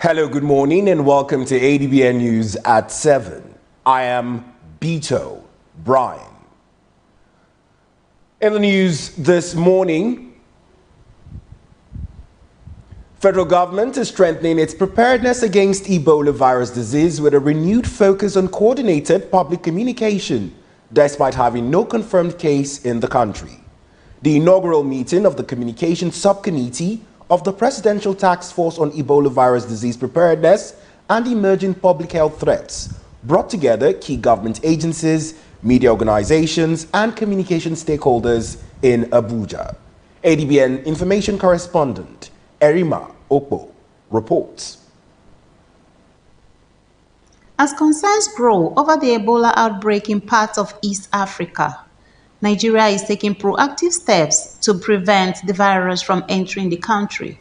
Hello, good morning, and welcome to Adbn News at 7. I am Beto Brian. In the news this morning, federal government is strengthening its preparedness against Ebola virus disease with a renewed focus on coordinated public communication, despite having no confirmed case in the country. The inaugural meeting of the Communication Subcommittee of the Presidential Task Force on Ebola virus disease preparedness and emerging public health threats brought together key government agencies, media organizations, and communication stakeholders in Abuja. Adbn information correspondent Erima Okpo reports. As concerns grow over the Ebola outbreak in parts of East Africa, Nigeria is taking proactive steps to prevent the virus from entering the country.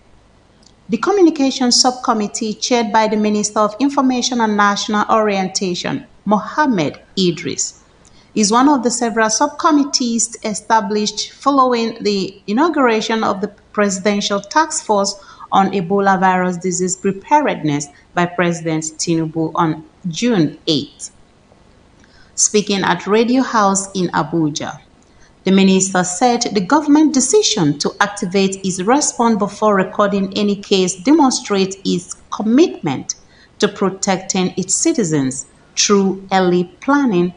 The Communication Subcommittee, chaired by the Minister of Information and National Orientation, Mohammed Idris, is one of the several subcommittees established following the inauguration of the Presidential Task Force on Ebola virus disease preparedness by President Tinubu on June 8. Speaking at Radio House in Abuja, the minister said the government decision to activate its response before recording any case demonstrates its commitment to protecting its citizens through early planning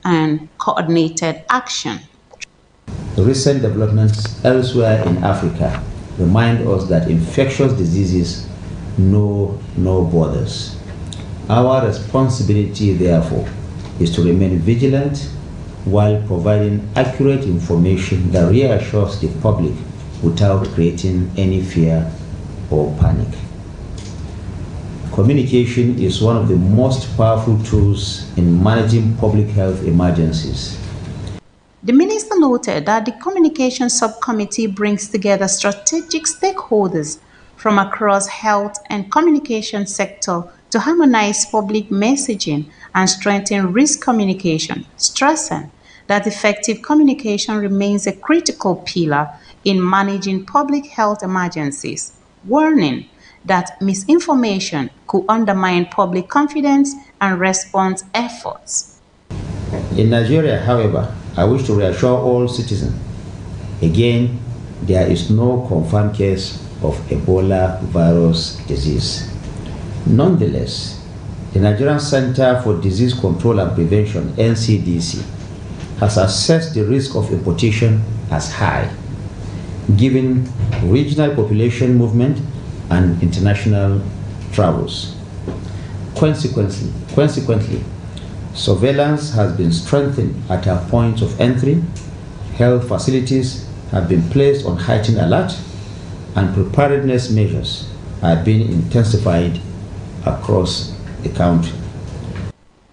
and coordinated action. The recent developments elsewhere in Africa remind us that infectious diseases know no borders. Our responsibility, therefore, is to remain vigilant while providing accurate information that reassures the public without creating any fear or panic. Communication is one of the most powerful tools in managing public health emergencies. The minister noted that the Communication Subcommittee brings together strategic stakeholders from across health and communication sector to harmonize public messaging and strengthen risk communication, stressing that effective communication remains a critical pillar in managing public health emergencies, warning that misinformation could undermine public confidence and response efforts. In Nigeria, however, I wish to reassure all citizens, again, there is no confirmed case of Ebola virus disease. Nonetheless, the Nigerian Center for Disease Control and Prevention, NCDC, has assessed the risk of importation as high, given regional population movement and international travels. Consequently, surveillance has been strengthened at our points of entry, health facilities have been placed on heightened alert, and preparedness measures are being intensified across the country.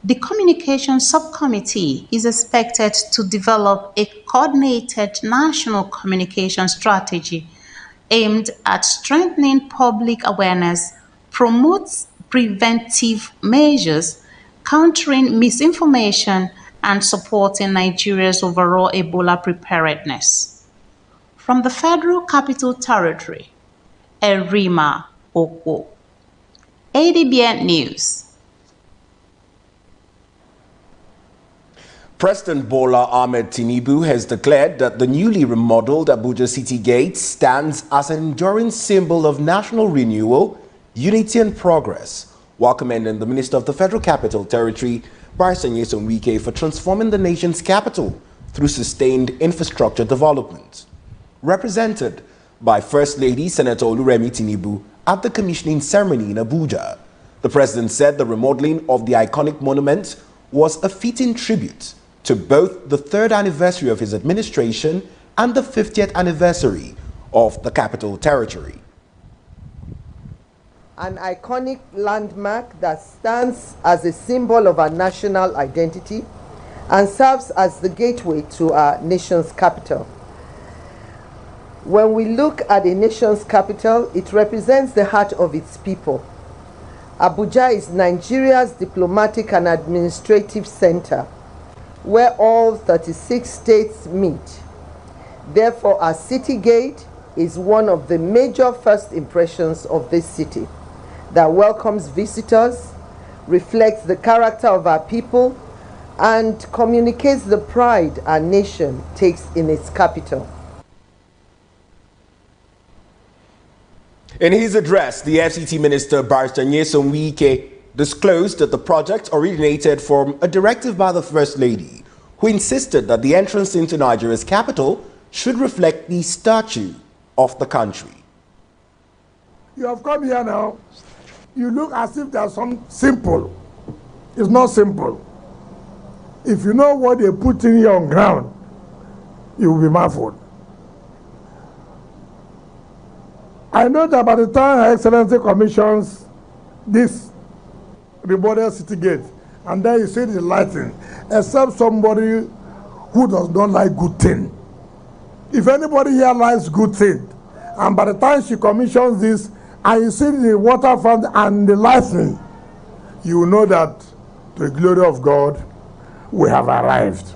The Communication Subcommittee is expected to develop a coordinated national communication strategy aimed at strengthening public awareness, promotes preventive measures, countering misinformation, and supporting Nigeria's overall Ebola preparedness. From the Federal Capital Territory, Erima Okpo, Adbn News. President Bola Ahmed Tinubu has declared that the newly remodeled Abuja City Gate stands as an enduring symbol of national renewal, unity and progress, while commending the Minister of the Federal Capital Territory, Barrister Nyesom Wike, for transforming the nation's capital through sustained infrastructure development. Represented by First Lady Senator Oluremi Tinubu at the commissioning ceremony in Abuja, the President said the remodeling of the iconic monument was a fitting tribute to both the 3rd anniversary of his administration and the 50th anniversary of the Capital Territory. An iconic landmark that stands as a symbol of our national identity and serves as the gateway to our nation's capital. When we look at a nation's capital, it represents the heart of its people. Abuja is Nigeria's diplomatic and administrative center, where all 36 states meet. Therefore, our city gate is one of the major first impressions of this city. that welcomes visitors, reflects the character of our people, and communicates the pride our nation takes in its capital. In his address, the FCT Minister Barrister Nyesom Wike disclosed that the project originated from a directive by the First Lady, who insisted that the entrance into Nigeria's capital should reflect the statue of the country. You have come here now, you look as if there's some simple. It's not simple. If you know what they put in here on ground, you will be marveled. I know that by the time Her Excellency commissions this remodel city gate, and then you see the lighting, except somebody who does not like good thing. If anybody here likes good thing, and by the time she commissions this, and you see the waterfront and the lighting, you will know that, to the glory of God, we have arrived.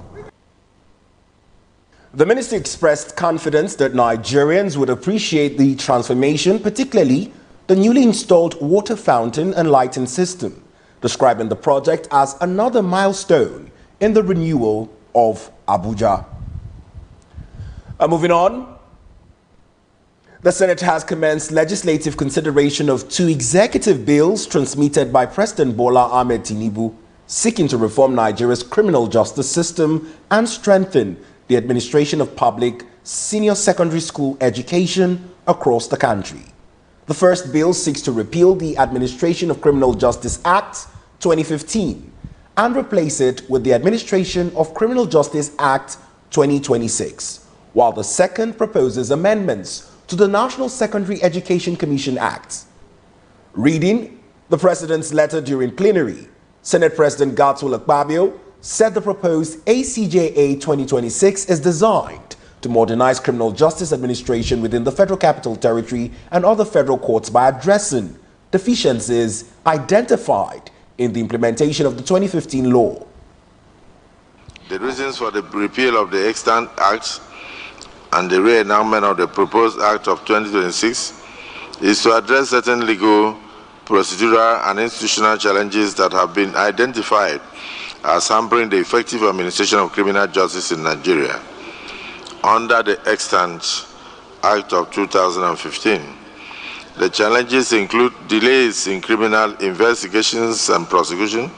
The minister expressed confidence that Nigerians would appreciate the transformation, particularly the newly installed water fountain and lighting system, describing the project as another milestone in the renewal of Abuja. Moving on, the Senate has commenced legislative consideration of 2 executive bills transmitted by President Bola Ahmed Tinubu, seeking to reform Nigeria's criminal justice system and strengthen the administration of public senior secondary school education across the country. The first bill seeks to repeal the Administration of Criminal Justice Act 2015 and replace it with the Administration of Criminal Justice Act 2026, while the second proposes amendments to the National Secondary Education Commission Act. Reading the President's letter during plenary, Senate President Godswill Akpabio said the proposed ACJA 2026 is designed to modernize criminal justice administration within the Federal Capital Territory and other federal courts by addressing deficiencies identified in the implementation of the 2015 law. The reasons for the repeal of the extant Act and the re-enactment of the proposed Act of 2026 is to address certain legal, procedural, and institutional challenges that have been identified as hampering the effective administration of criminal justice in Nigeria under the extant Act of 2015. The challenges include delays in criminal investigations and prosecution,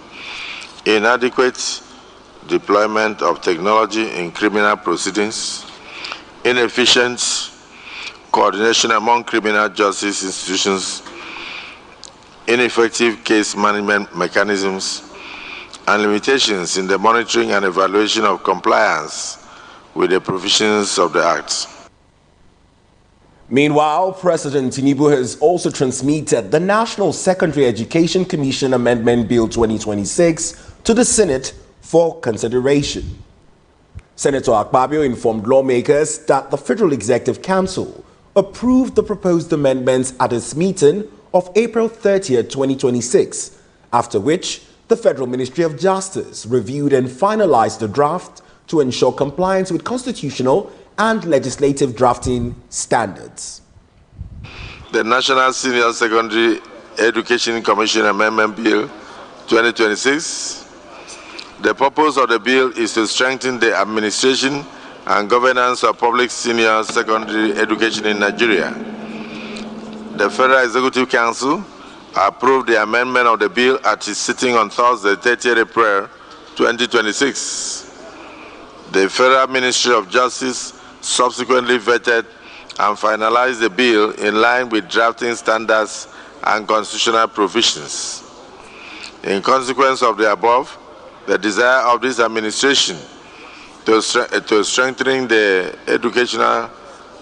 inadequate deployment of technology in criminal proceedings, inefficient coordination among criminal justice institutions, ineffective case management mechanisms, and limitations in the monitoring and evaluation of compliance with the provisions of the Act. Meanwhile, President Tinubu has also transmitted the National Secondary Education Commission Amendment Bill 2026 to the Senate for consideration. Senator Akpabio informed lawmakers that the Federal Executive Council approved the proposed amendments at its meeting of April 30, 2026, after which the Federal Ministry of Justice reviewed and finalized the draft to ensure compliance with constitutional and legislative drafting standards. The National Senior Secondary Education Commission Amendment Bill 2026. The purpose of the bill is to strengthen the administration and governance of public senior secondary education in Nigeria. The Federal Executive Council approved the amendment of the bill at its sitting on Thursday, 30 April 2026. The Federal Ministry of Justice subsequently vetted and finalized the bill in line with drafting standards and constitutional provisions. In consequence of the above, the desire of this administration to strengthening the educational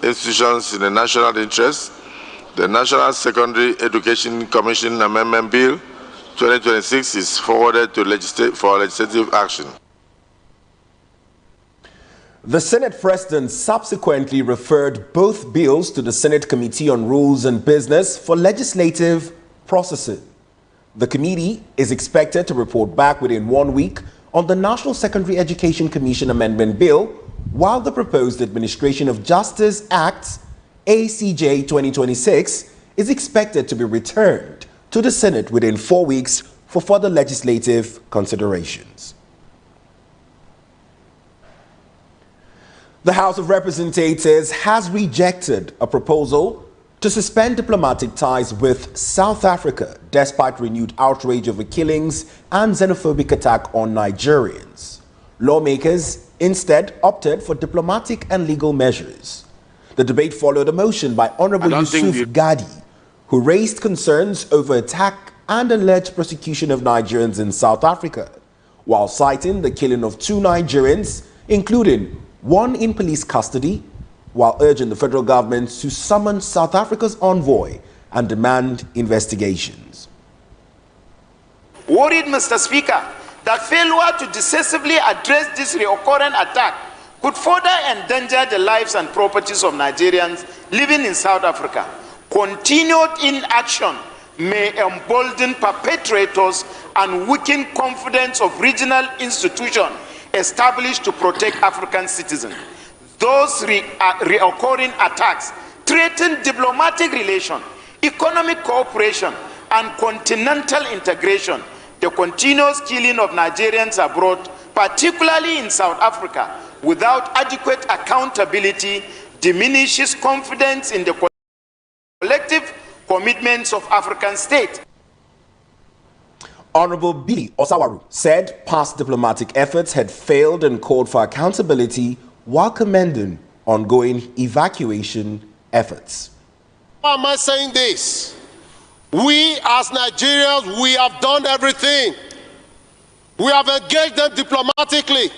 institutions in the national interest, the National Secondary Education Commission Amendment Bill 2026 is forwarded to for legislative action. The Senate President subsequently referred both bills to the Senate Committee on Rules and Business for legislative processing. The committee is expected to report back within 1 week on the National Secondary Education Commission Amendment Bill, while the proposed Administration of Justice Act, ACJ 2026, is expected to be returned to the Senate within 4 weeks for further legislative considerations. The House of Representatives has rejected a proposal to suspend diplomatic ties with South Africa despite renewed outrage over killings and xenophobic attack on Nigerians. Lawmakers instead opted for diplomatic and legal measures. The debate followed a motion by Honorable Yusuf Gadi, who raised concerns over attack and alleged prosecution of Nigerians in South Africa, while citing the killing of 2 Nigerians, including 1 in police custody, while urging the federal government to summon South Africa's envoy and demand investigations. Worried, Mr. Speaker, that failure to decisively address this recurrent attack could further endanger the lives and properties of Nigerians living in South Africa. Continued inaction may embolden perpetrators and weaken confidence of regional institutions established to protect African citizens. Those recurring attacks threaten diplomatic relations, economic cooperation, and continental integration. The continuous killing of Nigerians abroad, particularly in South Africa, without adequate accountability, diminishes confidence in the collective commitments of African states. Honorable Billy Osawaru said past diplomatic efforts had failed and called for accountability while commending ongoing evacuation efforts. Why am I saying this? We as Nigerians, we have done everything. We have engaged them diplomatically.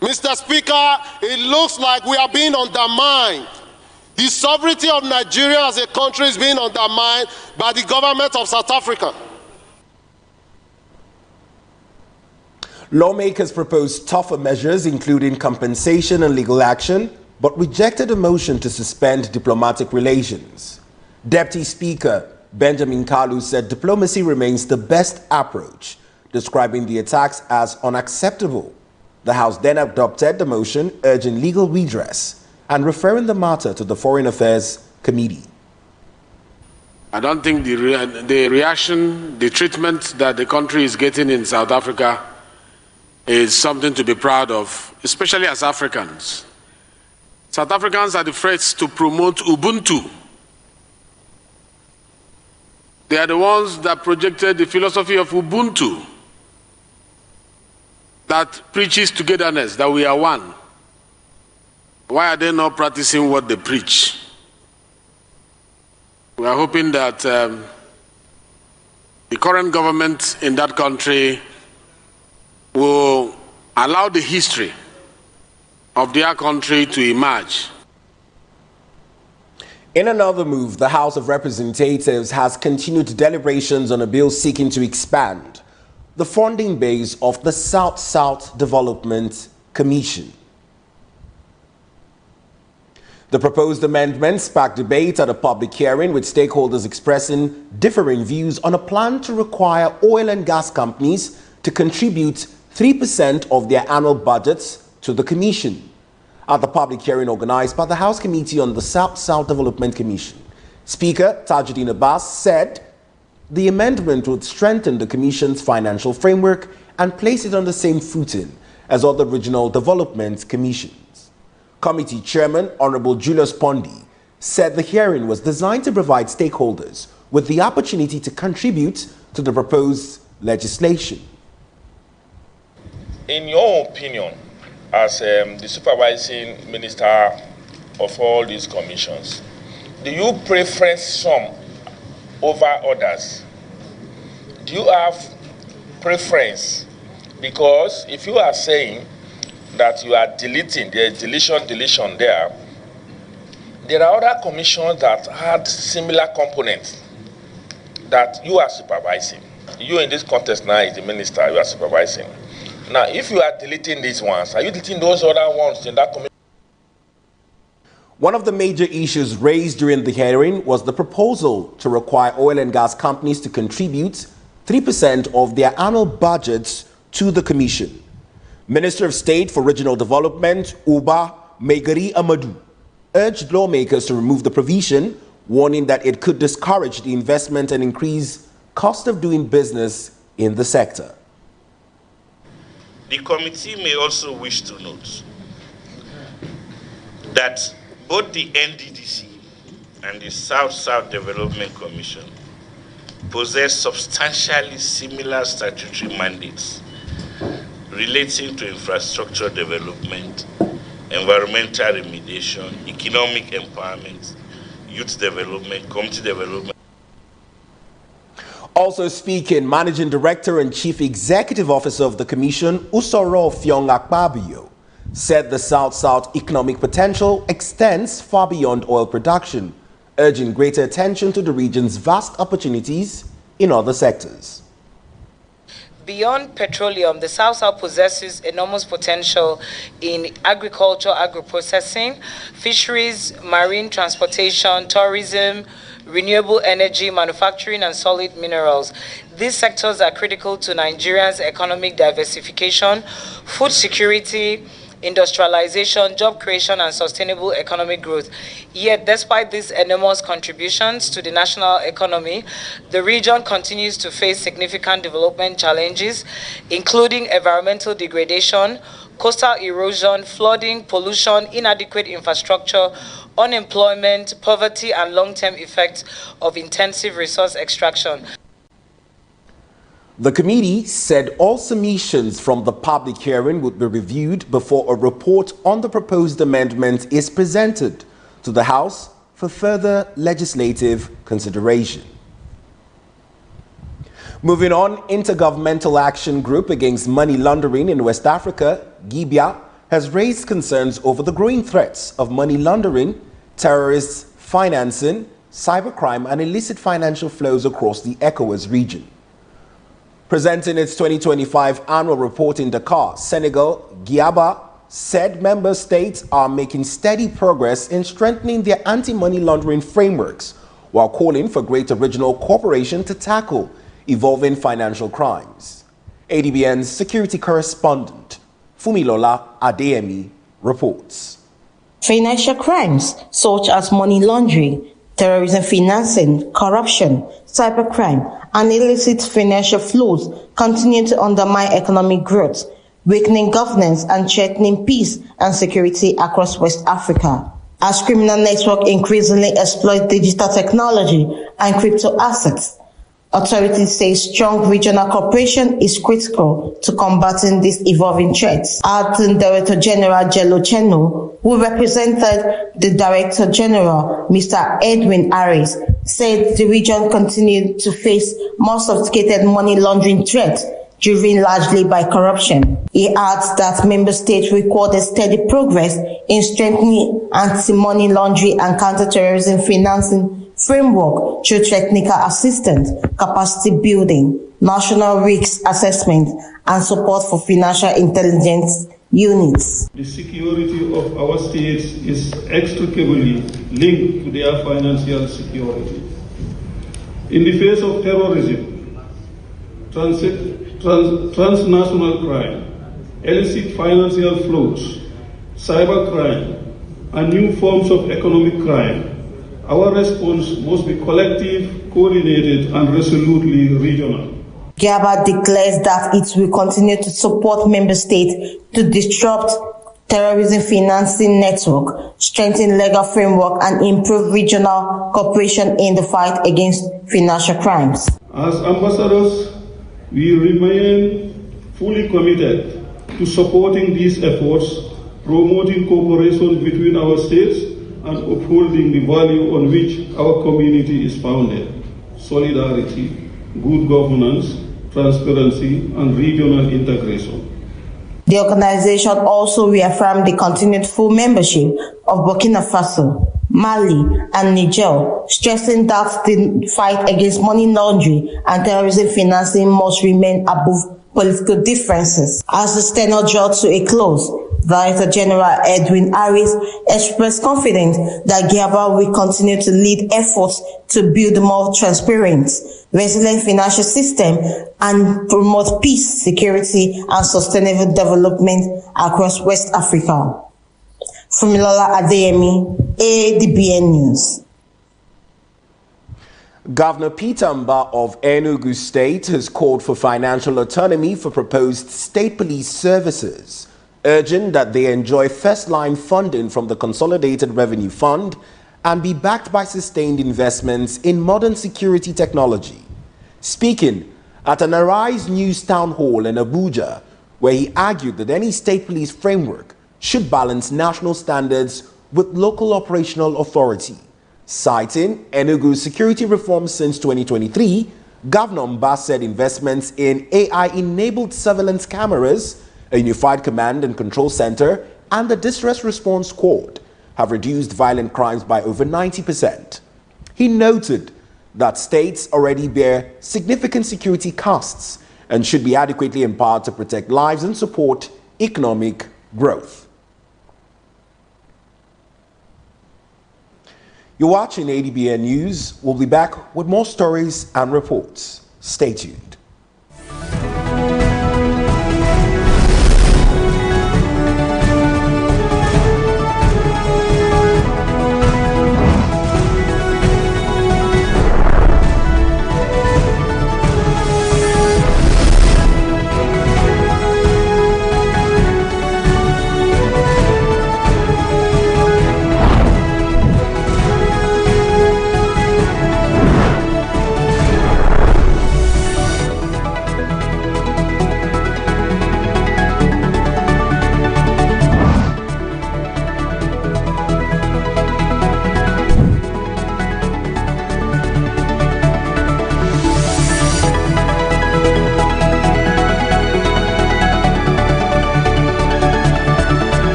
Mr. Speaker, it looks like we are being undermined. The sovereignty of Nigeria as a country is being undermined by the government of South Africa. Lawmakers proposed tougher measures, including compensation and legal action, but rejected a motion to suspend diplomatic relations. Deputy Speaker Benjamin Kalu said diplomacy remains the best approach, describing the attacks as unacceptable. The House then adopted the motion urging legal redress and referring the matter to the Foreign Affairs Committee. I don't think the reaction, the treatment that the country is getting in South Africa is something to be proud of, especially as Africans. South Africans are the first to promote Ubuntu. They are the ones that projected the philosophy of Ubuntu that preaches togetherness, that we are one. Why are they not practicing what they preach? We are hoping that the current government in that country will allow the history of their country to emerge. In another move, the House of Representatives has continued deliberations on a bill seeking to expand the funding base of the South-South Development Commission. The proposed amendment sparked debate at a public hearing, with stakeholders expressing differing views on a plan to require oil and gas companies to contribute 3% of their annual budgets to the Commission. At the public hearing organized by the House Committee on the South-South Development Commission, Speaker Tajuddin Abbas said the amendment would strengthen the Commission's financial framework and place it on the same footing as other regional development commissions. Committee Chairman Honorable Julius Pondi said the hearing was designed to provide stakeholders with the opportunity to contribute to the proposed legislation. In your opinion, as the supervising minister of all these commissions, do you prefer some over others? Do you have preference? Because if you are saying that you are deleting, there's deletion there, there are other commissions that had similar components that you are supervising. You in this context now is the minister, you are supervising. Now, if you are deleting these ones, are you deleting those other ones in that commission? One of the major issues raised during the hearing was the proposal to require oil and gas companies to contribute 3% of their annual budgets to the Commission. Minister of State for Regional Development, Uba Megari Amadou, urged lawmakers to remove the provision, warning that it could discourage the investment and increase cost of doing business in the sector. The committee may also wish to note that both the NDDC and the South-South Development Commission possess substantially similar statutory mandates relating to infrastructure development, environmental remediation, economic empowerment, youth development, community development. Also speaking, Managing Director and Chief Executive Officer of the Commission, Usoro Fiong-Akpabio, said the South-South economic potential extends far beyond oil production, urging greater attention to the region's vast opportunities in other sectors. Beyond petroleum, the South-South possesses enormous potential in agriculture, agro-processing, fisheries, marine transportation, tourism, renewable energy, manufacturing, and solid minerals. These sectors are critical to Nigeria's economic diversification, food security, industrialization, job creation, and sustainable economic growth. Yet, despite these enormous contributions to the national economy, the region continues to face significant development challenges, including environmental degradation, coastal erosion, flooding, pollution, inadequate infrastructure, unemployment, poverty, and long-term effects of intensive resource extraction. The committee said all submissions from the public hearing would be reviewed before a report on the proposed amendment is presented to the House for further legislative consideration. Moving on, Intergovernmental Action Group Against Money Laundering in West Africa, GIBIA, has raised concerns over the growing threats of money laundering, terrorist financing, cybercrime, and illicit financial flows across the ECOWAS region. Presenting its 2025 annual report in Dakar, Senegal, GIBIA said member states are making steady progress in strengthening their anti-money laundering frameworks while calling for greater regional cooperation to tackle evolving financial crimes. Adbn's security correspondent, Fumilola Adeyemi, reports. Financial crimes such as money laundering, terrorism financing, corruption, cybercrime, and illicit financial flows continue to undermine economic growth, weakening governance and threatening peace and security across West Africa. As criminal networks increasingly exploit digital technology and crypto assets, authorities say strong regional cooperation is critical to combating these evolving threats. Acting Director General Jello Cheno, who represented the Director General, Mr. Edwin Harris, said the region continued to face more sophisticated money laundering threats, driven largely by corruption. He adds that member states recorded steady progress in strengthening anti-money laundering and counter-terrorism financing framework through technical assistance, capacity building, national risk assessment, and support for financial intelligence units. The security of our states is inextricably linked to their financial security. In the face of terrorism, transnational crime, illicit financial flows, cybercrime, and new forms of economic crime, our response must be collective, coordinated, and resolutely regional. GIBIA declares that it will continue to support member states to disrupt terrorism financing network, strengthen legal framework, and improve regional cooperation in the fight against financial crimes. As ambassadors, we remain fully committed to supporting these efforts, promoting cooperation between our states, and upholding the value on which our community is founded: solidarity, good governance, transparency, and regional integration. The organization also reaffirmed the continued full membership of Burkina Faso, Mali, and Niger, stressing that the fight against money laundering and terrorism financing must remain above political differences. As the tenure drew to a close, Director General Edwin Harris expressed confidence that GIBIA will continue to lead efforts to build a more transparent, resilient financial system and promote peace, security, and sustainable development across West Africa. Fumilola Adeyemi, Adbn News. Governor Peter Mba of Enugu State has called for financial autonomy for proposed state police services, urging that they enjoy first-line funding from the Consolidated Revenue Fund and be backed by sustained investments in modern security technology. Speaking at an Arise News town hall in Abuja, where he argued that any state police framework should balance national standards with local operational authority. Citing Enugu's security reforms since 2023, Governor Mba said investments in AI-enabled surveillance cameras, a unified command and control center, and the distress response squad have reduced violent crimes by over 90%. He noted that states already bear significant security costs and should be adequately empowered to protect lives and support economic growth. You're watching Adbn News. We'll be back with more stories and reports. Stay tuned.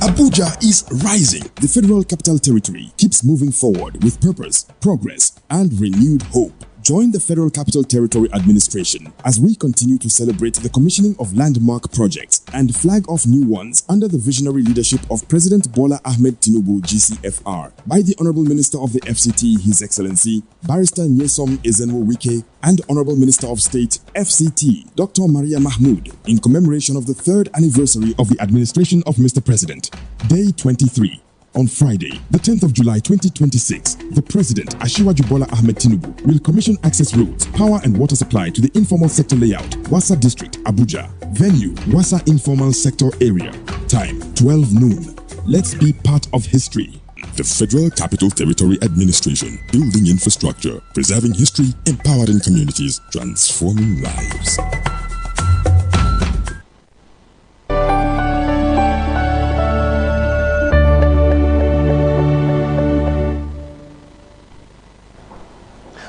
Abuja is rising. The Federal Capital Territory keeps moving forward with purpose, progress, and renewed hope. Join the Federal Capital Territory Administration as we continue to celebrate the commissioning of landmark projects and flag off new ones under the visionary leadership of President Bola Ahmed Tinubu GCFR by the Honorable Minister of the FCT, His Excellency Barrister Nyesom Ezenwo-Wike, and Honorable Minister of State FCT Dr. Maria Mahmood in commemoration of the 3rd anniversary of the administration of Mr. President. Day 23. On Friday, the 10th of July 2026, the President, Asiwaju Bola Ahmed Tinubu, will commission access roads, power and water supply to the informal sector layout, Wassa District, Abuja. Venue, Wassa Informal Sector Area. Time, 12 noon. Let's be part of history. The Federal Capital Territory Administration, building infrastructure, preserving history, empowering communities, transforming lives.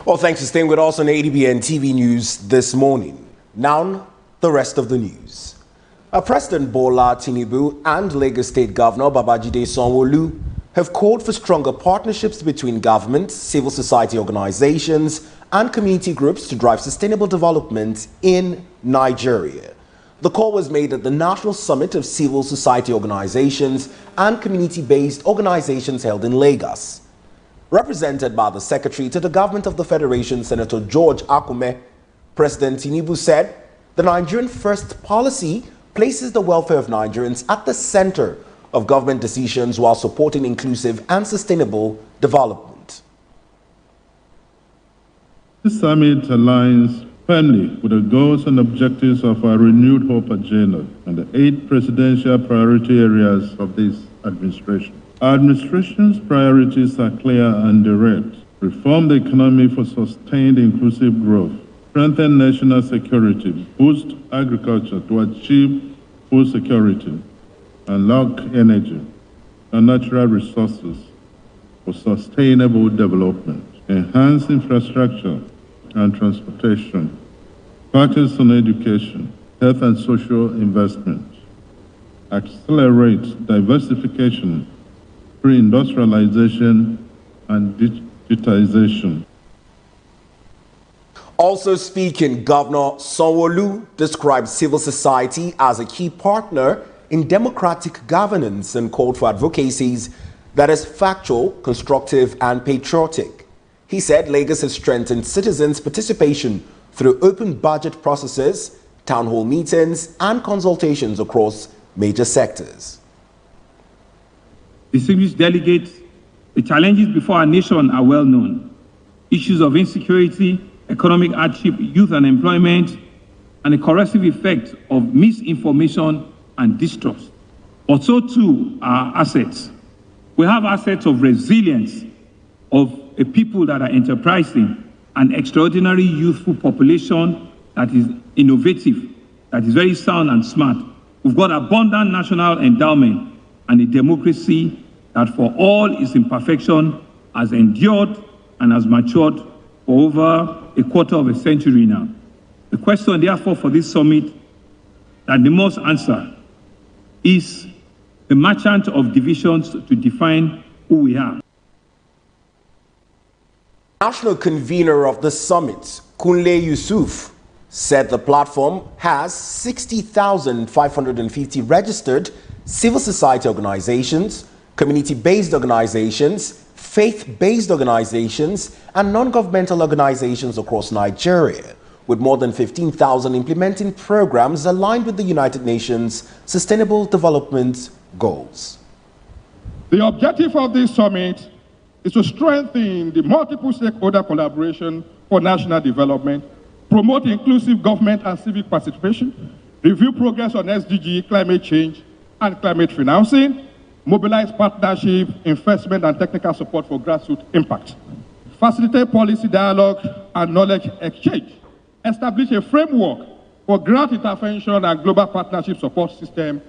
Well, thanks for staying with us on Adbn TV News this morning. Now, the rest of the news. President Bola Tinubu and Lagos State Governor Babajide Sanwo-Olu have called for stronger partnerships between government, civil society organizations, and community groups to drive sustainable development in Nigeria. The call was made at the National Summit of Civil Society Organizations and Community-Based Organizations held in Lagos. Represented by the Secretary to the Government of the Federation, Senator George Akume, President Tinubu said the Nigerian First policy places the welfare of Nigerians at the center of government decisions while supporting inclusive and sustainable development. This summit aligns firmly with the goals and objectives of our renewed hope agenda and the 8 presidential priority areas of this administration. Our administration's priorities are clear and direct. Reform the economy for sustained inclusive growth, strengthen national security, boost agriculture to achieve food security, unlock energy and natural resources for sustainable development, enhance infrastructure and transportation, focus on education, health and social investment, accelerate diversification reindustrialization, and digitization. Also speaking, Governor Sanwo-Olu described civil society as a key partner in democratic governance and called for advocacies that is factual, constructive, and patriotic. He said Lagos has strengthened citizens' participation through open budget processes, town hall meetings, and consultations across major sectors. Distinguished delegates, the challenges before our nation are well known. Issues of insecurity, economic hardship, youth unemployment, and the corrosive effect of misinformation and distrust. But so too are assets. We have assets of resilience, of a people that are enterprising, an extraordinary youthful population that is innovative, that is very sound and smart. We've got abundant national endowment and a democracy that for all its imperfection has endured and has matured for over a quarter of a century now. The question, therefore, for this summit that they must answer is the merchant of divisions to define who we are. National convener of the summit, Kunle Yusuf, said the platform has 60,550 registered civil society organizations, community-based organizations, faith-based organizations, and non-governmental organizations across Nigeria, with more than 15,000 implementing programs aligned with the United Nations Sustainable Development Goals. The objective of this summit is to strengthen the multiple stakeholder collaboration for national development, promote inclusive government and civic participation, review progress on SDG, climate change, and climate financing, mobilize partnership, investment, and technical support for grassroots impact, facilitate policy dialogue and knowledge exchange, establish a framework for grant intervention and global partnership support system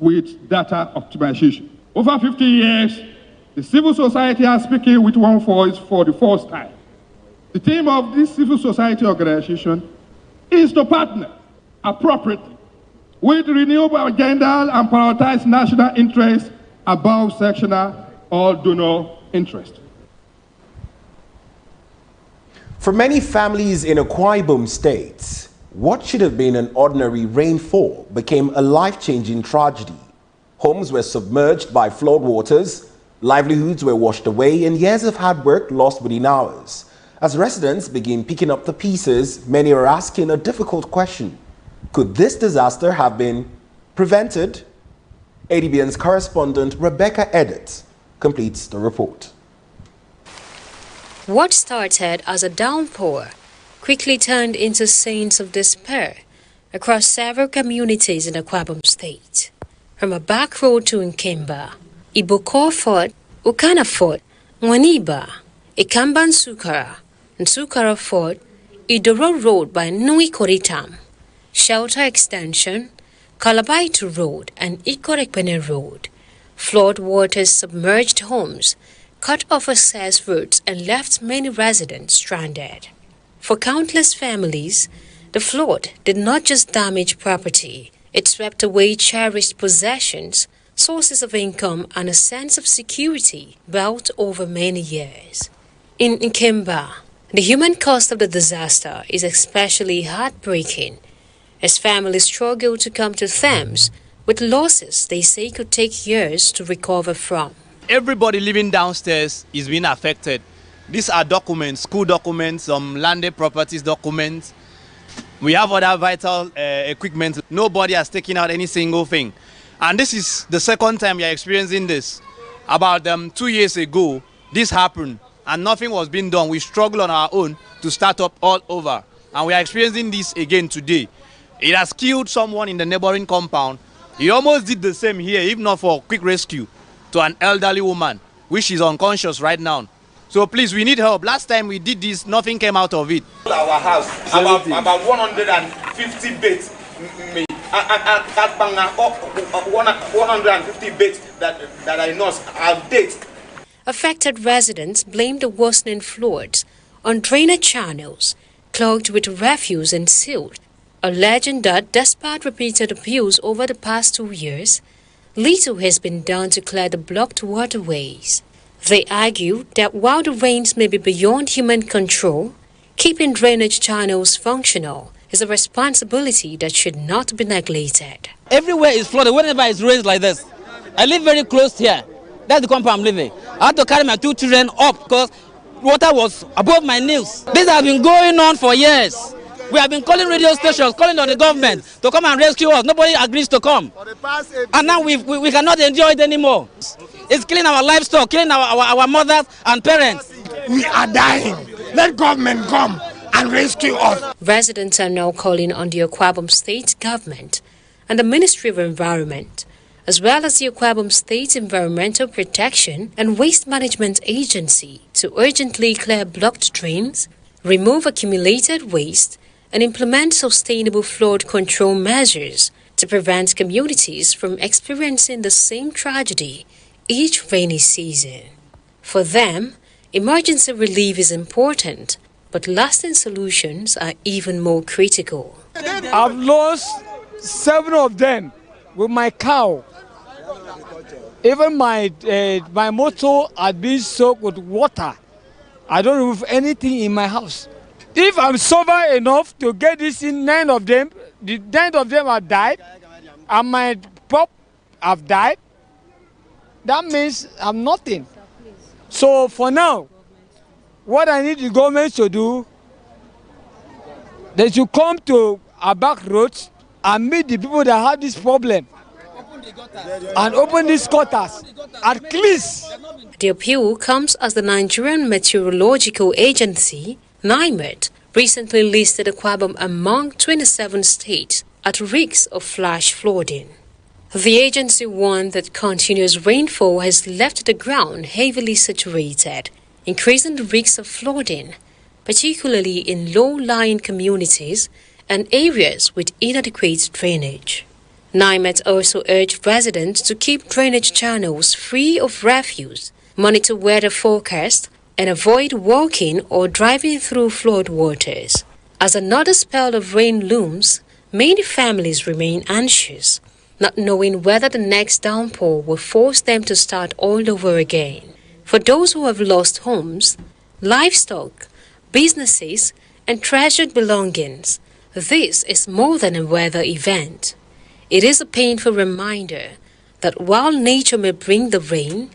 with data optimization. Over 50 years, the civil society is speaking with one voice for the first time. The theme of this civil society organization is to partner appropriately with renewable agenda and prioritize national interest above sectional or donor interest. For many families in Akwa Ibom State, what should have been an ordinary rainfall became a life-changing tragedy. Homes were submerged by floodwaters, livelihoods were washed away, and years of hard work lost within hours. As residents begin picking up the pieces, many are asking a difficult question. Could this disaster have been prevented? Adbn's correspondent Rebecca Edit completes the report. What started as a downpour quickly turned into scenes of despair across several communities in Akwa Ibom State. From a back road to Nkemba, Iboko Fort, Ukana Fort, Nwaniba, Ikamban Sukara, Nsukara Fort, Idoro Road by Nui Koritam, Shelter Extension, Kalabaitu Road and Ikorekpene Road. Flood waters submerged homes, cut off access routes and left many residents stranded. For countless families, the flood did not just damage property, it swept away cherished possessions, sources of income and a sense of security built over many years. In Nkemba, the human cost of the disaster is especially heartbreaking as families struggle to come to terms with losses they say could take years to recover from. Everybody living downstairs is being affected. These are documents, school documents, landed properties documents. We have other vital equipment. Nobody has taken out any single thing. And this is the second time we are experiencing this. About 2 years ago, this happened and nothing was being done. We struggled on our own to start up all over. And we are experiencing this again today. It has killed someone in the neighboring compound. He almost did the same here, if not for quick rescue, to an elderly woman, which is unconscious right now. So please, we need help. Last time we did this, nothing came out of it. Our house, about 150 beds, 150 beds that I know are dead. Affected residents blamed the worsening floods on drainage channels clogged with refuse and silt, alleging that despite repeated appeals over the past 2 years, little has been done to clear the blocked waterways. They argue that while the rains may be beyond human control, keeping drainage channels functional is a responsibility that should not be neglected. Everywhere is flooded whenever it rains like this. I live very close here. That's the compound I'm living. I had to carry my 2 children up because water was above my knees. This has been going on for years. We have been calling radio stations, calling on the government to come and rescue us. Nobody agrees to come. And now we cannot enjoy it anymore. It's killing our livestock, killing our mothers and parents. We are dying. Let government come and rescue us. Residents are now calling on the Akwa Ibom State government and the Ministry of Environment, as well as the Akwa Ibom State Environmental Protection and Waste Management Agency, to urgently clear blocked drains, remove accumulated waste, and implement sustainable flood control measures to prevent communities from experiencing the same tragedy each rainy season. For them, emergency relief is important, but lasting solutions are even more critical. I've lost 7 of them with my cow. Even my motor had been soaked with water. I don't remove anything in my house. If I'm sober enough to get this in, 9 of them have died, and my pup have died, that means I'm nothing. So for now, what I need the government to do, they should come to our back roads and meet the people that have this problem and open these gutters at least. The appeal comes as the Nigerian Meteorological Agency, NIMET, recently listed Akwa Ibom among 27 states at risk of flash flooding. The agency warned that continuous rainfall has left the ground heavily saturated, increasing the risk of flooding, particularly in low-lying communities and areas with inadequate drainage. NIMET also urged residents to keep drainage channels free of refuse, monitor weather forecasts, and avoid walking or driving through flood waters. As another spell of rain looms, many families remain anxious, not knowing whether the next downpour will force them to start all over again. For those who have lost homes, livestock, businesses, and treasured belongings, this is more than a weather event. It is a painful reminder that while nature may bring the rain,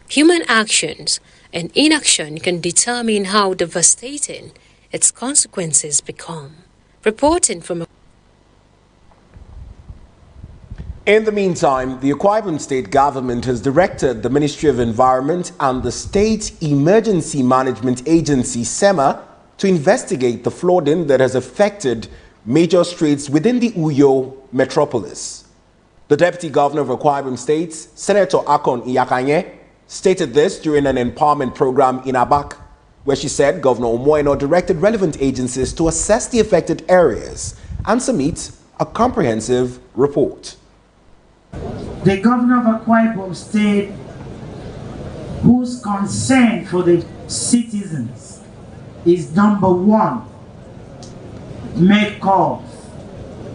human actions and inaction can determine how devastating its consequences become. Reporting from In the meantime, the Akwa Ibom State government has directed the Ministry of Environment and the State Emergency Management Agency, SEMA, to investigate the flooding that has affected major streets within the Uyo metropolis. The Deputy Governor of Akwa Ibom State, Senator Akon Iyakanye, stated this during an empowerment program in Abak, where she said Governor Omoeno directed relevant agencies to assess the affected areas and submit a comprehensive report. The governor of Akwa Ibom State, whose concern for the citizens is number one, made calls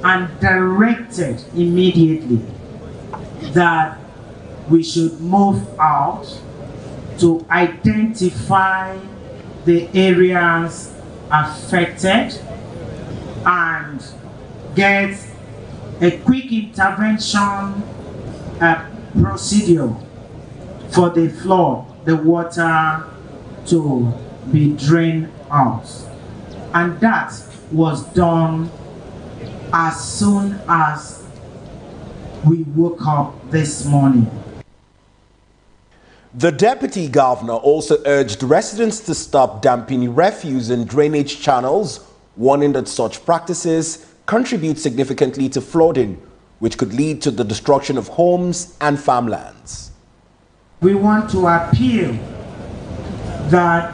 and directed immediately that we should move out to identify the areas affected and get a quick intervention procedure for the flood, the water to be drained out. And that was done as soon as we woke up this morning. The Deputy Governor also urged residents to stop dumping refuse in drainage channels, warning that such practices contribute significantly to flooding, which could lead to the destruction of homes and farmlands. We want to appeal that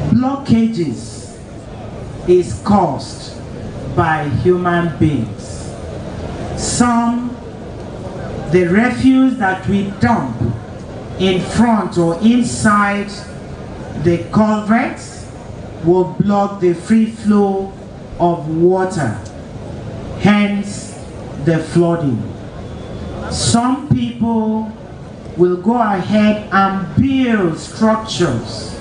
blockages is caused by human beings. The refuse that we dump in front or inside the culverts will block the free flow of water, hence the flooding. Some people will go ahead and build structures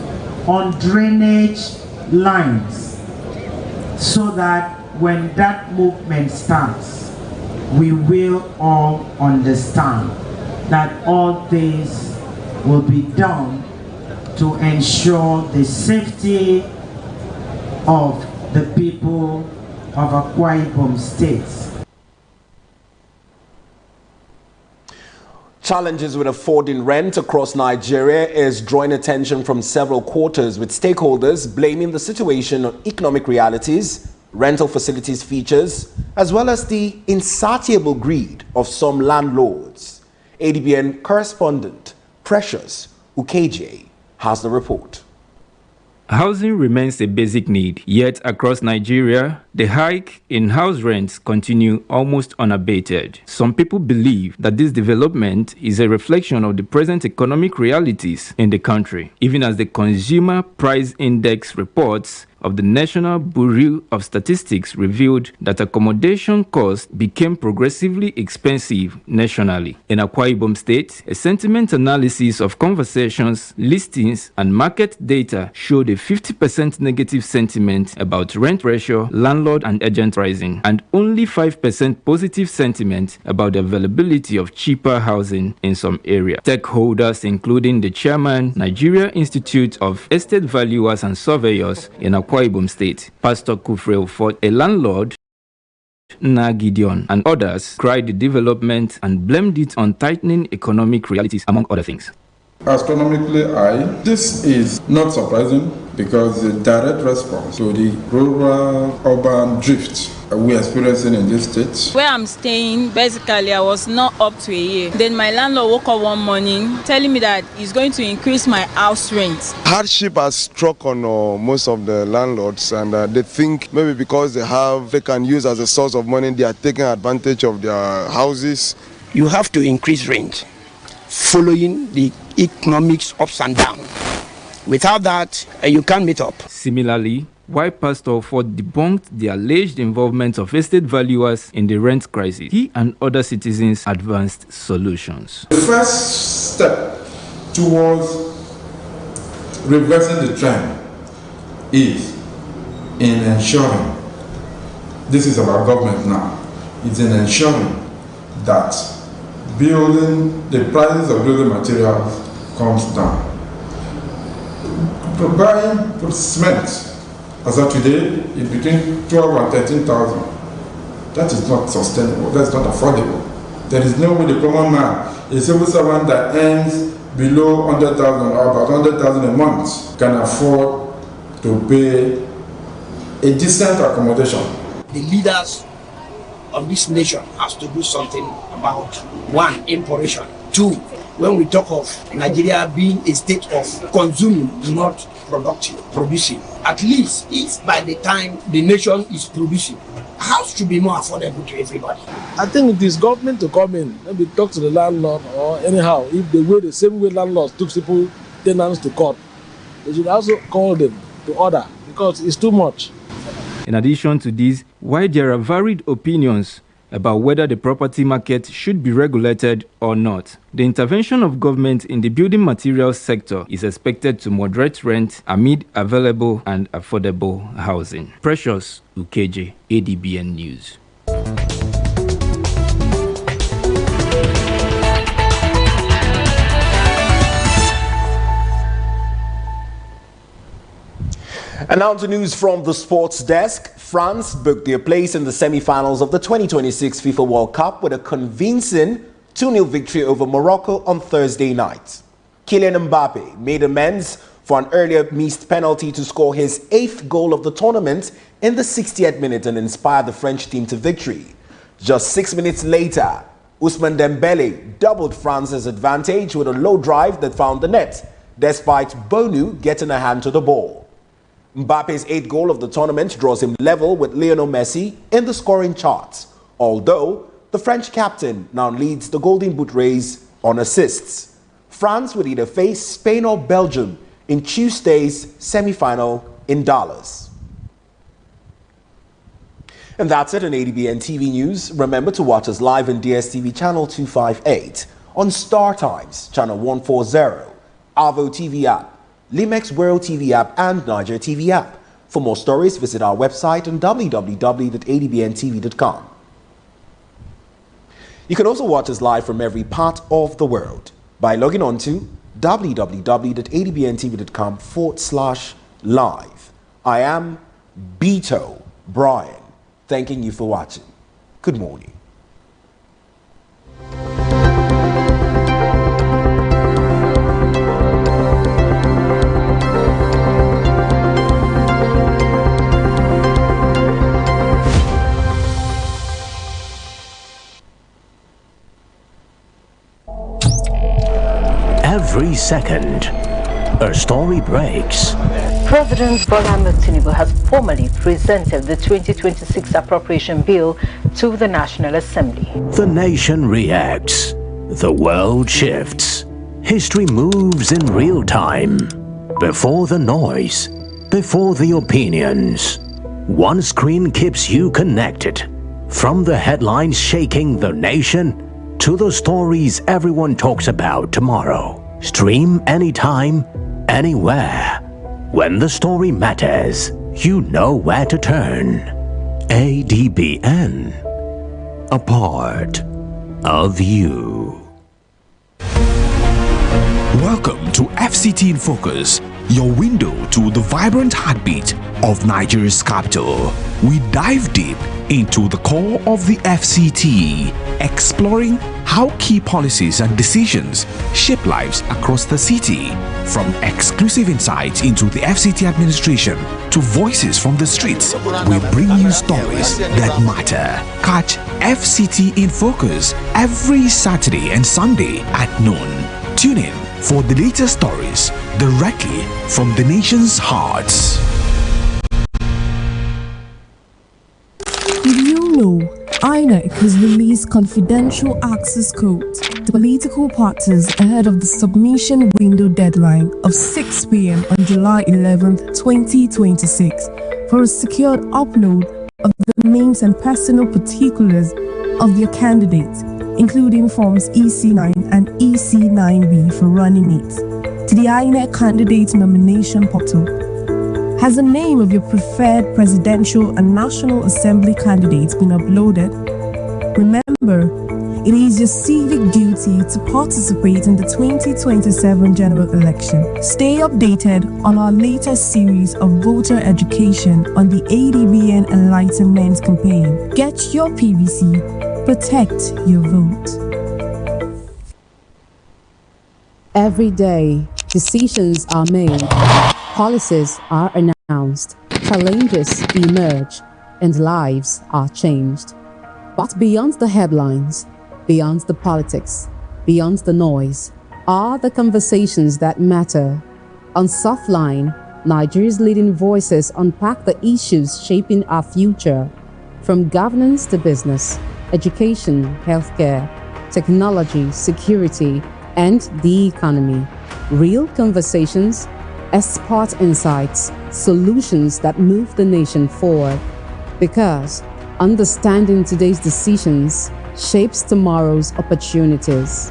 on drainage lines so that when that movement starts, we will all understand that all this will be done to ensure the safety of the people of Akwa Ibom State. Challenges with affording rent across Nigeria is drawing attention from several quarters, with stakeholders blaming the situation on economic realities, rental facilities features, as well as the insatiable greed of some landlords. Adbn correspondent Precious Ukeje has the report. Housing remains a basic need, yet across Nigeria, the hike in house rents continue almost unabated. Some people believe that this development is a reflection of the present economic realities in the country, even as the Consumer Price Index reports of the National Bureau of Statistics revealed that accommodation costs became progressively expensive nationally. In Akwa Ibom State, a sentiment analysis of conversations, listings, and market data showed a 50% negative sentiment about rent pressure, landlord and agent pricing, and only 5% positive sentiment about the availability of cheaper housing in some areas. Stakeholders, including the chairman, Nigeria Institute of Estate Valuers and Surveyors in Akwa Ibom State, Pastor Kufrel Ford, a landlord, Na Gideon, and others cried the development and blamed it on tightening economic realities, among other things. Astronomically high. This is not surprising because the direct response to the rural-urban drift we're experiencing in this state. Where I'm staying, basically, I was not up to a year. Then my landlord woke up one morning telling me that he's going to increase my house rent. Hardship has struck on most of the landlords, and they think maybe because they can use as a source of money, they are taking advantage of their houses. You have to increase rent following the economics ups and downs. Without that, you can't meet up. Similarly, while Pastor Ford debunked the alleged involvement of estate valuers in the rent crisis, he and other citizens advanced solutions. The first step towards reversing the trend is in ensuring, this is about government now, it's in ensuring that the prices of building materials comes down. Buying cement as of today is between 12 and 13,000. That is not sustainable. That's not affordable. There is no way the common man, a civil servant that earns below 100,000 or about 100,000 a month, can afford to pay a decent accommodation. The leaders of this nation has to do something about, one, importation. Two, when we talk of Nigeria being a state of consuming, not producing, at least if by the time the nation is producing, house should be more affordable to everybody. I think it is government to come in, maybe talk to the landlord, or anyhow, if the same way landlords took people, tenants to court, they should also call them to order, because it's too much. In addition to this, while there are varied opinions about whether the property market should be regulated or not, the intervention of government in the building materials sector is expected to moderate rent amid available and affordable housing. Precious Ukeje, Adbn News. And now to news from the sports desk. France booked their place in the semi-finals of the 2026 FIFA World Cup with a convincing 2-0 victory over Morocco on Thursday night. Kylian Mbappe made amends for an earlier missed penalty to score his 8th goal of the tournament in the 60th minute and inspire the French team to victory. Just 6 minutes later, Ousmane Dembele doubled France's advantage with a low drive that found the net, despite Bonu getting a hand to the ball. Mbappe's 8th goal of the tournament draws him level with Lionel Messi in the scoring charts, although the French captain now leads the Golden Boot race on assists. France would either face Spain or Belgium in Tuesday's semi-final in Dallas. And that's it on ADBN TV News. Remember to watch us live on DSTV channel 258, on Star Times channel 140, Avo TV app, Limex World TV app, and Niger TV app. For more stories, visit our website on www.adbntv.com. You can also watch us live from every part of the world by logging on to www.adbntv.com/live. I am Beto Brian, thanking you for watching. Good morning. Every second, a story breaks. President Bola Ahmed Tinubu has formally presented the 2026 appropriation bill to the National Assembly. The nation reacts. The world shifts. History moves in real time. Before the noise, before the opinions. One screen keeps you connected. From the headlines shaking the nation to the stories everyone talks about tomorrow. Stream anytime, anywhere. When the story matters, you know where to turn. ADBN, a part of you. Welcome to FCT in Focus, your window to the vibrant heartbeat of Nigeria's capital. We dive deep into the core of the FCT, exploring how key policies and decisions shape lives across the city. From exclusive insights into the FCT administration to voices from the streets, we bring you stories that matter. Catch FCT in Focus every Saturday and Sunday at noon. Tune in for the latest stories directly from the nation's hearts. Did you know INEC has released confidential access codes to political parties ahead of the submission window deadline of 6 p.m. on July 11, 2026 for a secured upload of the names and personal particulars of their candidates, including forms EC9 and EC9B for running mates, to the INEC candidate nomination portal. Has the name of your preferred presidential and National Assembly candidates been uploaded? Remember, it is your civic duty to participate in the 2027 general election. Stay updated on our latest series of voter education on the ADBN Enlightenment Campaign. Get your PVC, protect your vote. Every day, decisions are made. Policies are announced, challenges emerge, and lives are changed. But beyond the headlines, beyond the politics, beyond the noise, are the conversations that matter. On Softline, Nigeria's leading voices unpack the issues shaping our future, from governance to business, education, healthcare, technology, security, and the economy. Real conversations, expert insights, solutions that move the nation forward. Because understanding today's decisions shapes tomorrow's opportunities.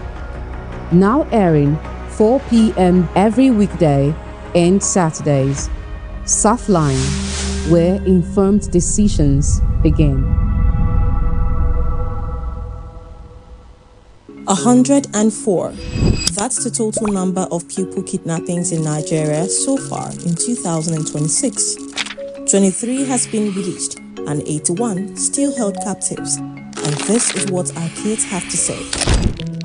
Now airing 4 p.m. every weekday and Saturdays. Softline, where informed decisions begin. 104. That's the total number of pupil kidnappings in Nigeria so far in 2026. 23 has been released and 81 still held captives. And this is what our kids have to say.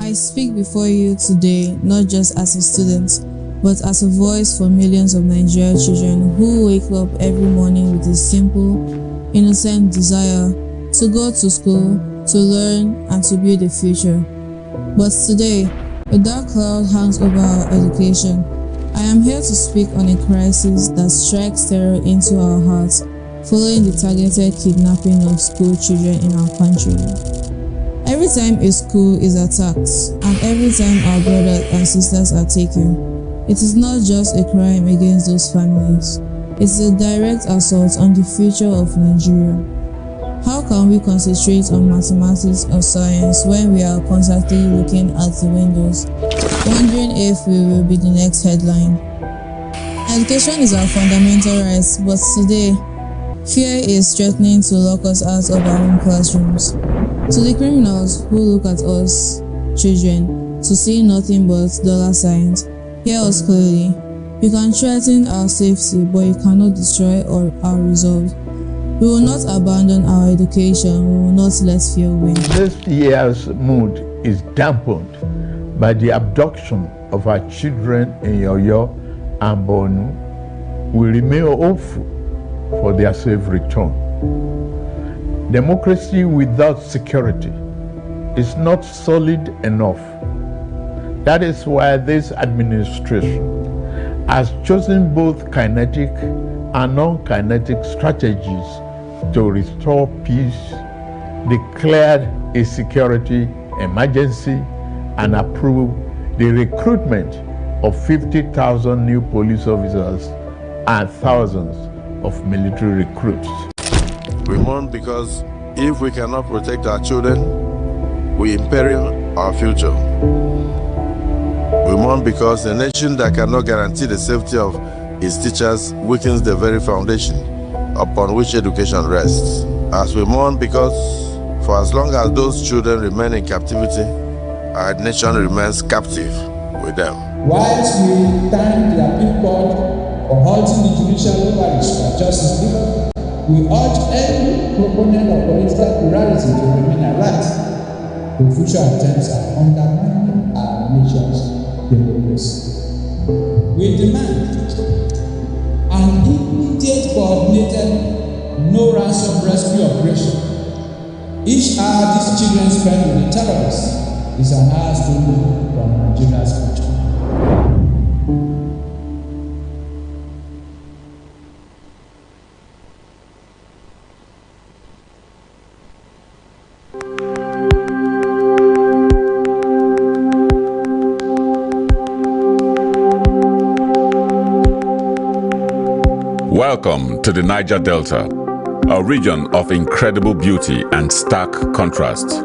I speak before you today not just as a student, but as a voice for millions of Nigerian children who wake up every morning with a simple, innocent desire to go to school, to learn, and to build a future. But today, a dark cloud hangs over our education. I am here to speak on a crisis that strikes terror into our hearts following the targeted kidnapping of school children in our country. Every time a school is attacked, and every time our brothers and sisters are taken, it is not just a crime against those families. It's a direct assault on the future of Nigeria. How can we concentrate on mathematics or science when we are constantly looking at the windows, wondering if we will be the next headline? Education is our fundamental right, but today, fear is threatening to lock us out of our own classrooms. To the criminals who look at us, children, to see nothing but dollar signs, hear us clearly. You can threaten our safety, but you cannot destroy our resolve. We will not abandon our education. We will not let fear win. This year's mood is dampened by the abduction of our children in Yoyo and Borno. We remain hopeful for their safe return. Democracy without security is not solid enough. That is why this administration has chosen both kinetic and non-kinetic strategies to restore peace, declared a security emergency, and approved the recruitment of 50,000 new police officers and thousands of military recruits. We mourn because if we cannot protect our children, we imperil our future. We mourn because a nation that cannot guarantee the safety of its teachers weakens the very foundation upon which education rests. As we mourn because for as long as those children remain in captivity, our nation remains captive with them. Whilst we thank the appeal court for halting the judicial overreach by Justice Gibbon, we urge every proponent of political plurality to remain alert to future attempts at undermining our nation's democracy. We demand an immediate, coordinated, no-ransom rescue operation. Each hour these children spend with the terrorists is an hour stolen from Nigeria's future. Welcome to the Niger Delta, a region of incredible beauty and stark contrast.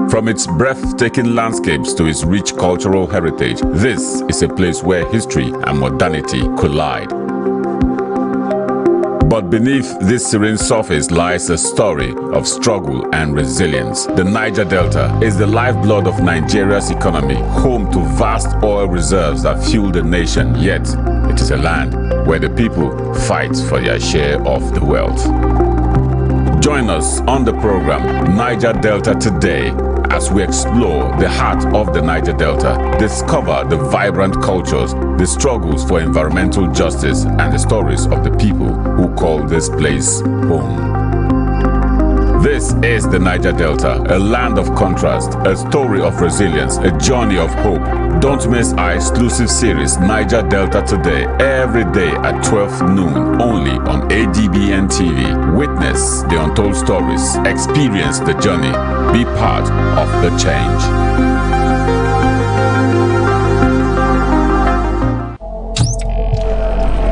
From its breathtaking landscapes to its rich cultural heritage, this is a place where history and modernity collide. But beneath this serene surface lies a story of struggle and resilience. The Niger Delta is the lifeblood of Nigeria's economy, home to vast oil reserves that fuel the nation, yet it is a land where the people fight for their share of the wealth. Join us on the program Niger Delta Today as we explore the heart of the Niger Delta, discover the vibrant cultures, the struggles for environmental justice, and the stories of the people who call this place home. This is the Niger Delta, a land of contrast, a story of resilience, a journey of hope. Don't miss our exclusive series, Niger Delta Today, every day at 12 noon, only on Adbn TV. Witness the untold stories, experience the journey, be part of the change.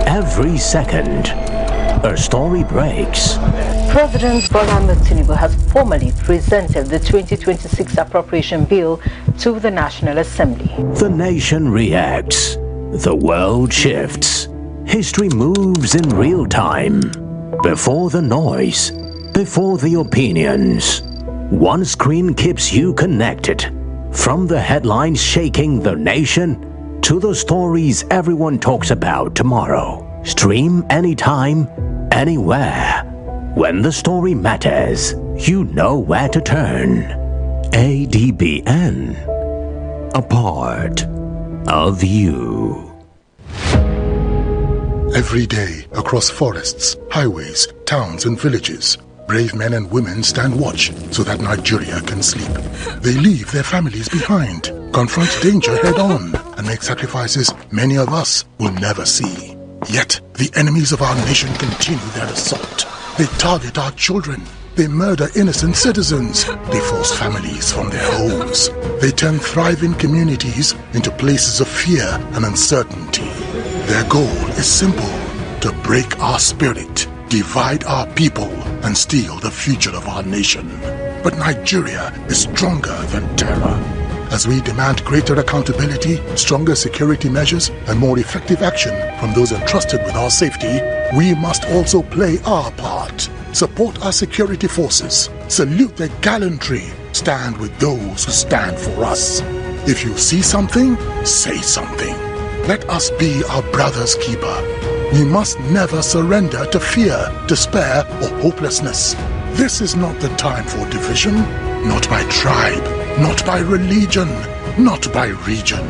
Every second, a story breaks. President Bola Ahmed Tinubu has formally presented the 2026 appropriation bill to the National Assembly. The nation reacts. The world shifts. History moves in real time. Before the noise, before the opinions. One screen keeps you connected. From the headlines shaking the nation to the stories everyone talks about tomorrow. Stream anytime, anywhere. When the story matters, you know where to turn. Adbn. A part of you. Every day, across forests, highways, towns and villages, brave men and women stand watch so that Nigeria can sleep. They leave their families behind, confront danger head-on, and make sacrifices many of us will never see. Yet, the enemies of our nation continue their assault. They target our children. They murder innocent citizens. They force families from their homes. They turn thriving communities into places of fear and uncertainty. Their goal is simple: to break our spirit, divide our people, and steal the future of our nation. But Nigeria is stronger than terror. As we demand greater accountability, stronger security measures, and more effective action from those entrusted with our safety, we must also play our part. Support our security forces, salute their gallantry, stand with those who stand for us. If you see something, say something. Let us be our brother's keeper. We must never surrender to fear, despair, or hopelessness. This is not the time for division, not by tribe, not by religion, not by region,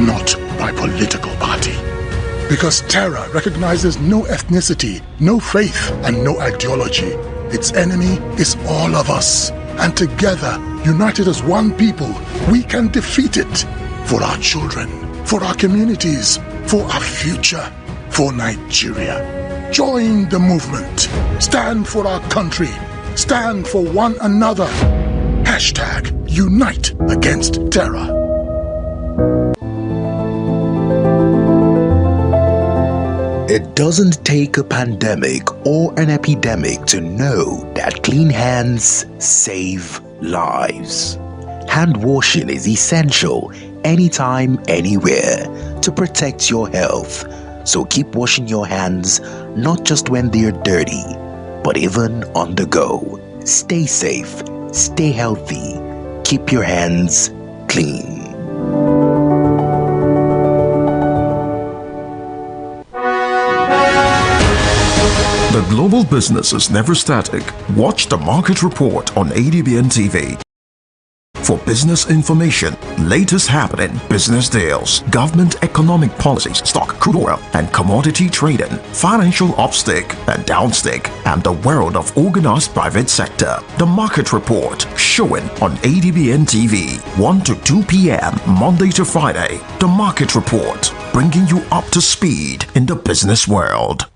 not by political party. Because terror recognizes no ethnicity, no faith, and no ideology. Its enemy is all of us. And together, united as one people, we can defeat it. For our children, for our communities, for our future, for Nigeria. Join the movement. Stand for our country. Stand for one another. Hashtag Unite Against Terror. It doesn't take a pandemic or an epidemic to know that clean hands save lives. Hand washing is essential anytime, anywhere to protect your health. So keep washing your hands, not just when they're dirty, but even on the go. Stay safe, stay healthy, keep your hands clean. The global business is never static. Watch the market report on Adbn TV. For business information, latest happening business deals, government economic policies, stock, crude oil, and commodity trading, financial upstick and downstick, and the world of organized private sector. The market report showing on Adbn TV, 1 to 2 p.m. Monday to Friday. The market report, bringing you up to speed in the business world.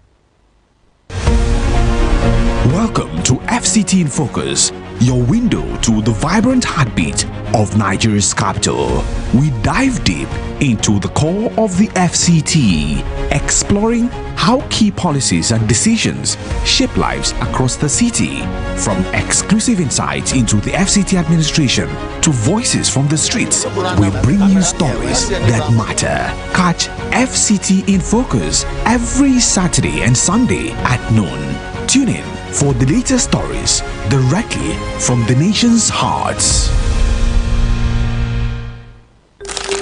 Welcome to FCT in Focus, your window to the vibrant heartbeat of Nigeria's capital. We dive deep into the core of the FCT, exploring how key policies and decisions shape lives across the city. From exclusive insights into the FCT administration to voices from the streets, we bring you stories that matter. Catch FCT in Focus every Saturday and Sunday at noon. Tune in for the latest stories directly from the nation's hearts.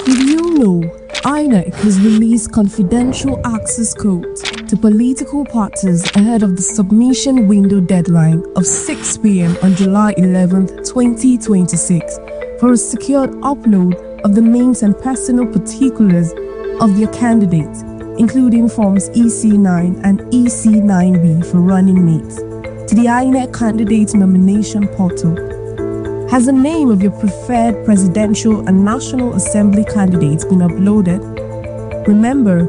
Did you know INEC has released confidential access codes to political parties ahead of the submission window deadline of 6 p.m. on July 11, 2026 for a secured upload of the names and personal particulars of their candidates, including forms EC9 and EC9B for running mates, to the INEC candidate nomination portal. Has the name of your preferred presidential and National Assembly candidates been uploaded? Remember,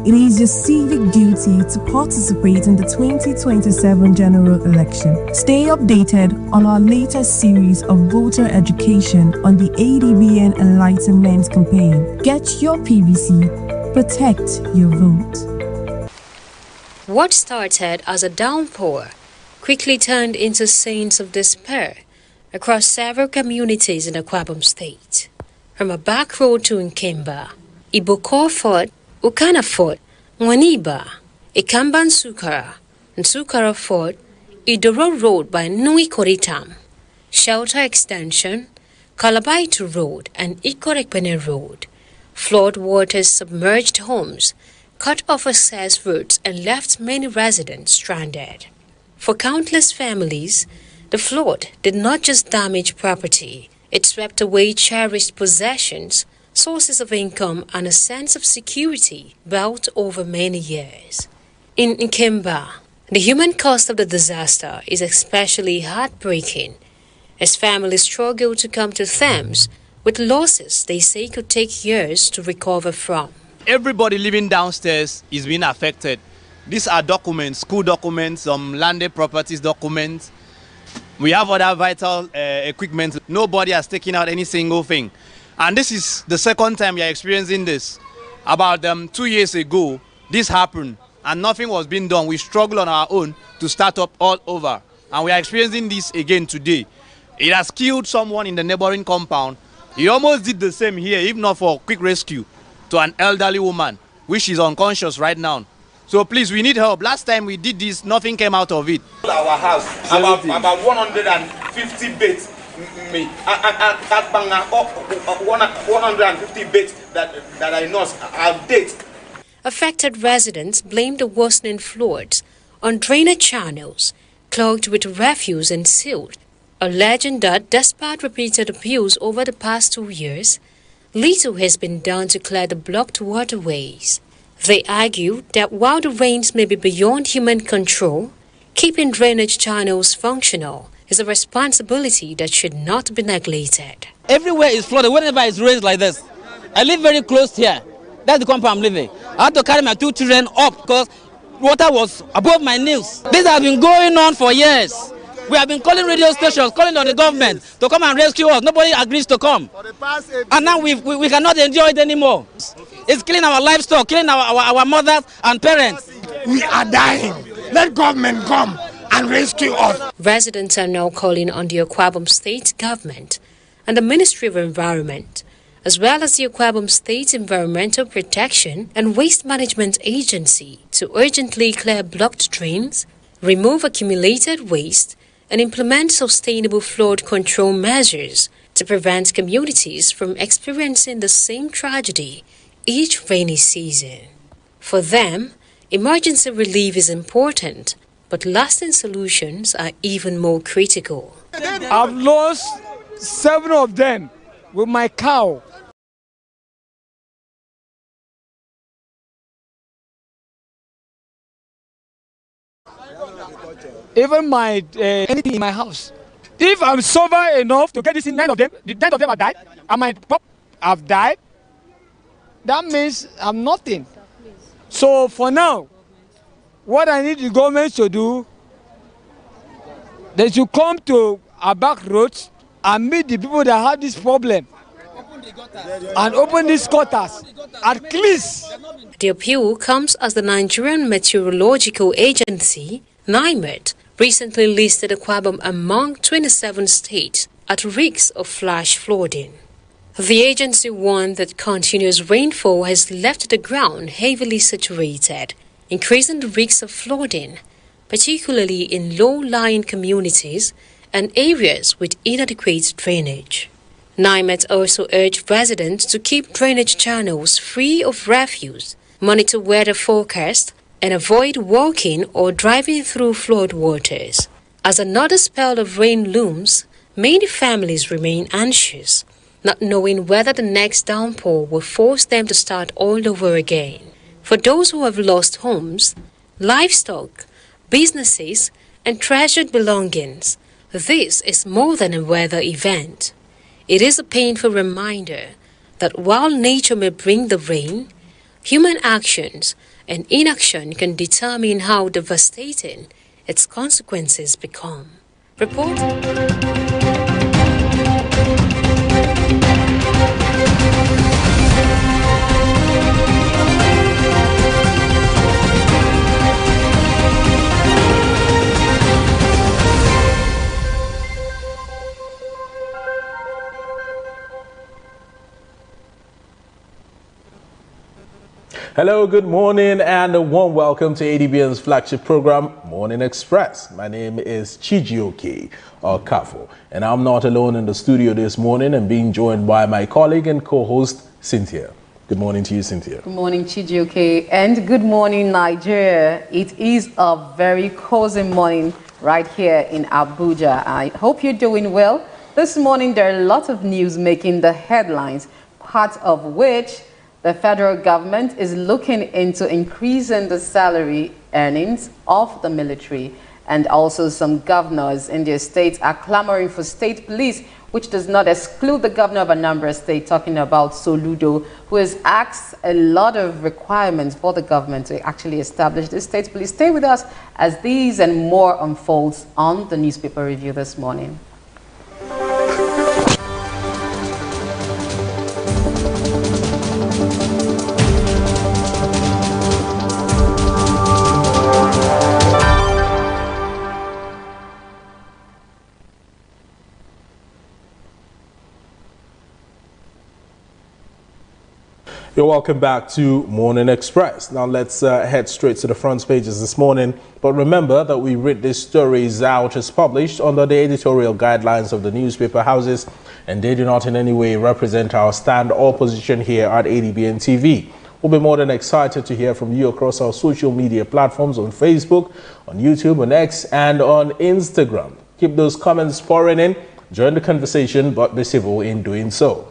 it is your civic duty to participate in the 2027 general election. Stay updated on our latest series of voter education on the Adbn Enlightenment campaign. Get your PVC, protect your vote. What started as a downpour quickly turned into scenes of despair across several communities in the Akwa Ibom State. From a back road to Nkemba, Iboko Fort, Ukana Fort, Mwaniba, Ikamban Sukara, Nsukara Fort, Idoro Road by Nui Koritam, Shelter Extension, Kalabaitu Road and Ikorekpene Road. Flood waters submerged homes, cut off access routes and left many residents stranded. For countless families, the flood did not just damage property, it swept away cherished possessions, sources of income and a sense of security built over many years. In Nkemba, the human cost of the disaster is especially heartbreaking as families struggle to come to terms with losses they say could take years to recover from. Everybody living downstairs is being affected. These are documents, school documents, landed properties documents. We have other vital equipment. Nobody has taken out any single thing. And this is the second time we are experiencing this. About 2 years ago, this happened and nothing was being done. We struggled on our own to to start up all over. And we are experiencing this again today. It has killed someone in the neighboring compound. He almost did the same here, if not for quick rescue, to an elderly woman, which is unconscious right now. So please, we need help. Last time we did this, nothing came out of it. Our house, about 150 beds, 150 beds that I know are dead. Affected residents blame the worsening floods on drainage channels clogged with refuse and silt, alleging that despite repeated appeals over the past 2 years, little has been done to clear the blocked waterways. They argue that while the rains may be beyond human control, keeping drainage channels functional is a responsibility that should not be neglected. Everywhere is flooded whenever it's rains like this. I live very close here. That's the compound I'm living. I had to carry my 2 children up because water was above my knees. This has been going on for years. We have been calling radio stations, calling on the government to come and rescue us. Nobody agrees to come. And now we cannot enjoy it anymore. It's killing our livestock, killing our mothers and parents. We are dying. Let government come and rescue us. Residents are now calling on the Akwa Ibom State government and the Ministry of Environment, as well as the Akwa Ibom State Environmental Protection and Waste Management Agency, to urgently clear blocked drains, remove accumulated waste, and implement sustainable flood control measures to prevent communities from experiencing the same tragedy each rainy season. For them, emergency relief is important, but lasting solutions are even more critical. I've lost 7 of them with my cow. Even my anything in my house. If I'm sober enough to get this in, 9 of them, the 10 of them have died, and my pop have died, that means I'm nothing. So for now, what I need the government to do, they should come to our back roads and meet the people that have this problem and open these gutters at least. The appeal comes as the Nigerian Meteorological Agency, NIMET, recently listed Akwa Ibom among 27 states at risk of flash flooding. The agency warned that continuous rainfall has left the ground heavily saturated, increasing the risk of flooding, particularly in low-lying communities and areas with inadequate drainage. NIMET also urged residents to keep drainage channels free of refuse, monitor weather forecasts, and avoid walking or driving through flood waters. As another spell of rain looms, many families remain anxious, not knowing whether the next downpour will force them to start all over again. For those who have lost homes, livestock, businesses, and treasured belongings, this is more than a weather event. It is a painful reminder that while nature may bring the rain, human actions and inaction can determine how devastating its consequences become. Report. Hello, good morning, and a warm welcome to ADBN's flagship program, Morning Express. My name is Chijioke Kafo, and I'm not alone in the studio this morning and being joined by my colleague and co-host, Cynthia. Good morning to you, Cynthia. Good morning, Chijioke, and good morning, Nigeria. It is a very cozy morning right here in Abuja. I hope you're doing well. This morning, there are a lot of news making the headlines, part of which the federal government is looking into increasing the salary earnings of the military, and also some governors in their states are clamoring for state police, which does not exclude the governor of Anambra State, talking about Soludo, who has asked a lot of requirements for the government to actually establish the state police. Stay with us as these and more unfolds on the newspaper review this morning. You're welcome back to Morning Express. Now let's head straight to the front pages this morning. But remember that we read these stories out as published under the editorial guidelines of the newspaper houses, and they do not in any way represent our stand or position here at ADBN TV. We'll be more than excited to hear from you across our social media platforms on Facebook, on YouTube, on X, and on Instagram. Keep those comments pouring in. Join the conversation, but be civil in doing so.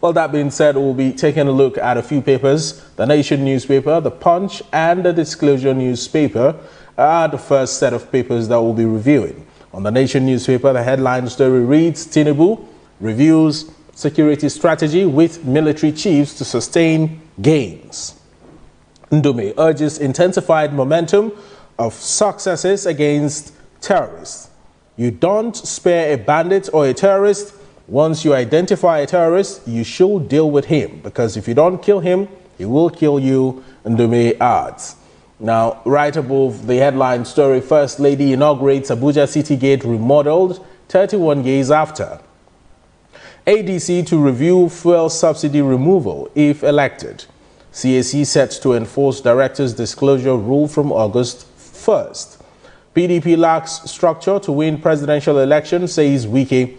Well, that being said, we'll be taking a look at a few papers. The Nation newspaper, the Punch, and the Disclosure newspaper are the first set of papers that we'll be reviewing. On the Nation newspaper, the headline story reads, Tinubu reviews security strategy with military chiefs to sustain gains. Ndume urges intensified momentum of successes against terrorists. You don't spare a bandit or a terrorist. Once you identify a terrorist, you should deal with him, because if you don't kill him, he will kill you, Ndume adds. Now, right above the headline story, First Lady inaugurates Abuja City Gate remodeled 31 years after. ADC to review fuel subsidy removal if elected. CAC set to enforce director's disclosure rule from August 1st. PDP lacks structure to win presidential election, says Wike.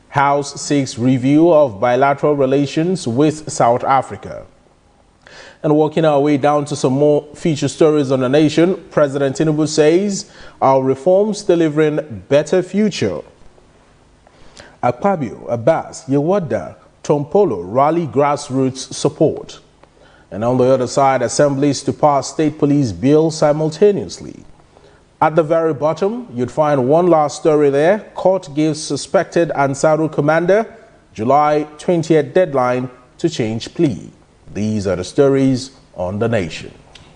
House seeks review of bilateral relations with South Africa. And working our way down to some more feature stories on the Nation, President Tinubu says our reforms delivering better future. Akpabio, Abbas, Yewada, Tompolo rally grassroots support. And on the other side, assemblies to pass state police bill simultaneously. At the very bottom, you'd find one last story there. Court gives suspected Ansaru commander July 20th deadline to change plea. These are the stories on the Nation.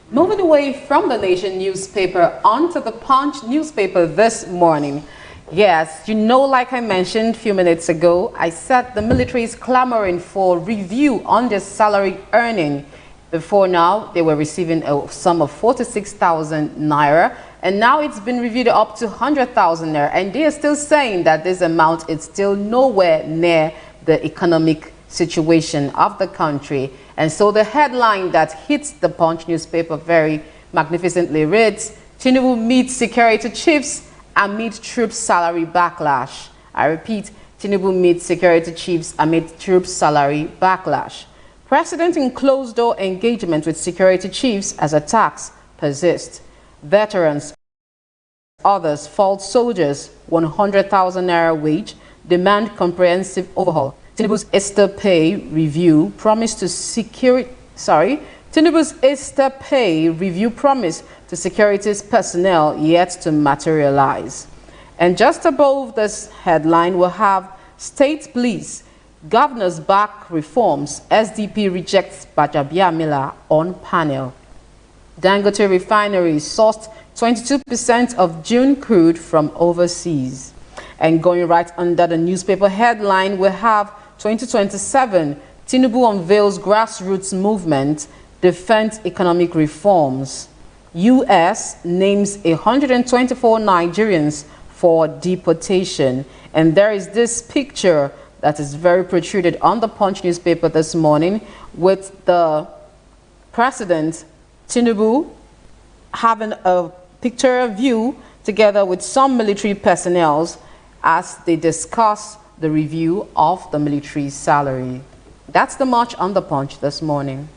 Moving away from the Nation newspaper onto the Punch newspaper this morning. Yes, you know, like I mentioned a few minutes ago, I said the military is clamoring for review on their salary earning. Before now, they were receiving a sum of 46,000 naira, and now it's been reviewed up to 100,000 naira, and they are still saying that this amount is still nowhere near the economic situation of the country. And so the headline that hits the Punch newspaper very magnificently reads, Tinubu meets security chiefs amid troops salary backlash. I repeat, Tinubu meets security chiefs amid troops salary backlash. President in closed-door engagement with security chiefs as attacks persist. Veterans, others, false soldiers, 100,000 naira wage, demand comprehensive overhaul. Tinubu's Easter pay review promise to Tinubu's Easter pay review promise to security's personnel yet to materialize. And just above this headline, we'll have state police. Governors back reforms. SDP rejects Bajabiamila on panel. Dangote refinery sourced 22% of June crude from overseas. And going right under the newspaper headline, we have 2027, Tinubu unveils grassroots movement, defends economic reforms. U.S. names 124 Nigerians for deportation. And there is this picture that is very protruded on the Punch newspaper this morning with the President Tinubu having a picture view together with some military personnel as they discuss the review of the military salary. That's the much on the Punch this morning.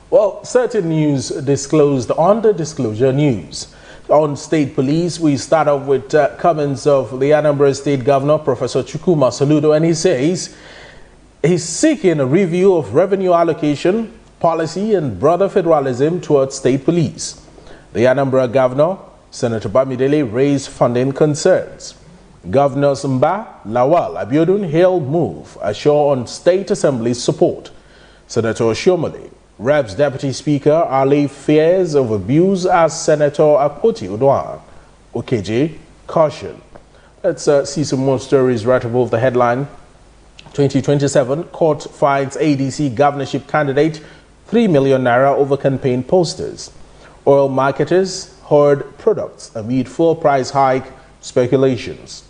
Well, certain news disclosed on the Disclosure News. On state police, we start off with comments of the Anambra State Governor, Professor Chukwuma Soludo, and he says he's seeking a review of revenue allocation, policy, and broader federalism towards state police. The Anambra Governor, Senator Bamidele, raised funding concerns. Governors Mba, Lawal, Abiodun hailed move, assure on state assembly's support. Senator Oshiomole, Reps Deputy Speaker allayed fears of abuse as Senator Akpoti Udwan. Okeje caution. Let's see some more stories right above the headline. 2027, court finds ADC governorship candidate 3 million naira over campaign posters. Oil marketers hoard products amid fuel price hike speculations.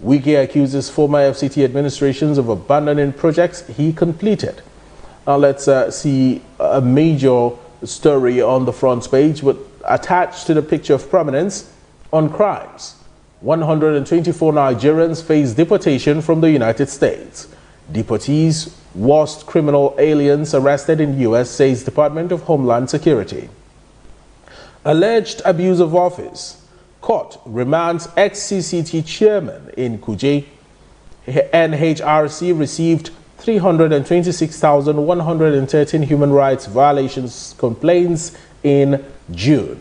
Wike accuses former FCT administrations of abandoning projects he completed. Now let's see a major story on the front page, but attached to the picture of prominence on crimes. 124 Nigerians face deportation from the United States. Deportees, worst criminal aliens arrested in U.S., says Department of Homeland Security. Alleged abuse of office. Court remands ex-CCT chairman in Kuje. NHRC received 326,113 human rights violations complaints in June.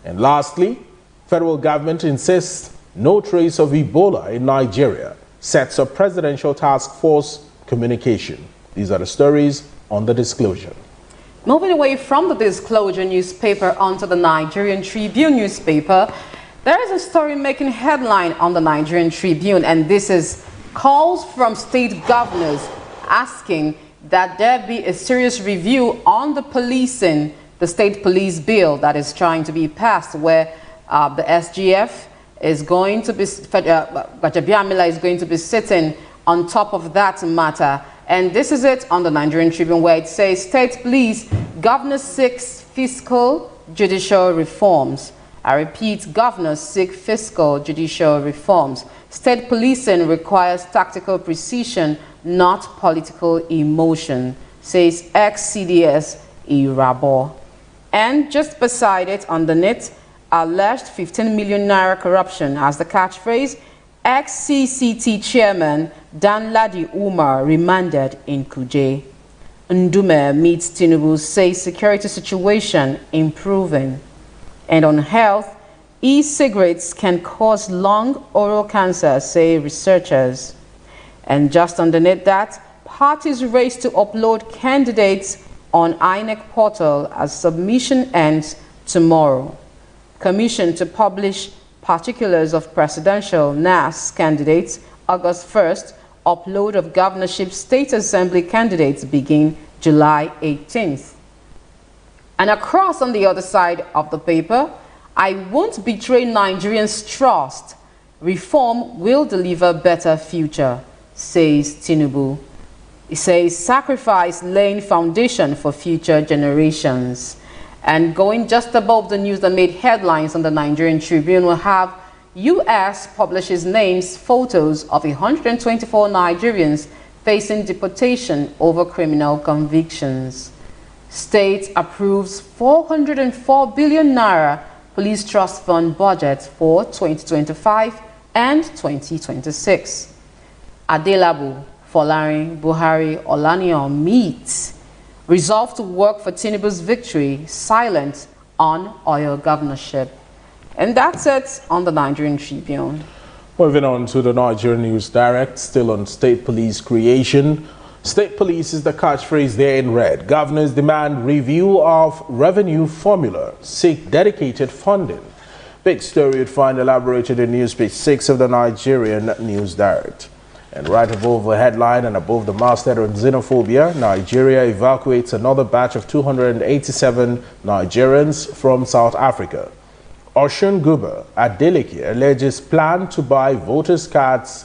And lastly, federal government insists no trace of Ebola in Nigeria, sets up presidential task force communication. These are the stories on the Disclosure. Moving away from the Disclosure newspaper onto the Nigerian Tribune newspaper, there is a story making headline on the Nigerian Tribune, and this is calls from state governors asking that there be a serious review on the policing, the state police bill that is trying to be passed, where the SGF is going to be, Gbajabiamila is going to be sitting on top of that matter. And this is it on the Nigerian Tribune, where it says, State Police, Governor seeks fiscal judicial reforms. I repeat, governors seek fiscal judicial reforms. State policing requires tactical precision, not political emotion, says ex-CDS Irabo. And just beside it, underneath, alleged 15 million naira corruption as the catchphrase, ex-CCT chairman Danladi Umar remanded in Kuje. Ndume meets Tinubu, says security situation improving. And on health, e-cigarettes can cause lung oral cancer, say researchers. And just underneath that, parties race to upload candidates on INEC portal as submission ends tomorrow. Commission to publish particulars of presidential NAS candidates August 1st. Upload of governorship state assembly candidates begin July 18th. And across on the other side of the paper, I won't betray Nigerians' trust. Reform will deliver better future, says Tinubu. He says sacrifice laying foundation for future generations. And going just above the news that made headlines on the Nigerian Tribune, will have U.S. publishes names, photos of 124 Nigerians facing deportation over criminal convictions. State approves 404 billion naira police trust fund budget for 2025 and 2026. Adelabu, Folarin, Buhari, Olaniyan meet. Resolved to work for Tinubu's victory, silent on oil governorship. And that's it on the Nigerian Tribune. Moving on to the Nigerian News Direct, still on state police creation. State police is the catchphrase there in red. Governors demand review of revenue formula, seek dedicated funding. Big story you'd find elaborated in news page 6 of the Nigerian News Direct. And right above the headline and above the masthead on xenophobia, Nigeria evacuates another batch of 287 Nigerians from South Africa. Oshun Guba Adeleke alleges plan to buy voters' cards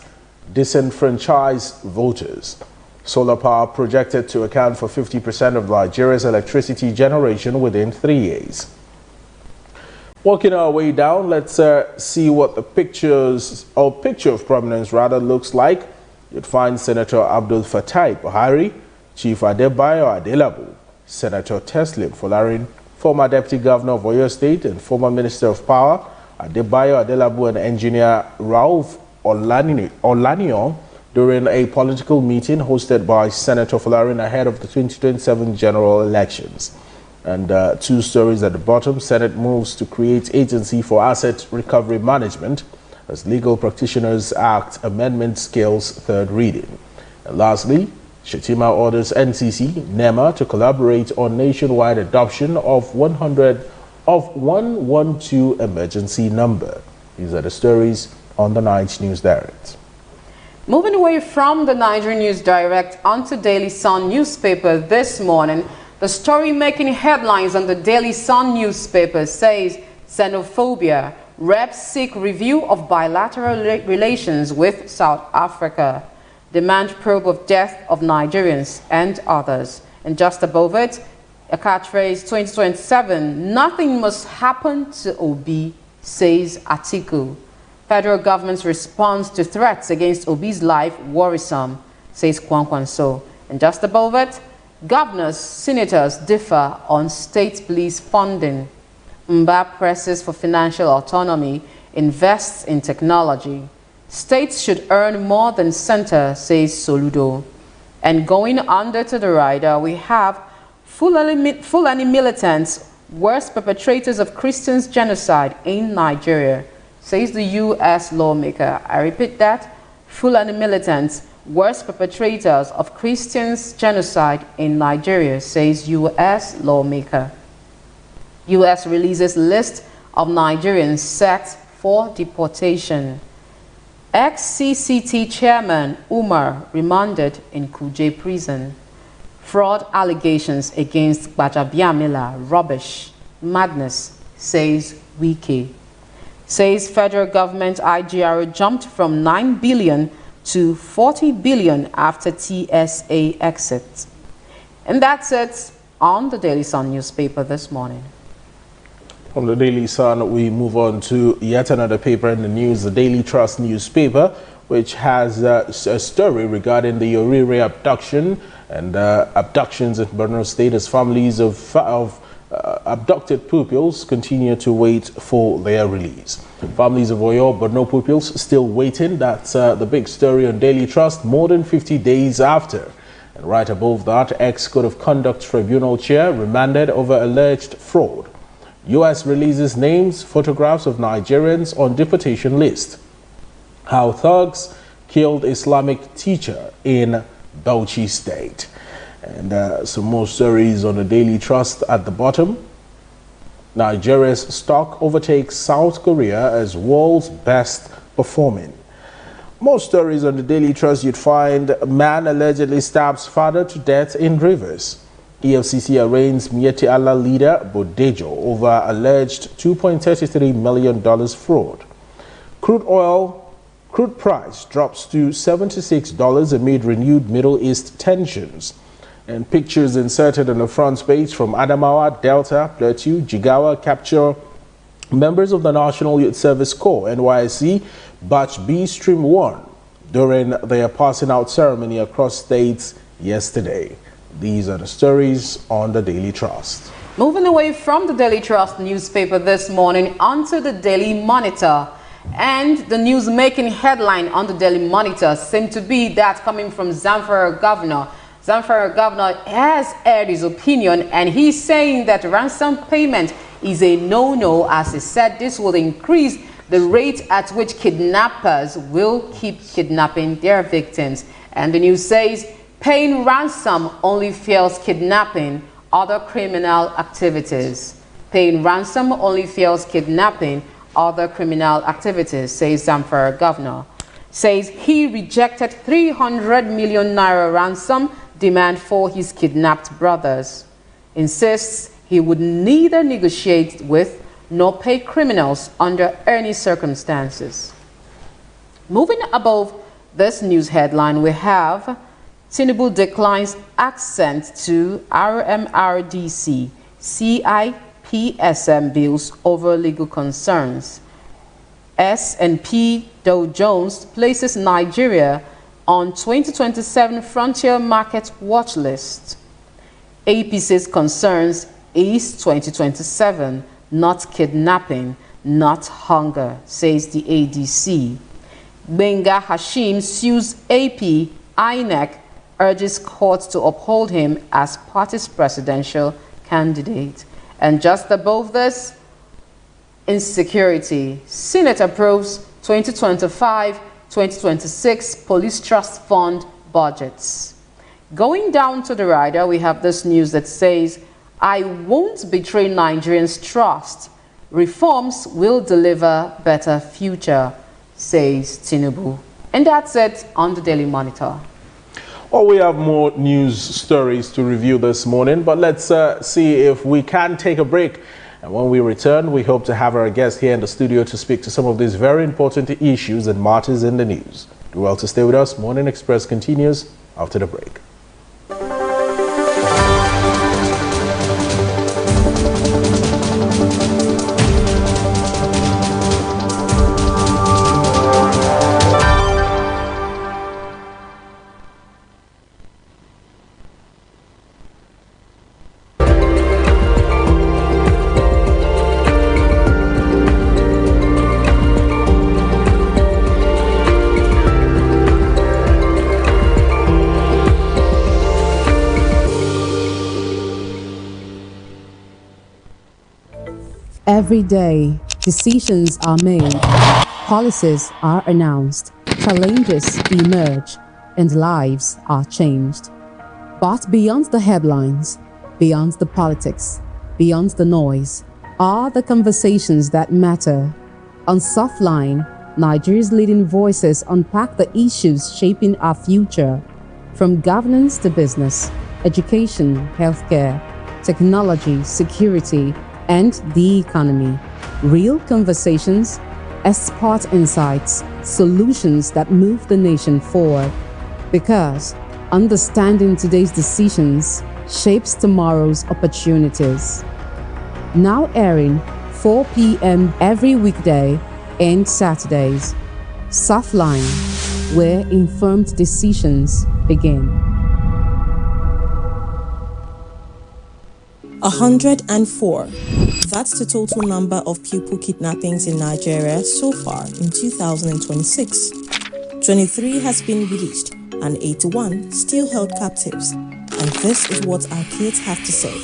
disenfranchise voters. Solar power projected to account for 50% of Nigeria's electricity generation within 3 years. Walking our way down, let's see what the picture of prominence rather looks like. You'd find Senator Abdul Fatai Buhari, Chief Adebayo Adelabu, Senator Teslim Folarin, former Deputy Governor of Oyo State and former Minister of Power, Adebayo Adelabu, and Engineer Rauf Olaniyan during a political meeting hosted by Senator Folarin ahead of the 2027 general elections. And two stories at the bottom. Senate moves to create agency for asset recovery management as Legal Practitioners Act Amendment scales third reading. And lastly, Shetima orders NCC, NEMA to collaborate on nationwide adoption of 112 emergency number. These are the stories on the Night News Direct. Moving away from the Nigerian News Direct onto Daily Sun newspaper this morning, the story making headlines on the Daily Sun newspaper says xenophobia, reps seek review of bilateral relations with South Africa, demand probe of death of Nigerians and others. And just above it, a catchphrase 2027, nothing must happen to Obi, says Atiku. Federal government's response to threats against Obi's life worrisome, says Kwankwanso. And just above it, governors, senators differ on state police funding. Mba presses for financial autonomy, invests in technology. States should earn more than center, says Soludo. And going under to the rider, we have Fulani militants, worst perpetrators of Christians' genocide in Nigeria, says the U.S. lawmaker. I repeat that, Fulani militants, worst perpetrators of Christians' genocide in Nigeria, says U.S. lawmaker. U.S. releases list of Nigerians set for deportation. Ex-CCT chairman Umar remanded in Kuje prison. Fraud allegations against Gbajabiamila, rubbish, madness, says Wike. Says federal government IGR jumped from 9 billion to 40 billion after TSA exit. And that's it on the Daily Sun newspaper this morning. From the Daily Sun, we move on to yet another paper in the news, the Daily Trust newspaper, which has a story regarding the Orire abduction and abductions in Borno State as families of abducted pupils continue to wait for their release. Families of Oyo Borno pupils still waiting. That's the big story on Daily Trust more than 50 days after. And right above that, ex-Code of Conduct Tribunal chair remanded over alleged fraud. U.S. releases names, photographs of Nigerians on deportation list. How thugs killed Islamic teacher in Bauchi State. And some more stories on the Daily Trust at the bottom. Nigeria's stock overtakes South Korea as world's best performing. More stories on the Daily Trust. You'd find man allegedly stabs father to death in Rivers. EFCC arraigns Mieti Allah leader Bodejo over alleged $2.33 million fraud. Crude price drops to $76 amid renewed Middle East tensions. And pictures inserted on the front page from Adamawa, Delta, Plateau, Jigawa capture members of the National Youth Service Corps, NYSC, Batch B Stream 1 during their passing out ceremony across states yesterday. These are the stories on the Daily Trust. Moving away from the Daily Trust newspaper this morning onto the Daily Monitor. And the news-making headline on the Daily Monitor seemed to be that coming from Zamfara Governor. Zamfara Governor has aired his opinion, and he's saying that ransom payment is a no-no, as he said this will increase the rate at which kidnappers will keep kidnapping their victims. And the news says, paying ransom only fuels kidnapping, other criminal activities. Paying ransom only fuels kidnapping, other criminal activities, says Zamfara Governor. Says he rejected 300 million naira ransom demand for his kidnapped brothers. Insists he would neither negotiate with nor pay criminals under any circumstances. Moving above this news headline, we have Tinubu declines accent to RMRDC, CIPSM bills over legal concerns. S&P Dow Jones places Nigeria on 2027 Frontier Market Watch List. APC's concerns is 2027, not kidnapping, not hunger, says the ADC. Benga Hashim sues AP, INEC, urges courts to uphold him as party's presidential candidate. And just above this, insecurity. Senate approves 2025-2026 Police Trust Fund budgets. Going down to the rider, we have this news that says, I won't betray Nigerians' trust. Reforms will deliver better future, says Tinubu. And that's it on the Daily Monitor. Well, we have more news stories to review this morning, but let's see if we can take a break. And when we return, we hope to have our guest here in the studio to speak to some of these very important issues and matters in the news. Do well to stay with us. Morning Express continues after the break. Every day, decisions are made, policies are announced, challenges emerge, and lives are changed. But beyond the headlines, beyond the politics, beyond the noise, are the conversations that matter. On Softline, Nigeria's leading voices unpack the issues shaping our future, from governance to business, education, healthcare, technology, security, and the economy. Real conversations, expert insights, solutions that move the nation forward. Because understanding today's decisions shapes tomorrow's opportunities. Now airing 4 p.m. every weekday and Saturdays. Softline, where informed decisions begin. 104. That's the total number of pupil kidnappings in Nigeria so far in 2026. 23 has been released and 81 still held captives. And this is what our kids have to say.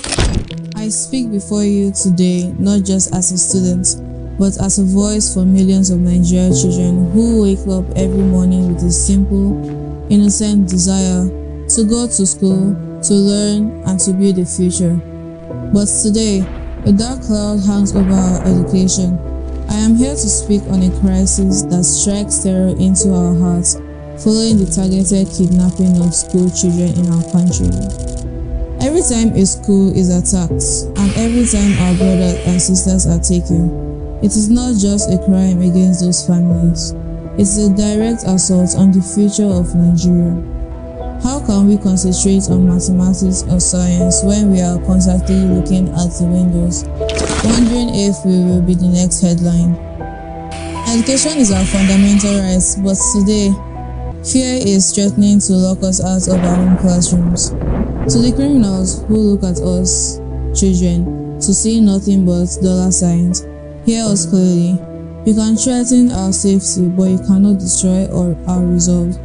I speak before you today not just as a student, but as a voice for millions of Nigerian children who wake up every morning with a simple, innocent desire to go to school, to learn, and to build a future. But today, a dark cloud hangs over our education. I am here to speak on a crisis that strikes terror into our hearts following the targeted kidnapping of school children in our country. Every time a school is attacked, and every time our brothers and sisters are taken, it is not just a crime against those families. It's a direct assault on the future of Nigeria. How can we concentrate on mathematics or science when we are constantly looking at the windows, wondering if we will be the next headline? Education is our fundamental right, but today, fear is threatening to lock us out of our own classrooms. To the criminals who look at us, children, to see nothing but dollar signs, hear us clearly. You can threaten our safety, but you cannot destroy our resolve.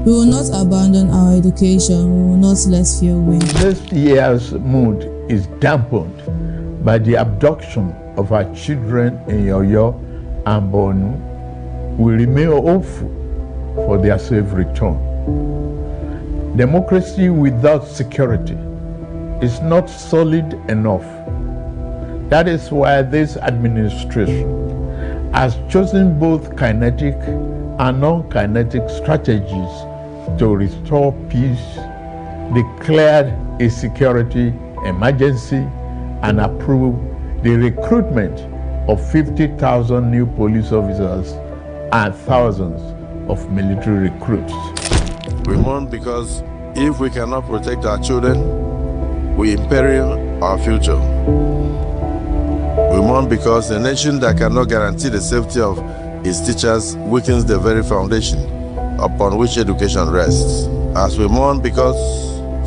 We will not abandon our education. We will not let fear win. This year's mood is dampened by the abduction of our children in Yoyo and Bonu. We remain hopeful for their safe return. Democracy without security is not solid enough. That is why this administration has chosen both kinetic and non-kinetic strategies to restore peace, declared a security emergency, and approved the recruitment of 50,000 new police officers and thousands of military recruits. We mourn because if we cannot protect our children, we imperil our future. We mourn because a nation that cannot guarantee the safety of its teachers weakens the very foundation upon which education rests. As we mourn because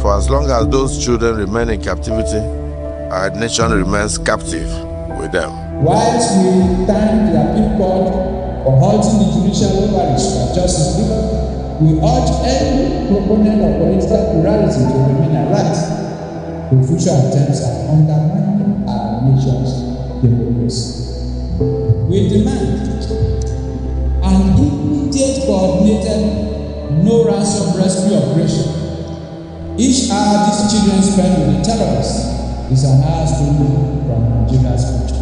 for as long as those children remain in captivity, our nation remains captive with them. Whilst we thank the appeal court for halting the judicial overreach by Justice Gibbon, we urge any proponent of political plurality to remain alert to future attempts at undermining our nation's democracy. We demand an immediate, coordinated, no ransom rescue operation. Each hour these children spend with the terrorists is an hour stolen from Nigeria's country.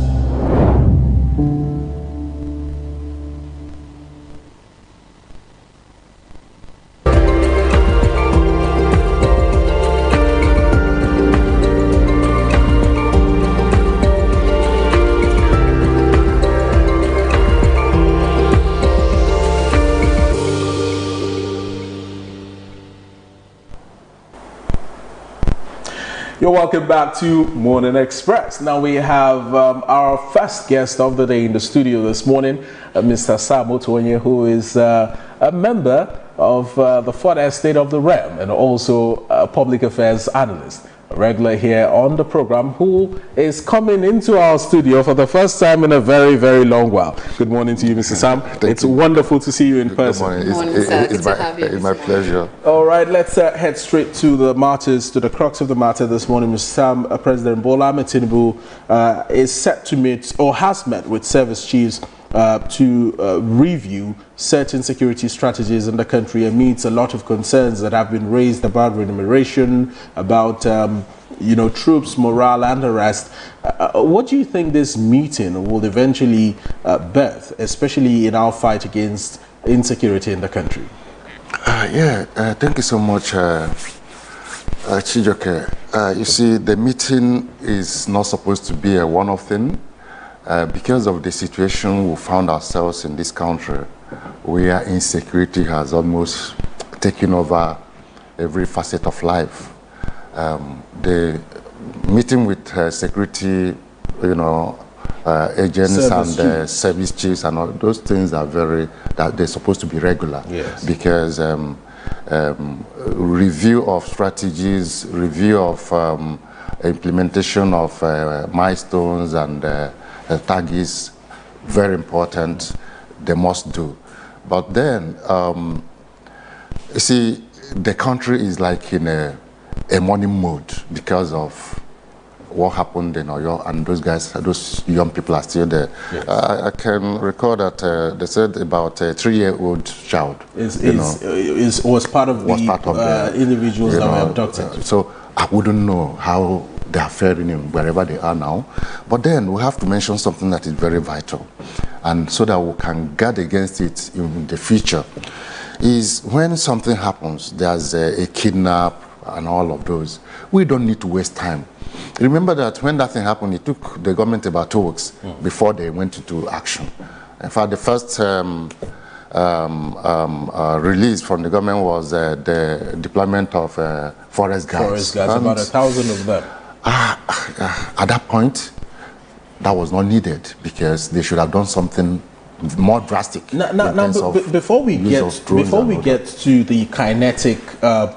You're welcome back to Morning Express. Now we have our first guest of the day in the studio this morning, Mr. Samo Tonye, who is a member of the 4th Estate of the Realm and also a public affairs analyst. a regular here on the program, who is coming into our studio for the first time in a very, very long while. Good morning to you, Mr. Sam. It's wonderful to see you in person. Good morning, sir. Good to have you. It's my pleasure. All right, let's head straight to the matters, to the crux of the matter this morning. Mr. Sam, President Bola Ahmed Tinubu is set to meet, or has met, with service chiefs to review certain security strategies in the country amidst a lot of concerns that have been raised about remuneration, about troops, morale and the rest. What do you think this meeting will eventually birth, especially in our fight against insecurity in the country? Thank you so much, Chijoke. You see, the meeting is not supposed to be a one-off thing. Because of the situation we found ourselves in this country, where insecurity has almost taken over every facet of life. The meeting with security, agents and service chiefs and all those things are they're supposed to be regular. Yes. Because review of strategies, review of implementation of milestones and targets, very important, they must do. But then, you see, the country is like in a mourning mode because of what happened in Oyo, and those young people are still there. Yes. I can recall that they said about a 3-year-old child was part of the individuals that were abducted. So I wouldn't know how they are faring in wherever they are now. But then we have to mention something that is very vital, and so that we can guard against it in the future, is when something happens, there's a kidnap and all of those, we don't need to waste time. Remember that when that thing happened, it took the government about 2 weeks before they went into action. In fact, the first release from the government was the deployment of forest guards. Forest guards, about 1,000 of them. At that point, that was not needed, because they should have done something more drastic. Before we get to the kinetic,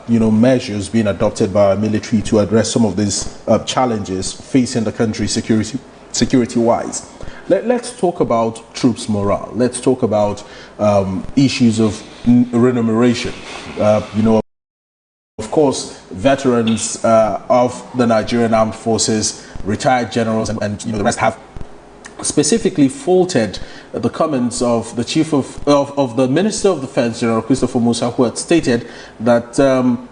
measures being adopted by our military to address some of these challenges facing the country security-wise, let's talk about troops' morale. Let's talk about issues of remuneration. Of course, veterans of the Nigerian Armed Forces, retired generals, and the rest have specifically faulted the comments of the chief of the Minister of Defense, General Christopher Musa, who had stated that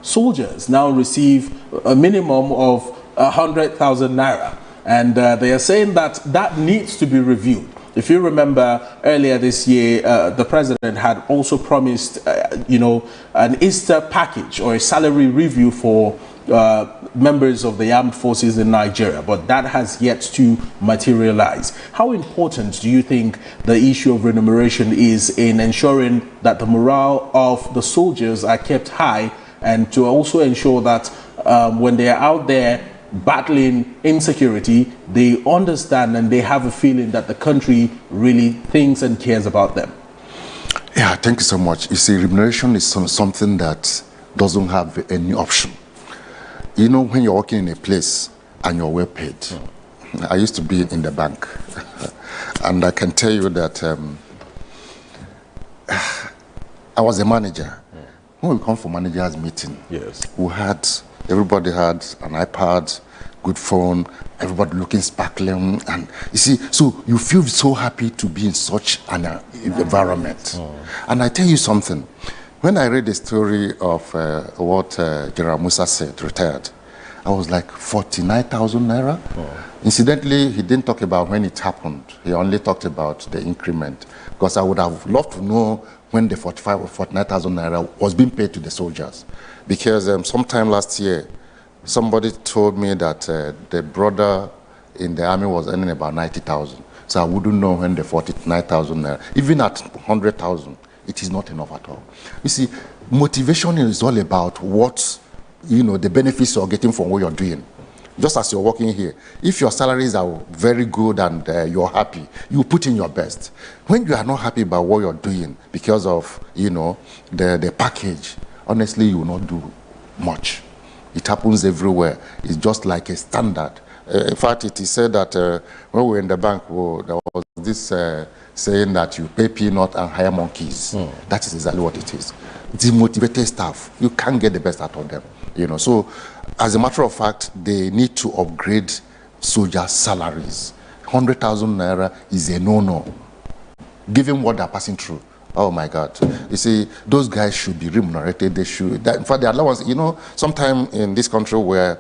soldiers now receive a minimum of 100,000 naira, and they are saying that needs to be reviewed. If you remember, earlier this year, the president had also promised, an Easter package or a salary review for members of the armed forces in Nigeria, but that has yet to materialize. How important do you think the issue of remuneration is in ensuring that the morale of the soldiers are kept high, and to also ensure that when they are out there battling insecurity, they understand and they have a feeling that the country really thinks and cares about them? Yeah, thank you so much. You see, remuneration is something that doesn't have any option. When you're working in a place and you're well paid, I used to be in the bank, and I can tell you that I was a manager. When we come for managers meeting, everybody had an iPad, good phone, everybody looking sparkling, and you see, so you feel so happy to be in such an environment. And I tell you something, when I read the story of what General Musa said, retired, I was like, 49,000 naira? Incidentally, he didn't talk about when it happened. He only talked about the increment, because I would have loved to know when the 45 or 49,000 naira was being paid to the soldiers. Because sometime last year, somebody told me that the brother in the army was earning about 90,000. So I wouldn't know when the 49,000 naira, even at 100,000, it is not enough at all. You see, motivation is all about what, the benefits you're getting from what you're doing. Just as you're working here, if your salaries are very good and you're happy, you put in your best. When you are not happy about what you're doing because of, the package, honestly, you will not do much. It happens everywhere. It's just like a standard. In fact, it is said that when we were in the bank, there was this saying that you pay peanut and hire monkeys. That is exactly what it is. Demotivated staff, you can't get the best out of them. So as a matter of fact, they need to upgrade soldiers' salaries. 100,000 naira is a no-no, given what they're passing through. Oh my God. You see, those guys should be remunerated. They should. In fact, the allowance, sometime in this country where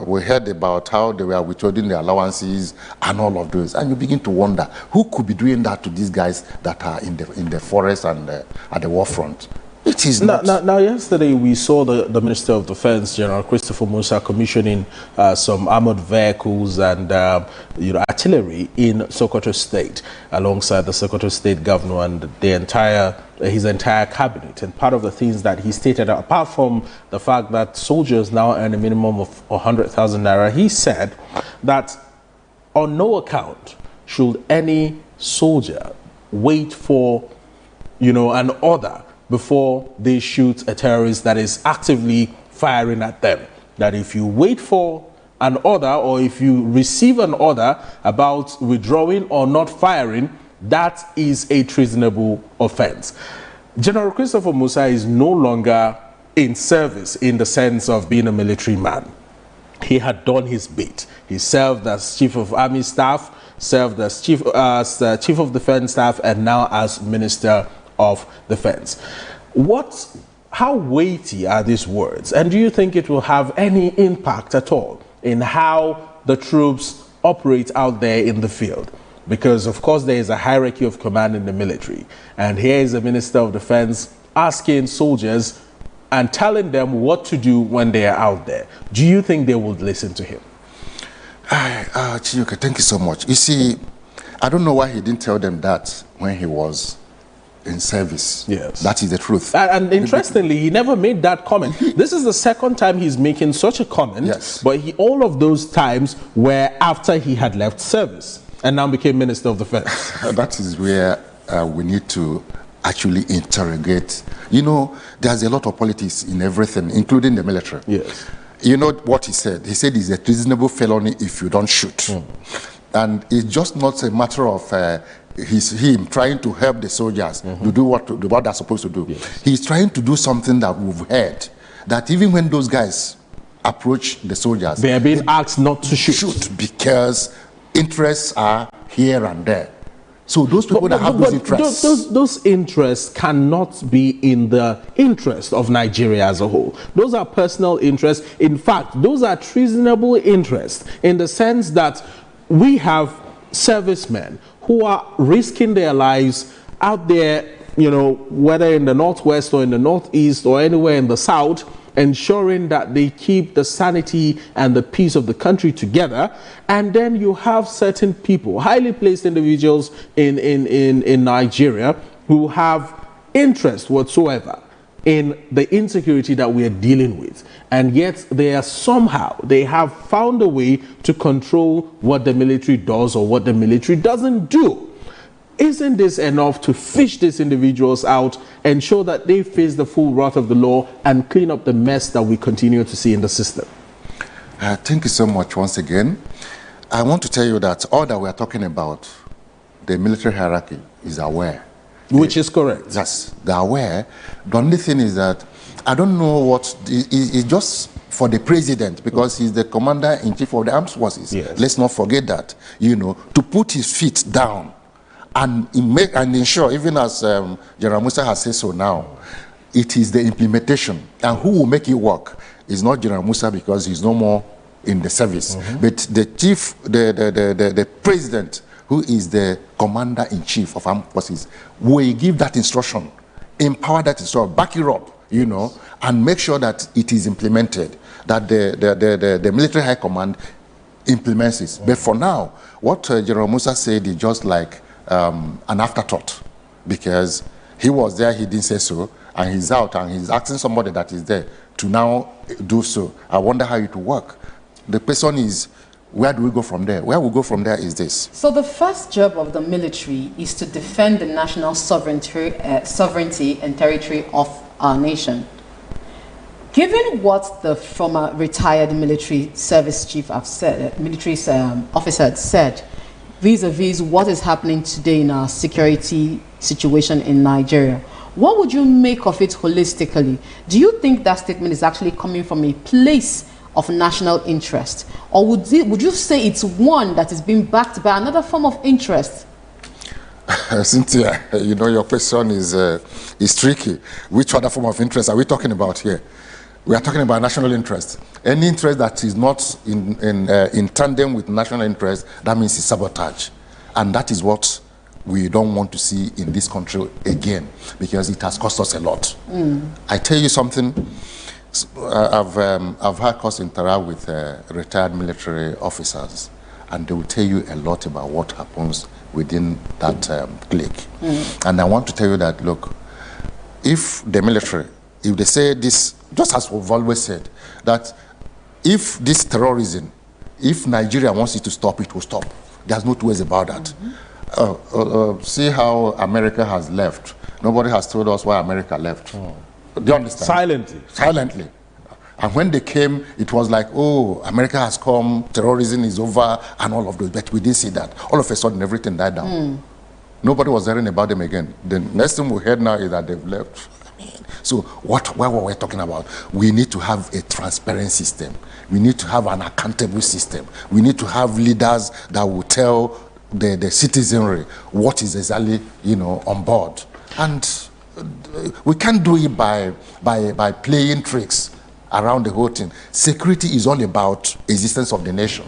we heard about how they were withholding the allowances and all of those, and you begin to wonder, who could be doing that to these guys that are in the forest and at the war front? It is not. Now, yesterday we saw the Minister of Defense, General Christopher Musa, commissioning some armored vehicles and artillery in Sokoto State, alongside the Sokoto State Governor and his entire cabinet. And part of the things that he stated, apart from the fact that soldiers now earn a minimum of 100,000 naira, he said that on no account should any soldier wait for an order before they shoot a terrorist that is actively firing at them. That if you wait for an order, or if you receive an order about withdrawing or not firing, that is a treasonable offense. General Christopher Musa is no longer in service in the sense of being a military man. He had done his bit. He served as Chief of Army Staff, served as Chief of Defense Staff, and now as Minister of Defense. How weighty are these words, and do you think it will have any impact at all in how the troops operate out there in the field? Because of course there is a hierarchy of command in the military, and here is a Minister of Defense asking soldiers and telling them what to do when they are out there. Do you think they would listen to him? Chiyuka, thank you so much. You see, I don't know why he didn't tell them that when he was in service. Yes. That is the truth. And interestingly, he never made that comment. This is the second time he's making such a comment, yes. But all of those times were after he had left service and now became Minister of Defense. That is where we need to actually interrogate. There's a lot of politics in everything, including the military. Yes. You know what he said? He said it's a treasonable felony if you don't shoot. And it's just not a matter of him trying to help the soldiers to do what they're supposed to do. Yes. He's trying to do something that we've heard, that even when those guys approach the soldiers, they are being asked not to shoot because interests are here and there. So those people that have those interests, those interests cannot be in the interest of Nigeria as a whole. Those are personal interests. In fact, those are treasonable interests in the sense that we have servicemen who are risking their lives out there, whether in the northwest or in the northeast or anywhere in the south, ensuring that they keep the sanity and the peace of the country together. And then you have certain people, highly placed individuals in Nigeria, who have interest whatsoever in the insecurity that we are dealing with, and yet they have found a way to control what the military does or what the military doesn't do. Isn't this enough to fish these individuals out, ensure that they face the full wrath of the law, and clean up the mess that we continue to see in the system? Thank you so much once again. I want to tell you that all that we are talking about, the military hierarchy is aware. Which is correct. Yes, they're aware. The only thing is that I don't know what it's just for the president, because he's the commander-in-chief of the armed forces. Yes. Let's not forget that, to put his feet down and ensure, even as General Musa has said so now, it is the implementation. And who will make it work is not General Musa, because he's no more in the service, but the chief, the president, who is the commander-in-chief of armed forces, will give that instruction, empower that instruction, back it up, and make sure that it is implemented, that the military high command implements it. But for now, what General Musa said is just like an afterthought, because he was there, he didn't say so, and he's out, and he's asking somebody that is there to now do so. I wonder how it will work. The question is, where do we go from there? Where we go from there is this. So the first job of the military is to defend the national sovereignty and territory of our nation. Given what the former retired military service chief have said, military officer had said, vis-a-vis what is happening today in our security situation in Nigeria, what would you make of it holistically? Do you think that statement is actually coming from a place of national interest? Or would you say it's one that is being backed by another form of interest? Cynthia, you know, your question is tricky. Which other form of interest are we talking about here? We are talking about national interest. Any interest that is not in tandem with national interest, that means it's sabotage. And that is what we don't want to see in this country again, because it has cost us a lot. I tell you something, I've had cause interact with retired military officers, and they will tell you a lot about what happens within that clique. And I want to tell you that, look, if the military, if they say this, just as we've always said, that if this terrorism, if Nigeria wants it to stop, it will stop. There's no two ways about that. See how America has left. Nobody has told us why America left. Do you understand? Silently. Silently. And when they came, it was like, oh, America has come, terrorism is over, and all of those. But we didn't see that. All of a sudden, everything died down. Nobody was hearing about them again. The next thing we heard now is that they've left. So what we're talking about, we need to have a transparent system. We need to have an accountable system. We need to have leaders that will tell the citizenry what is exactly, you know, on board. And we can't do it by playing tricks around the whole thing. Security is all about existence of the nation.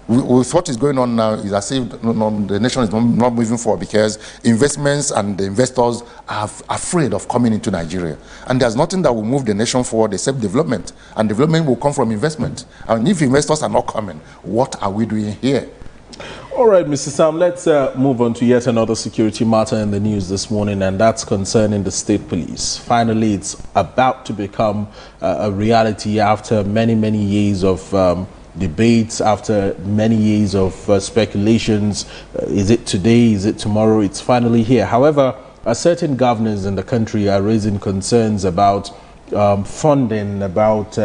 With what is going on now is as if the nation is not moving forward because investments and the investors are afraid of coming into Nigeria. And there's nothing that will move the nation forward except development. And development will come from investment. And if investors are not coming, what are we doing here? All right, Mr. Sam, let's move on to yet another security matter in the news this morning, and that's concerning the state police. Finally, it's about to become a reality after many, many years of debates, after many years of speculations. Is it today? Is it tomorrow? It's finally here. However, certain governors in the country are raising concerns about funding, about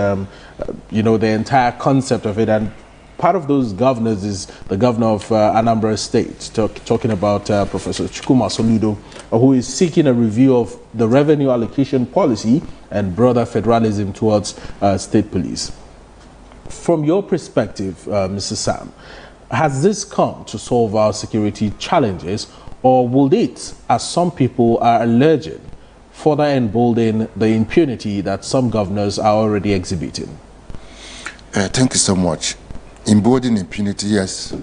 you know, the entire concept of it. And part of those governors is the governor of Anambra State, talking about Professor Chukwuma Soludo, who is seeking a review of the revenue allocation policy and broader federalism towards state police. From your perspective, Mr. Sam, has this come to solve our security challenges, or will it, as some people are alleging, further embolden the impunity that some governors are already exhibiting? Thank you so much. Emboldening impunity, yes.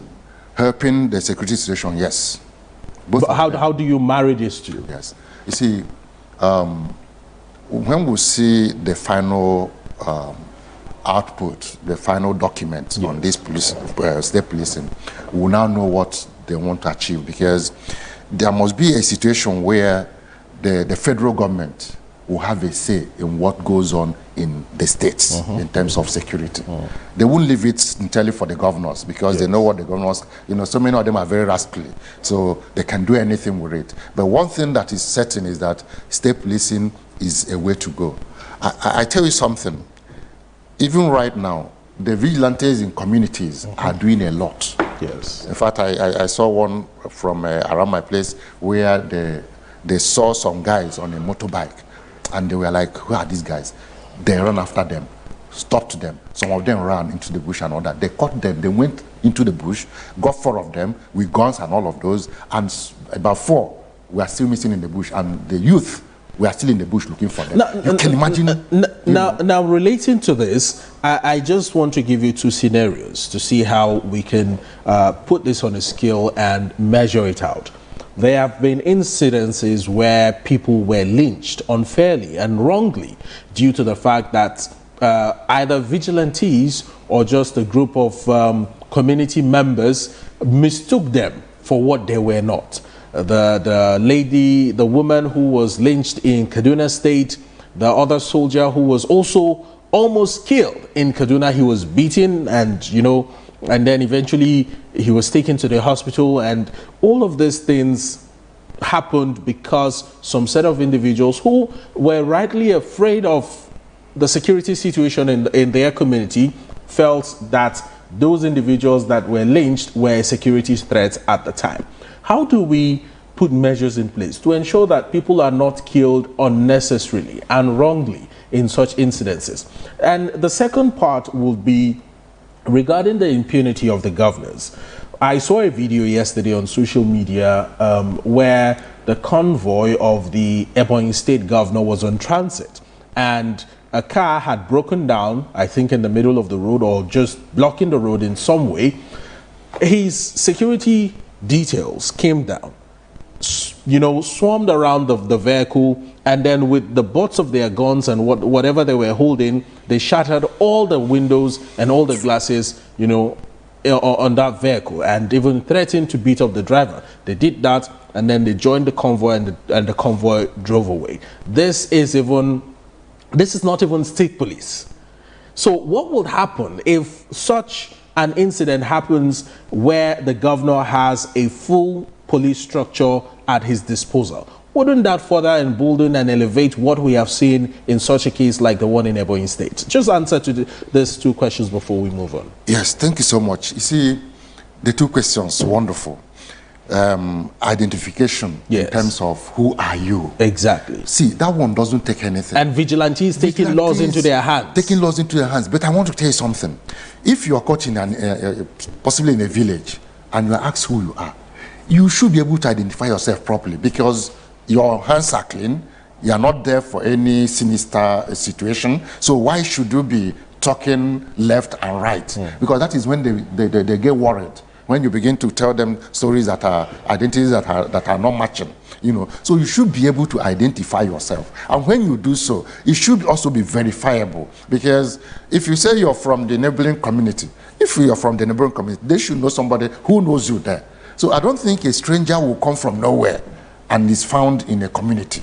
Helping the security situation, yes. But how do you marry these two? Yes. You see, when we see the final output, the final document on this police, state policing, we will now know what they want to achieve, because there must be a situation where the federal government will have a say in what goes on in the states in terms of security. They won't leave it entirely for the governors, because they know what the governors, you know, so many of them are very rascally, so they can do anything with it. But one thing that is certain is that state policing is a way to go. I tell you something, even right now, the vigilantes in communities are doing a lot. Yes. In fact, I saw one from around my place where they saw some guys on a motorbike, and they were like, who are these guys? They ran after them, stopped them. Some of them ran into the bush and all that. They caught them, they went into the bush, got 4 of them with guns and all of those, and about 4 were still missing in the bush, and the youth were still in the bush looking for them. You can imagine. Now, relating to this, I just want to give you 2 scenarios to see how we can put this on a scale and measure it out. There have been incidences where people were lynched unfairly and wrongly due to the fact that either vigilantes or just a group of community members mistook them for what they were not. The woman who was lynched in Kaduna State, the other soldier who was also almost killed in Kaduna, he was beaten, and you know, and then eventually he was taken to the hospital, and all of these things happened because some set of individuals who were rightly afraid of the security situation in their community felt that those individuals that were lynched were a security threat at the time. How do we put measures in place to ensure that people are not killed unnecessarily and wrongly in such incidences? And the second part would be regarding the impunity of the governors. I saw a video yesterday on social media where the convoy of the Ebonyi State governor was on transit, and a car had broken down, I think in the middle of the road or just blocking the road in some way. His security details came down, swarmed around the vehicle, and then with the butts of their guns and whatever they were holding, they shattered all the windows and all the glasses, on that vehicle, and even threatened to beat up the driver. They did that, and then they joined the convoy, and the convoy drove away. This is not even state police. So what would happen if such an incident happens where the governor has a full police structure at his disposal? Wouldn't that further embolden and elevate what we have seen in such a case like the one in Ebonyi State? Just answer to these two questions before we move on. Yes, thank you so much. You see, the two questions, wonderful. Identification, yes, in terms of who are you. Exactly. See, that one doesn't take anything. And vigilantes taking laws into their hands. Taking laws into their hands. But I want to tell you something. If you are caught in possibly in a village and you are asked who you are, you should be able to identify yourself properly, because your hands are clean, you are not there for any sinister situation. So why should you be talking left and right? Because that is when they get worried, when you begin to tell them stories that are identities that are not matching. So you should be able to identify yourself, and when you do so, it should also be verifiable. Because if you say you're from the neighboring community, they should know somebody who knows you there. So I don't think a stranger will come from nowhere and is found in a community,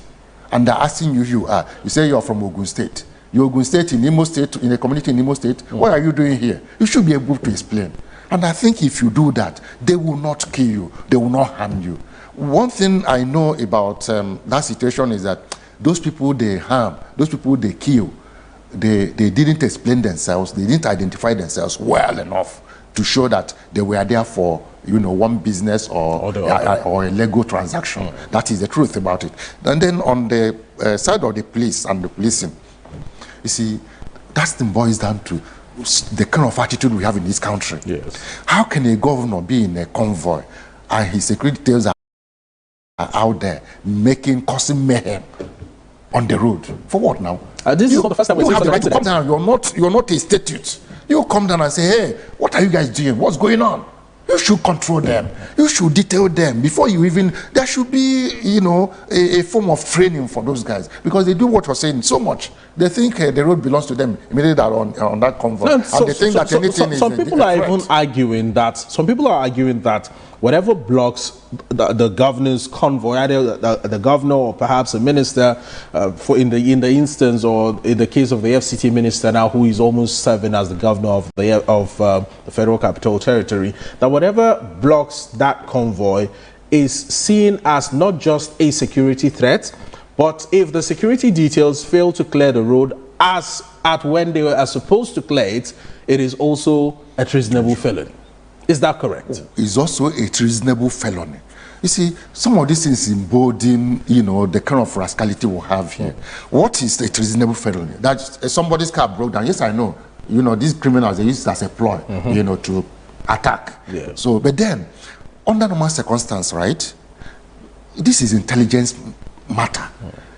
and they're asking you who you are. You say you're from Ogun State. You're Ogun State in Imo State, in a community in Imo State. What are you doing here? You should be able to explain. And I think if you do that, they will not kill you. They will not harm you. One thing I know about that situation is that those people they harm, those people they kill, they didn't explain themselves. They didn't identify themselves well enough to show that they were there for one business or a Lego transaction. That is the truth about it. And then on the side of the police and the policing, you see, that thing boils down to the kind of attitude we have in this country. Yes. How can a governor be in a convoy and his security details are out there causing mayhem on the road? For what now? This is not the first time we have the right to come down. You're not a statute. You come down and say, hey, what are you guys doing? What's going on? You should control them. You should detail them before you even. There should be, a form of training for those guys, because they do what you're saying so much. They think the road belongs to them immediately on that convoy, and they think that anything is. Some people are even arguing that. Some people are arguing that whatever blocks the governor's convoy, either the governor or perhaps a minister, in the instance or in the case of the FCT minister now, who is almost serving as the governor of the Federal Capital Territory, that whatever blocks that convoy is seen as not just a security threat, but if the security details fail to clear the road as at when they are supposed to clear it, it is also a treasonable felony. Is that correct? It's also a treasonable felony. You see, some of these things embolden, the kind of rascality we have here. What is a treasonable felony? That somebody's car broke down. Yes, I know. These criminals, they use it as a ploy, to attack. Yeah. So, but then, under normal circumstance, right, this is intelligence matter.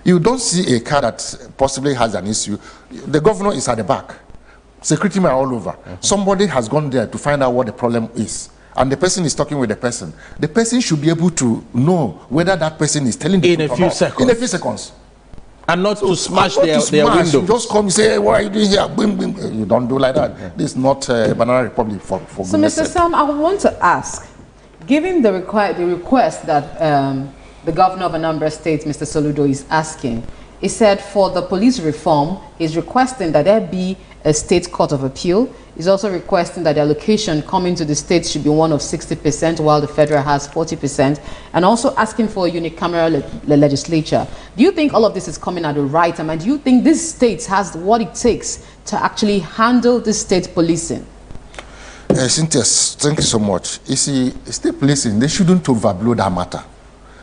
You don't see a car that possibly has an issue. The governor is at the back. Security men are all over. Somebody has gone there to find out what the problem is, and the person is talking with the person. The person should be able to know whether that person is telling the truth in a few seconds. In a few seconds. And not to smash their windows. You just come and say, hey, what are you doing here? Boom, boom. You don't do like that. This is not Banana Republic for So, Mr. Sam, I want to ask, given the request that the governor of Anambra State, Mr. Soludo, is asking, He said for the police reform, he's requesting that there be a state court of appeal. He's also requesting that the allocation coming to the states should be one of 60%, while the federal has 40%, and also asking for a unicameral legislature. Do you think all of this is coming at the right time, and do you think this state has what it takes to actually handle the state policing? Cynthia, thank you so much. You see, state policing, they shouldn't overblow that matter.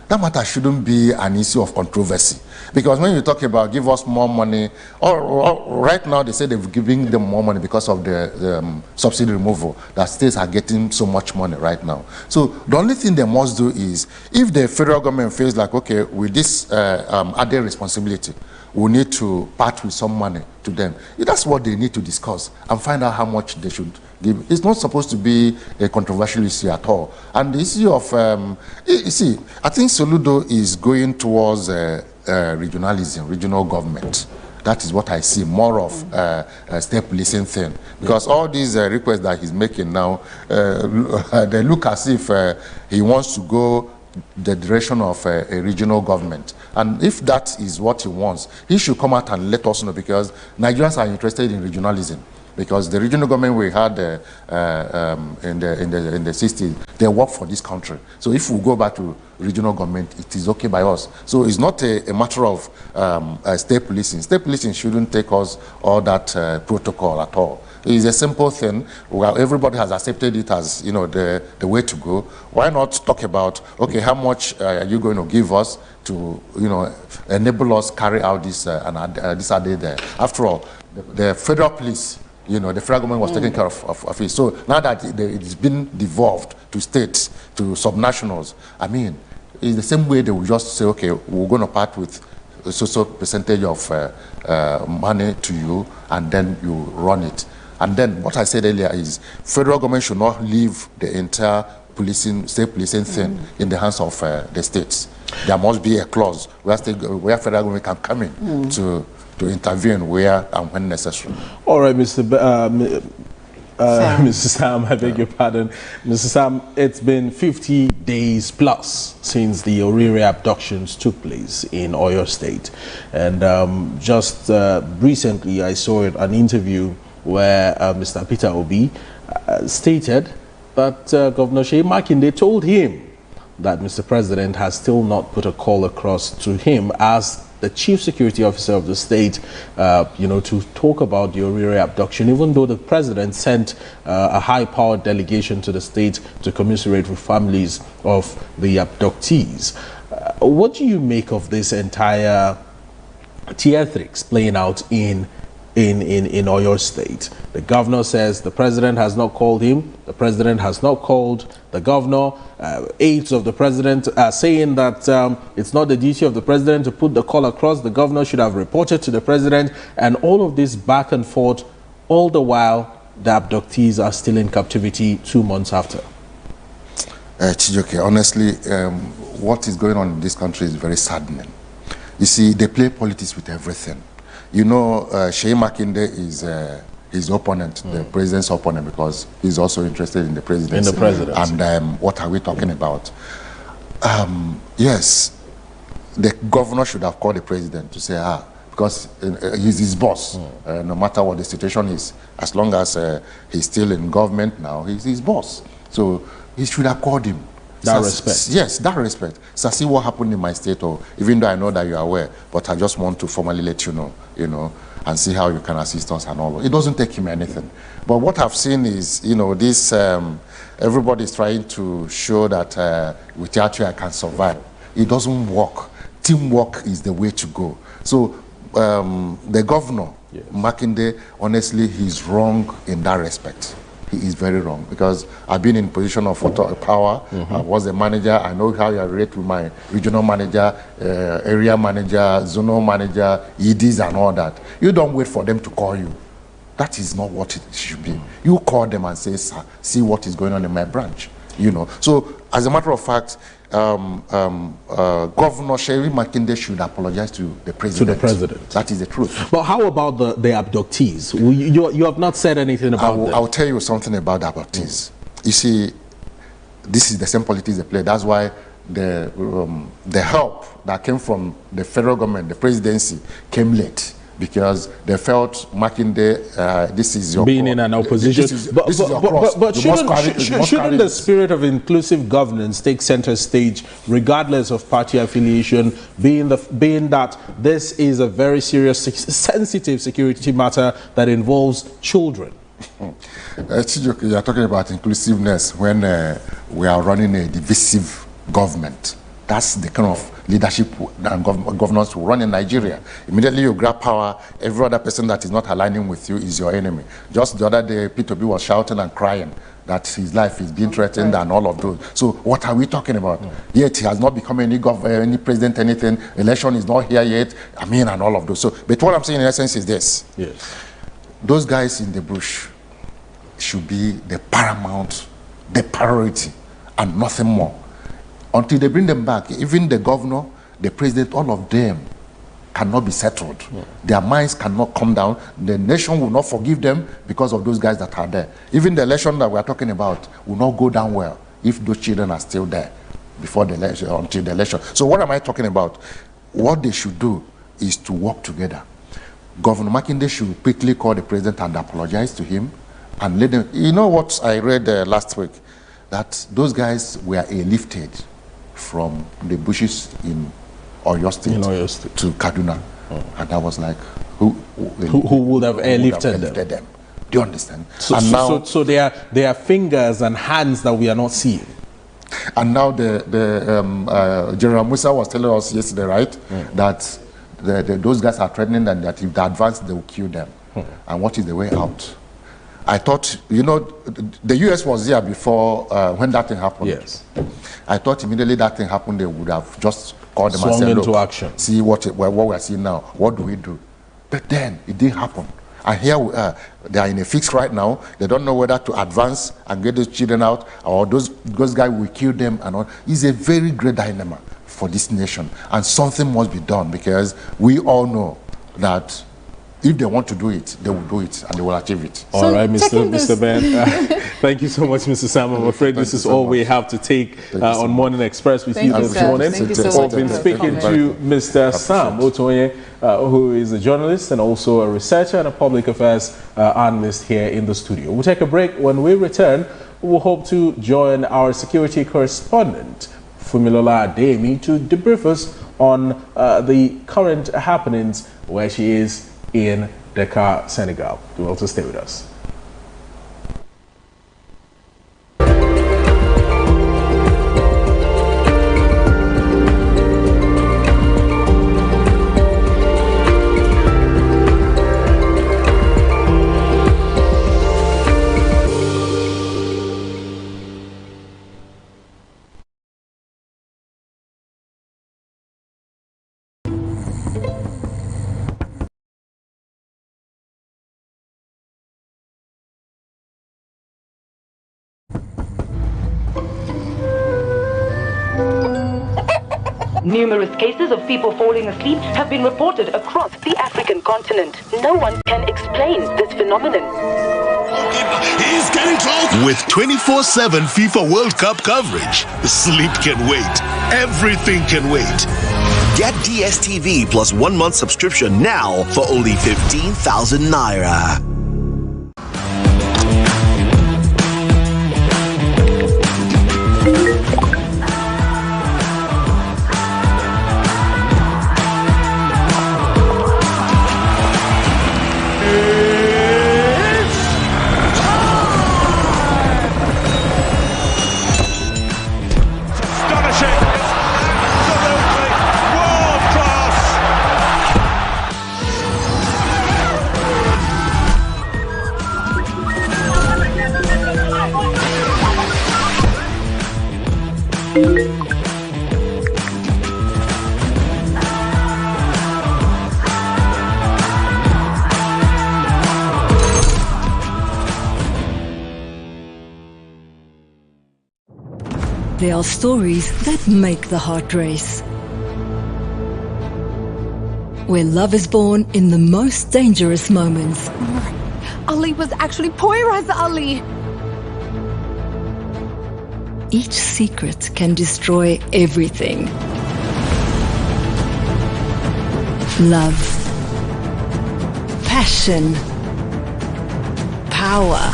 That matter shouldn't be an issue of controversy. Because when you talk about give us more money, or right now they say they're giving them more money because of the subsidy removal, that states are getting so much money right now. So the only thing they must do is, if the federal government feels like, okay, with this added responsibility, we need to part with some money to them. That's what they need to discuss and find out how much they should give. It's not supposed to be a controversial issue at all. And the issue of, you see, I think Soludo is going towards regionalism, regional government. That is what I see, more of a state policing thing. Because all these requests that he's making now, they look as if he wants to go the direction of a regional government. And if that is what he wants, he should come out and let us know, because Nigerians are interested in regionalism. Because the regional government we had in the 60s, they work for this country. So if we go back to regional government, it is okay by us. So it's not a matter of state policing. State policing shouldn't take us all that protocol at all. It's a simple thing. Well, everybody has accepted it as, you know, the way to go. Why not talk about, okay, how much are you going to give us to, you know, enable us carry out this this added. After all, the federal police, you know, the federal government was taking care of it. So now that it's been devolved to states, to subnationals, I mean, it's the same way they will just say, okay, we're going to part with a social percentage of money to you, and then you run it. And then what I said earlier is, federal government should not leave the entire policing, state policing thing in the hands of the states. There must be a clause where federal government can come in to intervene where and when necessary. All right, Mr. Sam, I beg your pardon. Mr. Sam, it's been 50 days plus since the Orire abductions took place in Oyo State. And just recently I saw an interview where Mr. Peter Obi stated that Governor Seyi Makinde told him that Mr. President has still not put a call across to him as the chief security officer of the state, you know, to talk about the Orire abduction, even though the president sent a high-powered delegation to the state to commiserate with families of the abductees. What do you make of this entire theatrics playing out in Oyo State? The governor says the president has not called him, the president has not called the governor. Aides of the president are saying that it's not the duty of the president to put the call across, the governor should have reported to the president, and all of this back and forth, all the while the abductees are still in captivity 2 months after. Chijoke, honestly, what is going on in this country is very saddening. You see, they play politics with everything. You know, Seyi Makinde is his opponent, the president's opponent, because he's also interested in the presidency. In the presidency. And what are we talking about? Yes, the governor should have called the president to say, because he's his boss, no matter what the situation is. As long as he's still in government now, he's his boss. So he should have called him. That respect. Yes, that respect. So see what happened in my state, or even though I know that you are aware, but I just want to formally let you know, and see how you can assist us and all. It doesn't take him anything. But what I've seen is, you know, this, everybody is trying to show that without you I can survive. It doesn't work. Teamwork is the way to go. So the governor, Makinde, honestly, he's wrong in that respect. He is very wrong, because I've been in position of power. I was a manager. I know how you relate with my regional manager, area manager, zonal manager, EDs and all that. You don't wait for them to call you. That is not what it should be. You call them and say, sir, see what is going on in my branch. You know. So as a matter of fact, Governor Seyi Makinde should apologize to the president. To the president. That is the truth. But how about the abductees? You have not said anything about them. I'll tell you something about the abductees. You see, this is the same politics they play. That's why the help that came from the federal government, the presidency, came late. Because they felt Makinde, this is your being in an opposition. But shouldn't the spirit of inclusive governance take center stage, regardless of party affiliation, being that this is a very serious, sensitive security matter that involves children? You are talking about inclusiveness when we are running a divisive government. That's the kind of leadership and governance we run in Nigeria. Immediately you grab power, every other person that is not aligning with you is your enemy. Just the other day, P2B was shouting and crying that his life is being threatened and all of those. So what are we talking about? Yet he has not become any president, anything. Election is not here yet. I mean, and all of those. So, but what I'm saying in essence is this. Yes. Those guys in the bush should be the paramount, the priority, and nothing more. Until they bring them back, even the governor, the president, all of them cannot be settled. Their minds cannot come down. The nation will not forgive them because of those guys that are there. Even the election that we are talking about will not go down well if those children are still there before the election, until the election. So what am I talking about? What they should do is to work together. Governor Makinde should quickly call the president and apologize to him and let them. You know what I read last week? That those guys were airlifted from the bushes in Oyo State, to Kaduna. And I was like, who would have airlifted them? Do you understand? So there are fingers and hands that we are not seeing. And now General Musa was telling us yesterday, right, that those guys are threatening and that if they advance, they will kill them. And what is the way out? I thought, you know, the U.S. was there before when that thing happened. Yes. I thought immediately that thing happened, they would have just called them swung and said, into action. See what we are seeing now. What do we do? But then it didn't happen. And here we are. They are in a fix right now. They don't know whether to advance and get those children out or those guys will kill them and all. It's a very great dilemma for this nation. And something must be done because we all know that if they want to do it, they will do it and they will achieve it. All right, Mr. Ben. Thank you so much, Mr. Sam. I'm afraid this is all we have to take on Morning Express with you this morning. We've been speaking to Mr. Sam Otoye, who is a journalist and also a researcher and a public affairs analyst here in the studio. We'll take a break. When we return, we'll hope to join our security correspondent, Fumilola Ademi, to debrief us on the current happenings where she is in Dakar, Senegal. Do also stay with us. Numerous cases of people falling asleep have been reported across the African continent. No one can explain this phenomenon. He's getting close. With 24/7 FIFA World Cup coverage, sleep can wait. Everything can wait. Get DSTV plus 1 month subscription now for only 15,000 naira. There are stories that make the heart race. Where love is born in the most dangerous moments. Ali was actually Poyraz Ali. each secret can destroy everything. Love, passion, power,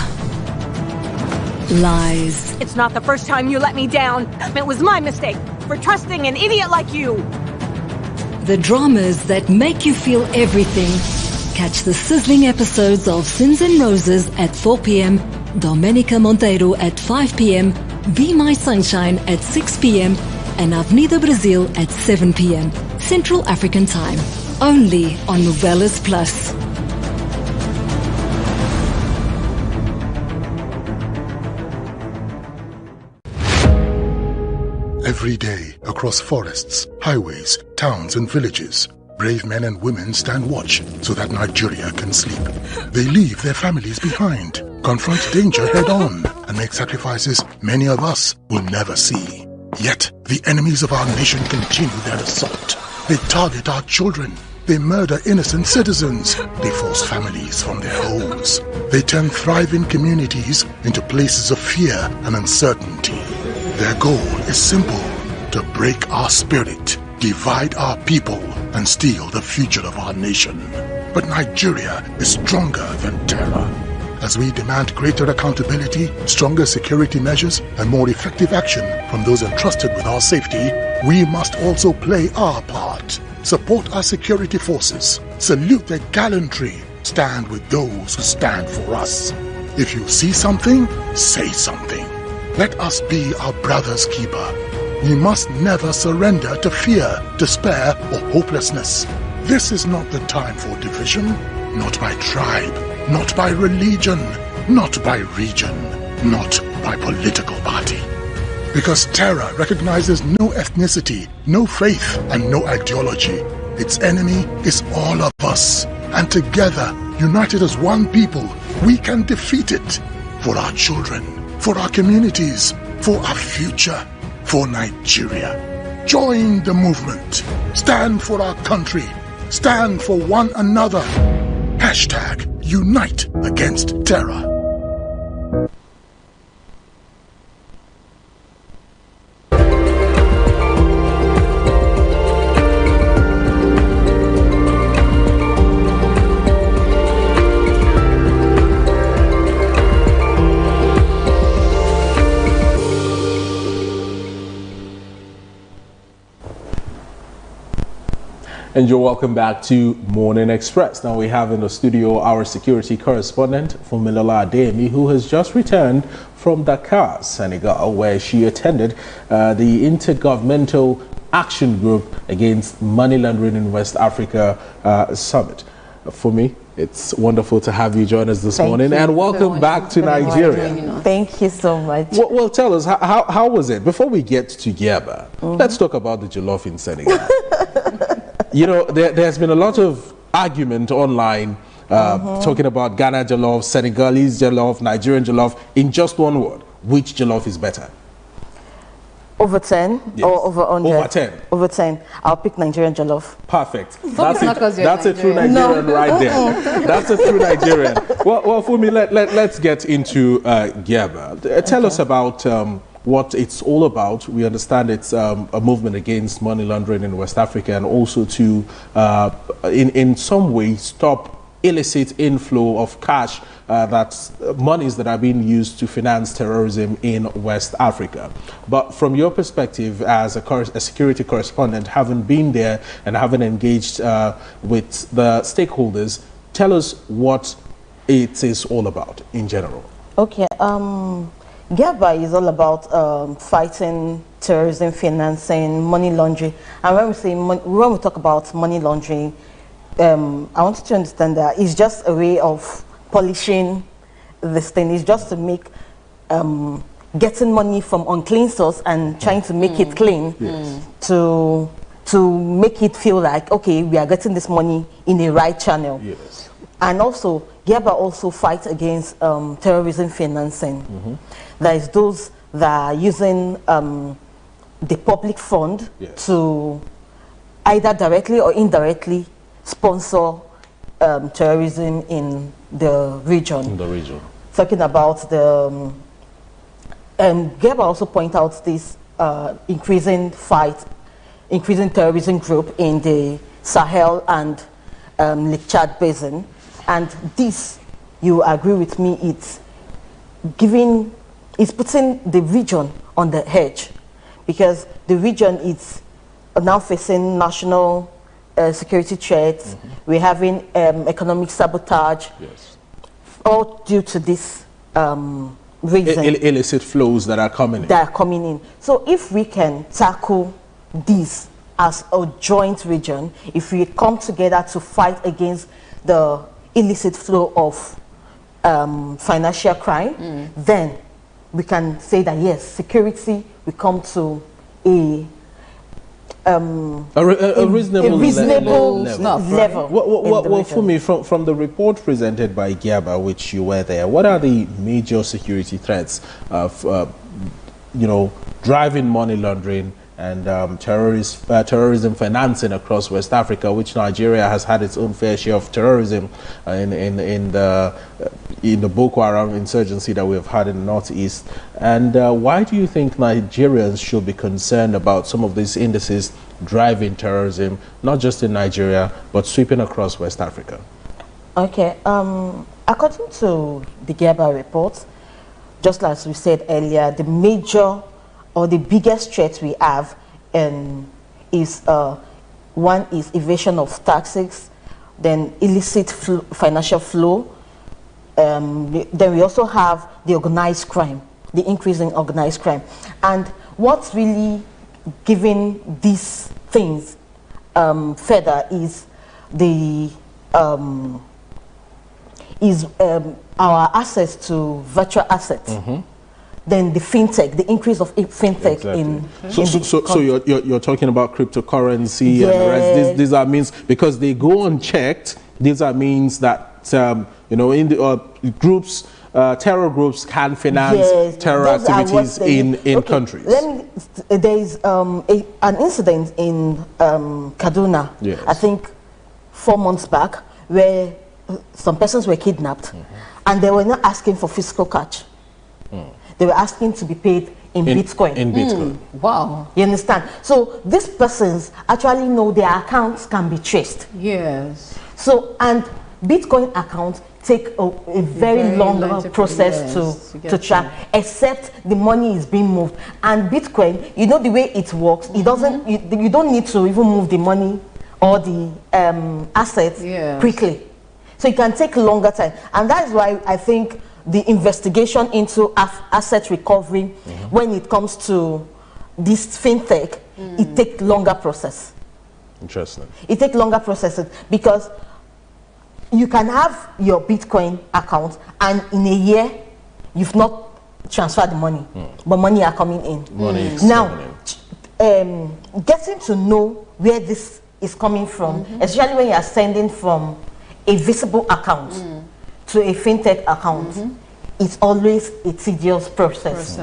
lies. It's not the first time you let me down. It was my mistake for trusting an idiot like you. The dramas that make you feel everything. Catch the sizzling episodes of Sins and Roses at 4 p.m., Domenica Monteiro at 5 p.m., Be My Sunshine at 6 p.m., and Avenida Brazil at 7 p.m. Central African Time. Only on Novelas Plus. Every day, across forests, highways, towns and villages, brave men and women stand watch so that Nigeria can sleep. They leave their families behind, confront danger head-on, and make sacrifices many of us will never see. Yet, the enemies of our nation continue their assault. They target our children. They murder innocent citizens. They force families from their homes. They turn thriving communities into places of fear and uncertainty. Their goal is simple: to break our spirit, divide our people, and steal the future of our nation. But Nigeria is stronger than terror. As we demand greater accountability, stronger security measures, and more effective action from those entrusted with our safety, we must also play our part. Support our security forces. Salute their gallantry. Stand with those who stand for us. If you see something, say something. Let us be our brother's keeper. We must never surrender to fear, despair, or hopelessness. This is not the time for division, not by tribe, not by religion, not by region, not by political party. Because terror recognizes no ethnicity, no faith, and no ideology. Its enemy is all of us. And together, united as one people, we can defeat it. For our children, for our communities, for our future, for Nigeria. Join the movement. Stand for our country. Stand for one another. Hashtag Unite Against Terror. And you're welcome back to Morning Express. Now we have in the studio our security correspondent, Fumilola Ademi, who has just returned from Dakar, Senegal, where she attended the Intergovernmental Action Group Against Money Laundering in West Africa Summit. For me, it's wonderful to have you join us this morning, and welcome back to Nigeria. Thank you so much. Well, tell us, how was it? Before we get to Giaba, let's talk about the jollof in Senegal. You know, there's been a lot of argument online talking about Ghana jollof, Senegalese jollof, Nigerian jollof. In just one word, which jollof is better? Over 10 or over 100? Over 10. Over 10. I'll pick Nigerian jollof. Perfect. That's a true Nigerian right there. That's a true Nigerian. Well, Fumi, let's get into Giaba. Tell us about what it's all about. We understand it's a movement against money laundering in West Africa, and also to, in some way, stop illicit inflow of cash, that's monies that are being used to finance terrorism in West Africa. But from your perspective as a security correspondent, having been there and having engaged with the stakeholders, tell us what it is all about in general. Okay. Giaba is all about fighting terrorism, financing, money laundering. And when we talk about money laundering, I want you to understand that it's just a way of polishing this thing. It's just to make getting money from unclean source and trying to make it clean, to make it feel like, okay, we are getting this money in the right channel. Yes. And also, Giaba also fights against terrorism financing. There is those that are using the public fund to either directly or indirectly sponsor terrorism in the region. In the region. Talking about the Gerber also point out this increasing terrorism group in the Sahel and Lake Chad Basin. And this, you agree with me, it's putting the region on the edge, because the region is now facing national security threats. We're having economic sabotage, all due to this reason. Illicit flows that are coming in. So if we can tackle this as a joint region, if we come together to fight against the illicit flow of financial crime, then we can say that yes, security will come to a reasonable level. Well, for me, from the report presented by Gerber, which you were there, what are the major security threats of, driving money laundering and terrorism financing across West Africa, which Nigeria has had its own fair share of terrorism in the Boko Haram insurgency that we have had in the northeast? And why do you think Nigerians should be concerned about some of these indices driving terrorism, not just in Nigeria, but sweeping across West Africa? Okay, according to the Gerber report, just as we said earlier, the major or the biggest threat we have is one is evasion of taxes, then illicit financial flow. Then we also have the organized crime, the increase in organized crime. And what's really giving these things further is the our access to virtual assets. Then the fintech, the increase of fintech So you're talking about cryptocurrency and the rest. These are means, because they go unchecked, these are means that in the groups, terror groups can finance terror activities in countries. There is an incident in Kaduna, I think 4 months back, where some persons were kidnapped, and they were not asking for physical cash. They were asking to be paid in Bitcoin. Wow. You understand? So these persons actually know their accounts can be traced. Yes. So, and Bitcoin accounts take a very long process to track, except the money is being moved. And Bitcoin, you know the way it works, it doesn't, you don't need to even move the money or the assets quickly. So it can take a longer time. And that is why I think the investigation into asset recovery, when it comes to this fintech, it takes longer process. Interesting. It takes longer processes, because you can have your Bitcoin account and in a year you've not transferred the money, but money are coming in. Now, getting to know where this is coming from, especially when you are sending from a visible account to a fintech account, it's always a tedious process.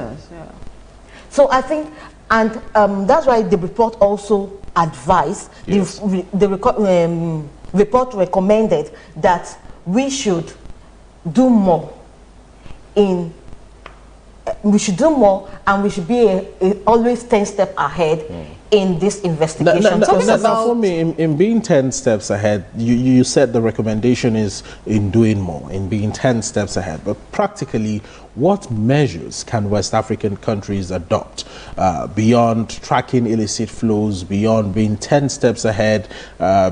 So I think, and that's why the report also advised, the report recommended that we should do more and we should be always 10 steps ahead in this investigation. Now for me, in being 10 steps ahead, you said the recommendation is in doing more, in being 10 steps ahead. But practically, what measures can West African countries adopt beyond tracking illicit flows, beyond being 10 steps ahead,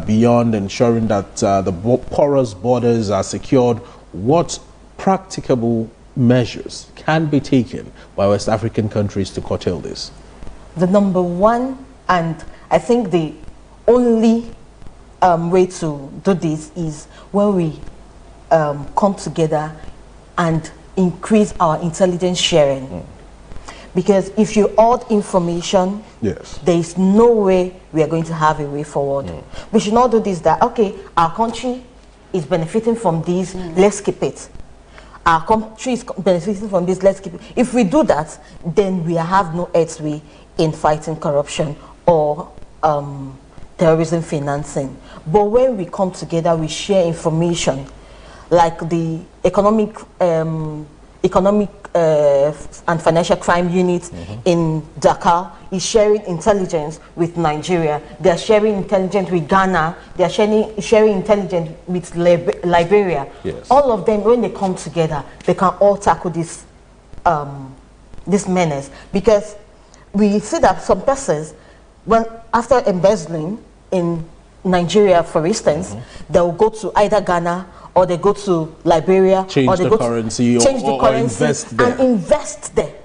beyond ensuring that the porous borders are secured? What practicable measures can be taken by West African countries to curtail this? The number one, and I think the only way to do this, is when we come together and increase our intelligence sharing. Because if you hoard information, there is no way we are going to have a way forward. We should not do this, that, okay, our country is benefiting from this, let's keep it. Our country is benefiting from this, let's keep it. If we do that, then we have no earth's way in fighting corruption or terrorism financing. But when we come together, we share information, like the economic and Financial Crime Unit in Dakar is sharing intelligence with Nigeria. They are sharing intelligence with Ghana. They are sharing intelligence with Liberia. Yes. All of them, when they come together, they can all tackle this this menace, because we see that some persons, when after embezzling in Nigeria, for instance, they will go to either Ghana or they go to Liberia, Change or they the go currency, to change the or currency invest there. and invest there.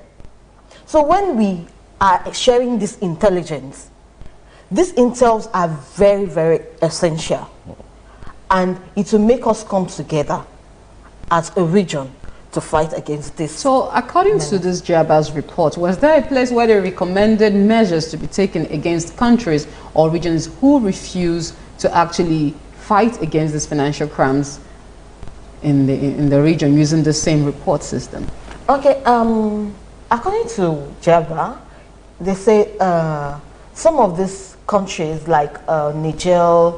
So when we are sharing this intelligence, these intels are very, very essential, and it will make us come together as a region to fight against this. So, according to this JABA's report, was there a place where they recommended measures to be taken against countries or regions who refuse to actually fight against these financial crimes in the region using the same report system? Okay, according to JABA, they say some of these countries like Niger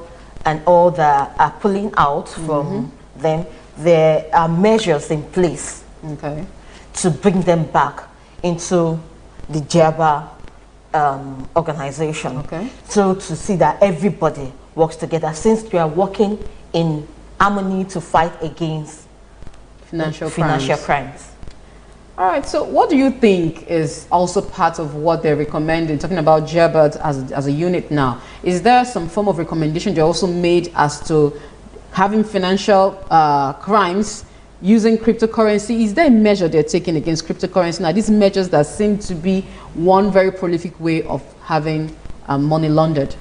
and all that are pulling out from them. There are measures in place to bring them back into the JABA organization. So to see that everybody works together, since we are working in harmony to fight against financial crimes. All right, so what do you think is also part of what they're recommending, talking about JABA as a unit now? Is there some form of recommendation they also made as to having financial crimes using cryptocurrency? Is there a measure they're taking against cryptocurrency? Now, these measures that seem to be one very prolific way of having money laundered.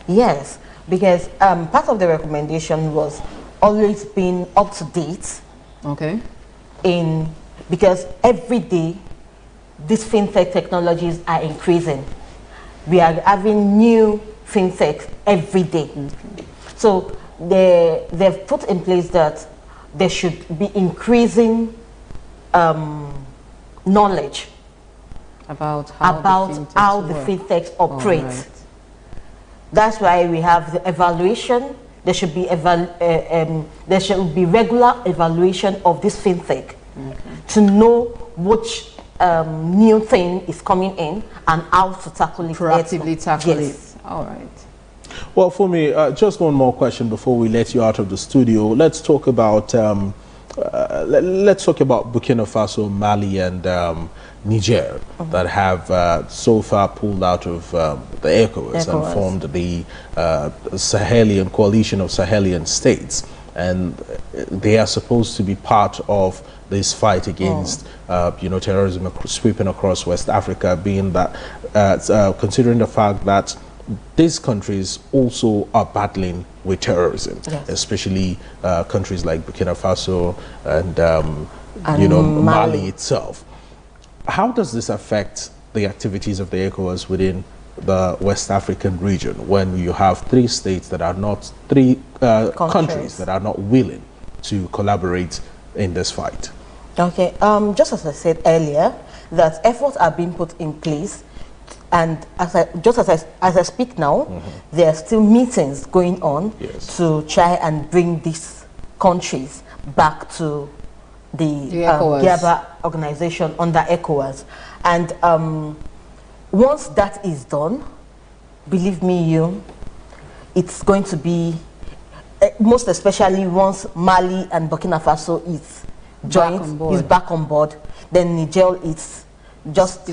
Yes, because part of the recommendation was always being up to date. Because every day, these fintech technologies are increasing. We are having new fintechs every day. So they've put in place that there should be increasing knowledge about how the fintechs operate. That's why we have the evaluation. There should be regular evaluation of this fintech to know which new thing is coming in and how to tackle it. Proactively tackle it. All right. Well, for me, just one more question before we let you out of the studio. Let's talk about Burkina Faso, Mali, and Niger that have so far pulled out of the ECOWAS and formed the Sahelian coalition of Sahelian states, and they are supposed to be part of this fight against terrorism sweeping across West Africa, being that considering the fact that these countries also are battling with terrorism, especially countries like Burkina Faso and Mali itself. How does this affect the activities of the ECOWAS within the West African region when you have three states that are not, countries that are not willing to collaborate in this fight? Okay, just as I said earlier, that efforts are being put in place, and as I speak now, there are still meetings going on to try and bring these countries back to the GABA organization under ECOWAS. And once that is done, believe me, it's going to be, most especially once Mali and Burkina Faso is back on board, then Niger it's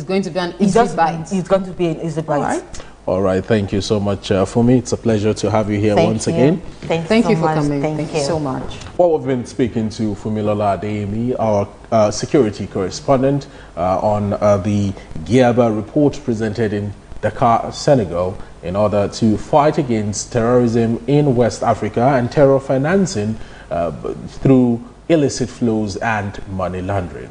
going to be an easy bite. It's going to be an easy bite. All right, thank you so much for me. It's a pleasure to have you here once again. Thank you for coming. Thank you so much. Well, we've been speaking to Fumilola Adeyemi, our security correspondent, on the GIABA report presented in Dakar, Senegal, in order to fight against terrorism in West Africa and terror financing through illicit flows and money laundering.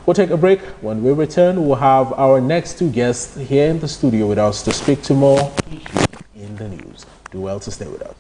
We'll take a break. When we return, we'll have our next two guests here in the studio with us to speak to more issues in the news. Do well to stay with us.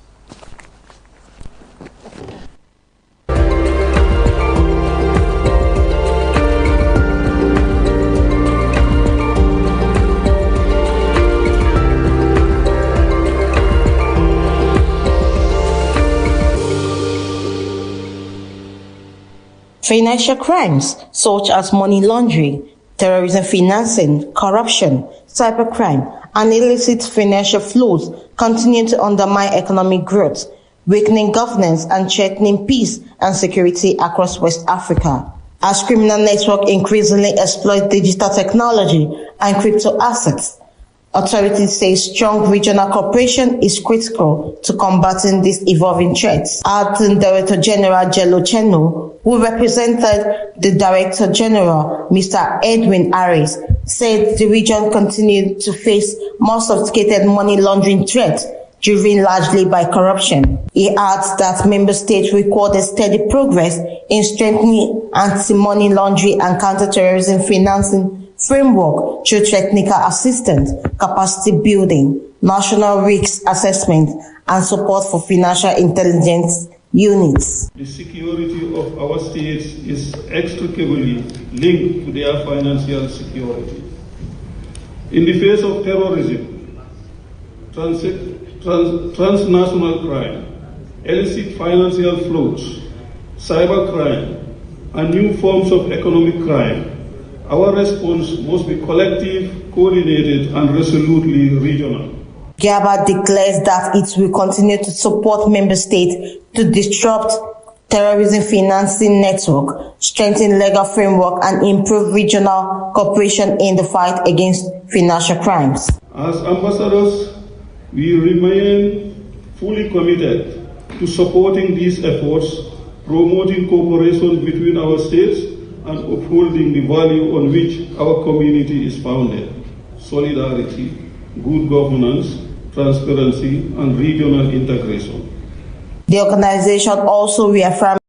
Financial crimes such as money laundering, terrorism financing, corruption, cybercrime, and illicit financial flows continue to undermine economic growth, weakening governance and threatening peace and security across West Africa. As criminal networks increasingly exploit digital technology and crypto assets, authorities say strong regional cooperation is critical to combating these evolving threats. Acting Director General Jello Cheno, who represented the Director General, Mr. Edwin Harris, said the region continued to face more sophisticated money laundering threats driven largely by corruption. He adds that member states recorded steady progress in strengthening anti-money laundering and counter-terrorism financing framework through technical assistance, capacity building, national risk assessment, and support for financial intelligence units. The security of our states is inextricably linked to their financial security. In the face of terrorism, transnational crime, illicit financial flows, cybercrime, and new forms of economic crime, our response must be collective, coordinated, and resolutely regional. GABA declares that it will continue to support member states to disrupt terrorism financing network, strengthen legal framework, and improve regional cooperation in the fight against financial crimes. As ambassadors, we remain fully committed to supporting these efforts, promoting cooperation between our states, and upholding the value on which our community is founded: solidarity, good governance, transparency, and regional integration. The organization also reaffirmed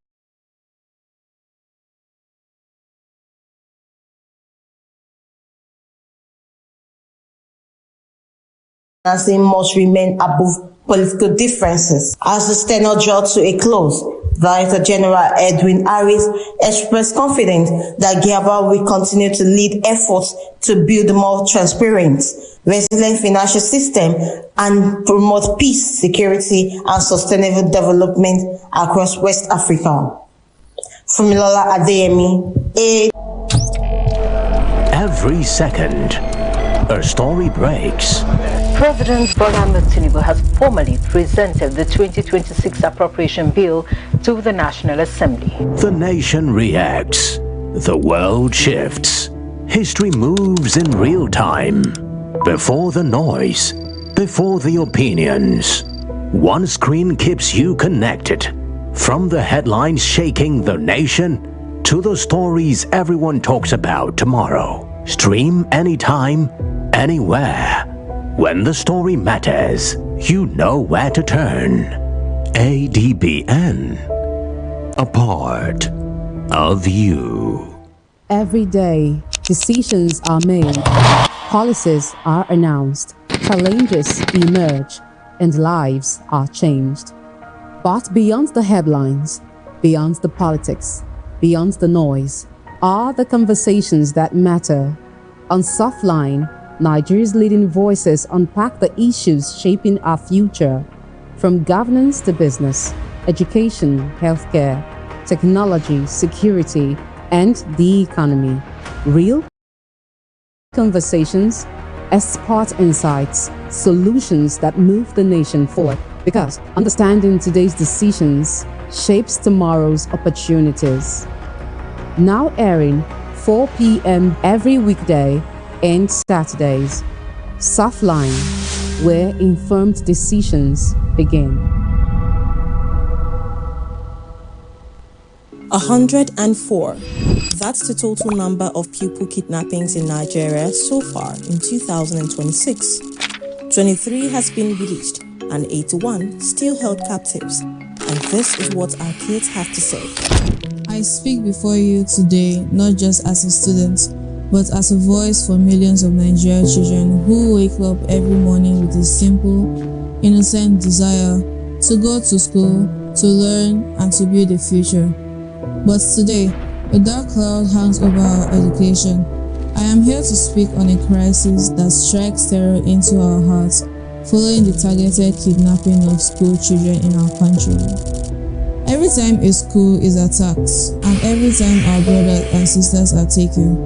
financing must remain above political differences. As the tenure draws to a close, Director General Edwin Harris expressed confidence that GABA will continue to lead efforts to build a more transparent, resilient financial system and promote peace, security, and sustainable development across West Africa. From Lola Adeyemi, Every second, a story breaks. President Bola Ahmed Tinubu has formally presented the 2026 appropriation bill to the National Assembly. The nation reacts. The world shifts. History moves in real time. Before the noise, before the opinions. One screen keeps you connected. From the headlines shaking the nation to the stories everyone talks about tomorrow. Stream anytime, anywhere. When the story matters, you know where to turn. Adbn. A part of you. Every day, decisions are made, policies are announced, challenges emerge, and lives are changed. But beyond the headlines, beyond the politics, beyond the noise, are the conversations that matter. On Softline, Nigeria's leading voices unpack the issues shaping our future, from governance to business, education, healthcare, technology, security, and the economy. Real conversations, expert insights, solutions that move the nation forward. Because understanding today's decisions shapes tomorrow's opportunities. Now airing 4 p.m. every weekday and Saturdays. Softline, where informed decisions begin. 104. That's the total number of pupil kidnappings in Nigeria so far in 2026. 23 has been released and 81 still held captives. And this is what our kids have to say. I speak before you today not just as a student, but as a voice for millions of Nigerian children who wake up every morning with a simple, innocent desire to go to school, to learn, and to build a future. But today, a dark cloud hangs over our education. I am here to speak on a crisis that strikes terror into our hearts following the targeted kidnapping of school children in our country. Every time a school is attacked and every time our brothers and sisters are taken,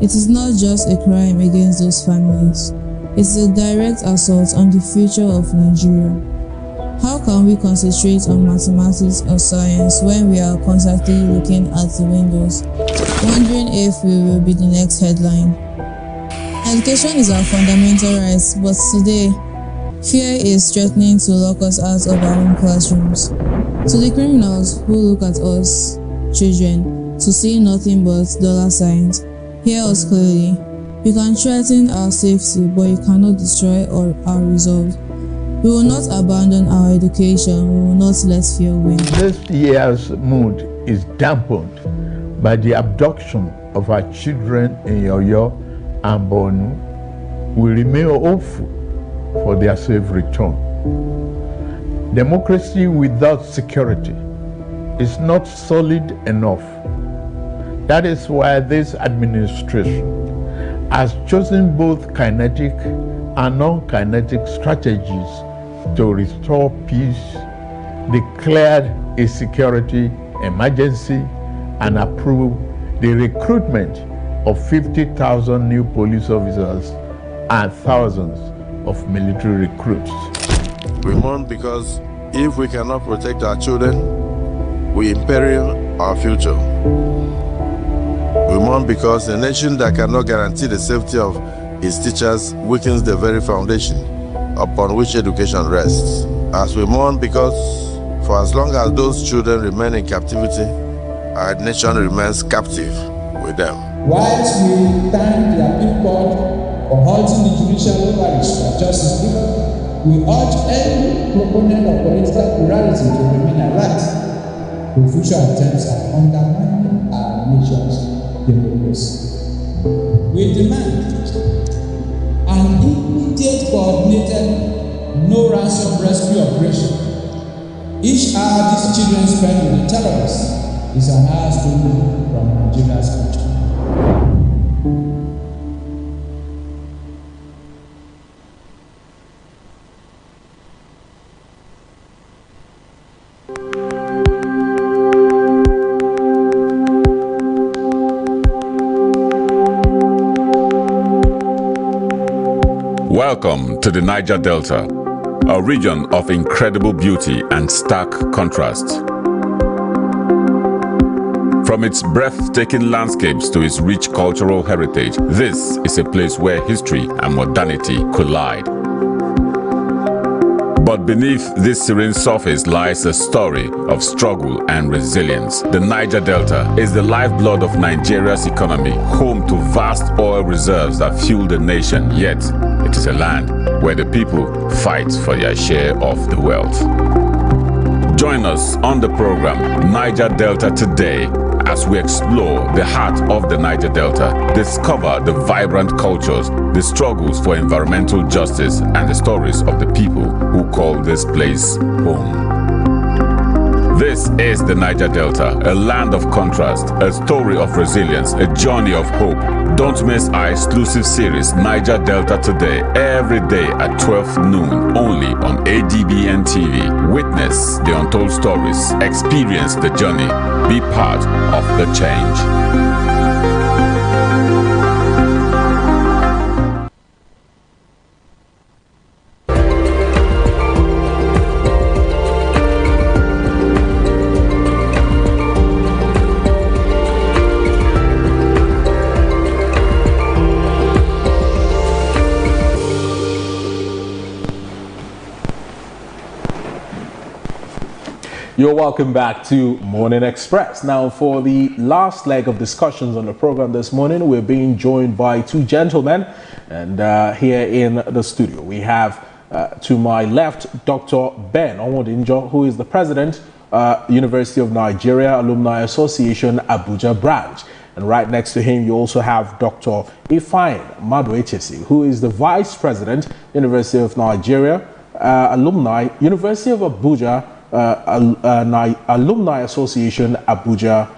it is not just a crime against those families. It's a direct assault on the future of Nigeria. How can we concentrate on mathematics or science when we are constantly looking at the windows, wondering if we will be the next headline? Education is our fundamental right, but today, fear is threatening to lock us out of our own classrooms. To the criminals who look at us, children, to see nothing but dollar signs, hear us clearly. You can threaten our safety, but you cannot destroy our resolve. We will not abandon our education. We will not let fear win. This year's mood is dampened by the abduction of our children in Yoyo and Bonu. We remain hopeful for their safe return. Democracy without security is not solid enough. That is why this administration has chosen both kinetic and non-kinetic strategies to restore peace, declared a security emergency, and approved the recruitment of 50,000 new police officers and thousands of military recruits. We mourn because if we cannot protect our children, we imperil our future. We mourn because a nation that cannot guarantee the safety of its teachers weakens the very foundation upon which education rests. As we mourn because for as long as those children remain in captivity, our nation remains captive with them. Whilst we thank the Appeal Court for halting the judicial overreach by Justice Gifford, we urge any proponent of political plurality to remain alert to future attempts at undermining our nation's democracy. We demand an immediate coordinated no-ransom rescue operation. Each hour these children spend with the terrorists is an hour stolen from Nigeria's future. Welcome to the Niger Delta, a region of incredible beauty and stark contrast. From its breathtaking landscapes to its rich cultural heritage, this is a place where history and modernity collide. But beneath this serene surface lies a story of struggle and resilience. The Niger Delta is the lifeblood of Nigeria's economy, home to vast oil reserves that fuel the nation, yet it is a land where the people fight for their share of the wealth. Join us on the program Niger Delta Today as we explore the heart of the Niger Delta, discover the vibrant cultures, the struggles for environmental justice, and the stories of the people who call this place home. This is the Niger Delta, a land of contrast, a story of resilience, a journey of hope. Don't miss our exclusive series, Niger Delta Today, every day at 12 noon, only on Adbn TV. Witness the untold stories, experience the journey, be part of the change. You're welcome back to Morning Express. Now, for the last leg of discussions on the program this morning, we're being joined by two gentlemen, and here in the studio we have to my left Dr. Ben Onwodinjo, who is the president, University of Nigeria Alumni Association Abuja branch, and right next to him you also have Dr. Ifeanyi Maduechesi, who is the vice president, University of Nigeria Alumni University of Abuja Alumni Association Abuja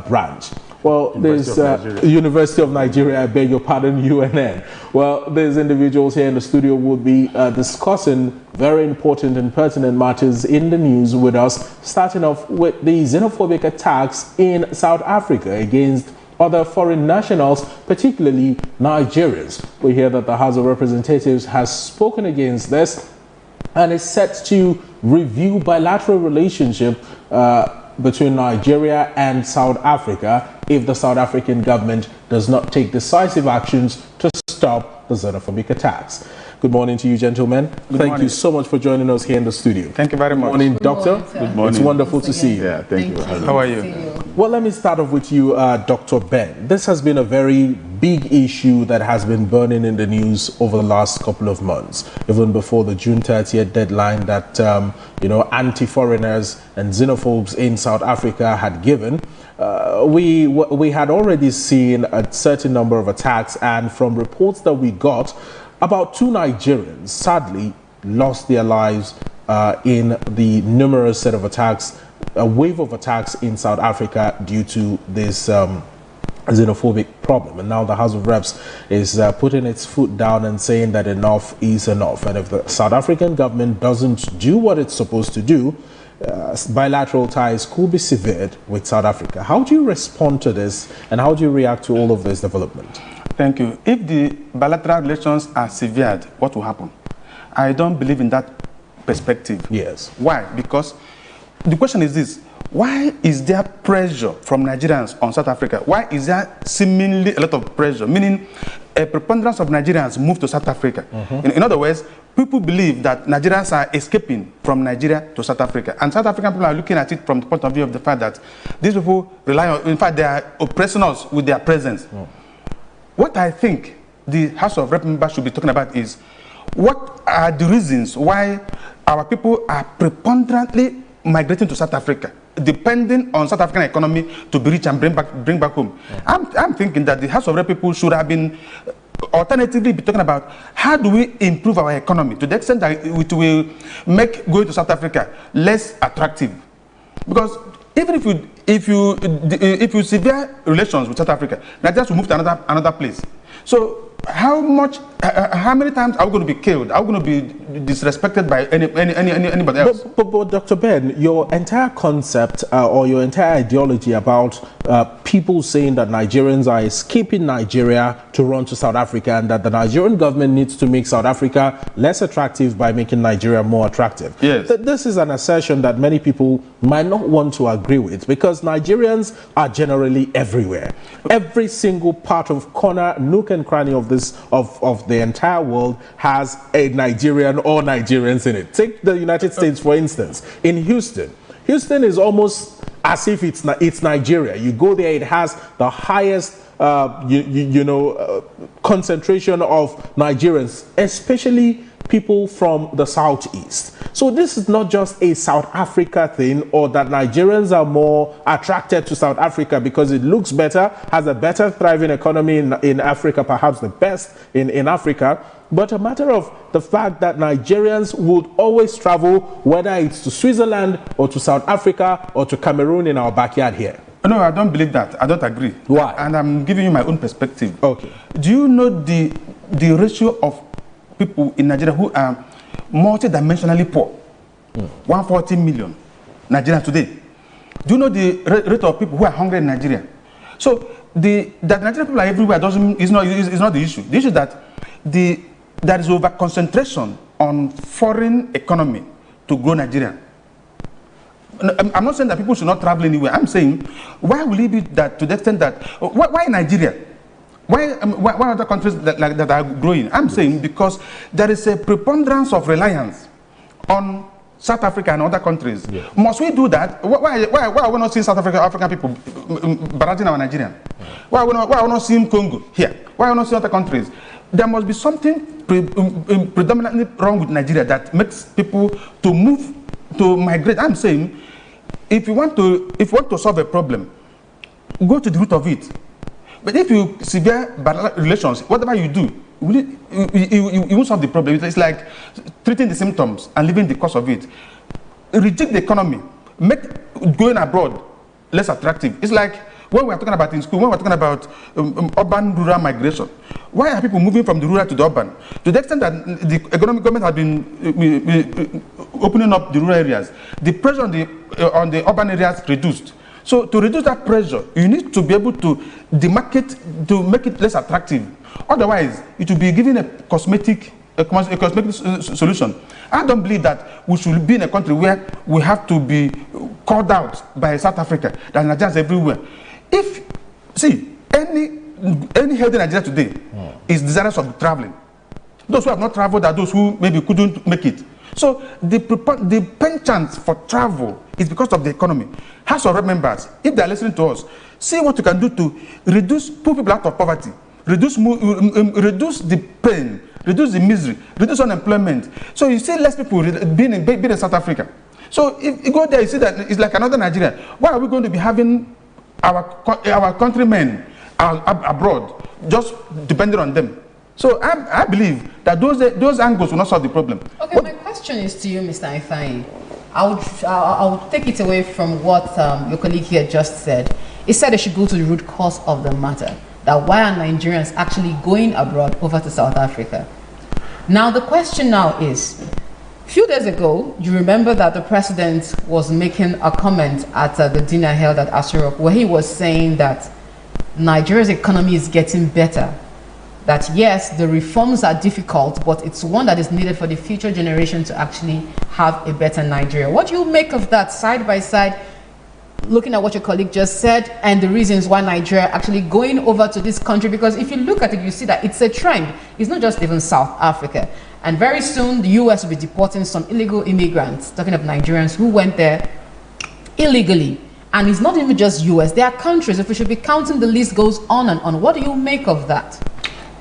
branch. Well, there's University of Nigeria, I beg your pardon, UNN. Well, there's individuals here in the studio who will be discussing very important and pertinent matters in the news with us, starting off with the xenophobic attacks in South Africa against other foreign nationals, particularly Nigerians. We hear that the House of Representatives has spoken against this and is set to review bilateral relationship between Nigeria and South Africa if the South African government does not take decisive actions to stop the xenophobic attacks. Good morning to you, gentlemen. Thank you so much for joining us here in the studio. Thank you very much. Good morning, Doctor. Good morning. It's wonderful to see you. Yeah, thank you. How are you? Well, let me start off with you, Dr. Ben. This has been a very big issue that has been burning in the news over the last couple of months, even before the June 30th deadline that, anti-foreigners and xenophobes in South Africa had given. We had already seen a certain number of attacks, and from reports that we got, about 2 Nigerians sadly lost their lives in the numerous set of attacks, a wave of attacks in South Africa due to this xenophobic problem. And now the House of Reps is putting its foot down and saying that enough is enough. And if the South African government doesn't do what it's supposed to do, bilateral ties could be severed with South Africa. How do you respond to this, and how do you react to all of this development? Thank you. If the bilateral relations are severed, what will happen? I don't believe in that perspective. Yes. Why? Because the question is this: why is there pressure from Nigerians on South Africa? Why is there seemingly a lot of pressure? Meaning, a preponderance of Nigerians move to South Africa. In other words, people believe that Nigerians are escaping from Nigeria to South Africa. And South African people are looking at it from the point of view of the fact that these people rely on, in fact, they are oppressing us with their presence. What I think the House of Rep members should be talking about is, what are the reasons why our people are preponderantly migrating to South Africa, depending on South African economy to be rich and bring back home? I'm thinking that the House of Rep people should have been alternatively be talking about how do we improve our economy to the extent that it will make going to South Africa less attractive. Because even if you sever relations with South Africa, Nigerians will move to another place. So how many times are we going to be killed? Are we going to be disrespected by anybody else? But Dr. Ben, your entire concept or your entire ideology about people saying that Nigerians are escaping Nigeria to run to South Africa, and that the Nigerian government needs to make South Africa less attractive by making Nigeria more attractive. Yes. This is an assertion that many people might not want to agree with, because Nigerians are generally everywhere. Every single part of corner, nook and cranny of the entire world has a Nigerian or Nigerians in it. Take the United States, for instance. In Houston is almost as if it's Nigeria. You go there, it has the highest concentration of Nigerians, especially people from the southeast. So this is not just a South Africa thing, or that Nigerians are more attracted to South Africa because it looks better, has a better thriving economy in Africa, perhaps the best in Africa, but a matter of the fact that Nigerians would always travel, whether it's to Switzerland or to South Africa or to Cameroon in our backyard here. No, I don't believe that. I don't agree. Why? And I'm giving you my own perspective. Okay. Do you know the ratio of people in Nigeria who are multidimensionally poor? 140 million Nigerians today. Do you know the rate of people who are hungry in Nigeria? So that Nigerian people are everywhere is not the issue. The issue is that there is over concentration on foreign economy to grow Nigeria. I'm not saying that people should not travel anywhere. I'm saying, why will it be that to the extent that why Nigeria? Why other countries that are growing? I'm saying because there is a preponderance of reliance on South Africa and other countries. Yes. Must we do that? Why are we not seeing African people barating our Nigerian? Why are we not seeing Congo here? Why are we not seeing other countries? There must be something predominantly wrong with Nigeria that makes people to move, to migrate. I'm saying, if you want to solve a problem, go to the root of it. But if you severe relations, whatever you do, you won't solve the problem. It's like treating the symptoms and leaving the cause of it. Reject the economy, make going abroad less attractive. It's like When we're talking about in school, when we're talking about urban-rural migration, why are people moving from the rural to the urban? To the extent that the economic government has been opening up the rural areas, the pressure on the urban areas reduced. So to reduce that pressure, you need to be able to demarcate, to make it less attractive. Otherwise, it will be giving a cosmetic solution. I don't believe that we should be in a country where we have to be called out by South Africa. There are Nigerians everywhere. If, see, any healthy Nigeria today is desirous of traveling. Those who have not traveled are those who maybe couldn't make it. So the penchant for travel is because of the economy. House of Rep members, if they are listening to us, see what you can do to put people out of poverty, reduce the pain, reduce the misery, reduce unemployment. So you see less people being in South Africa. So if you go there, you see that it's like another Nigeria. Why are we going to be having our countrymen abroad, just depending on them? So I believe that those angles will not solve the problem. Okay, my question is to you, Mr. Ifeanyi. I'll take it away from what your colleague here just said. He said they should go to the root cause of the matter. That why are Nigerians actually going abroad over to South Africa? Now the question now is, a few days ago, you remember that the president was making a comment at the dinner held at Aso Rock, where he was saying that Nigeria's economy is getting better. That yes, the reforms are difficult, but it's one that is needed for the future generation to actually have a better Nigeria. What do you make of that side by side, looking at what your colleague just said and the reasons why Nigeria actually going over to this country? Because if you look at it, you see that it's a trend. It's not just even South Africa. And very soon, the US will be deporting some illegal immigrants, talking of Nigerians who went there illegally. And it's not even just US. There are countries, if we should be counting, the list goes on and on. What do you make of that?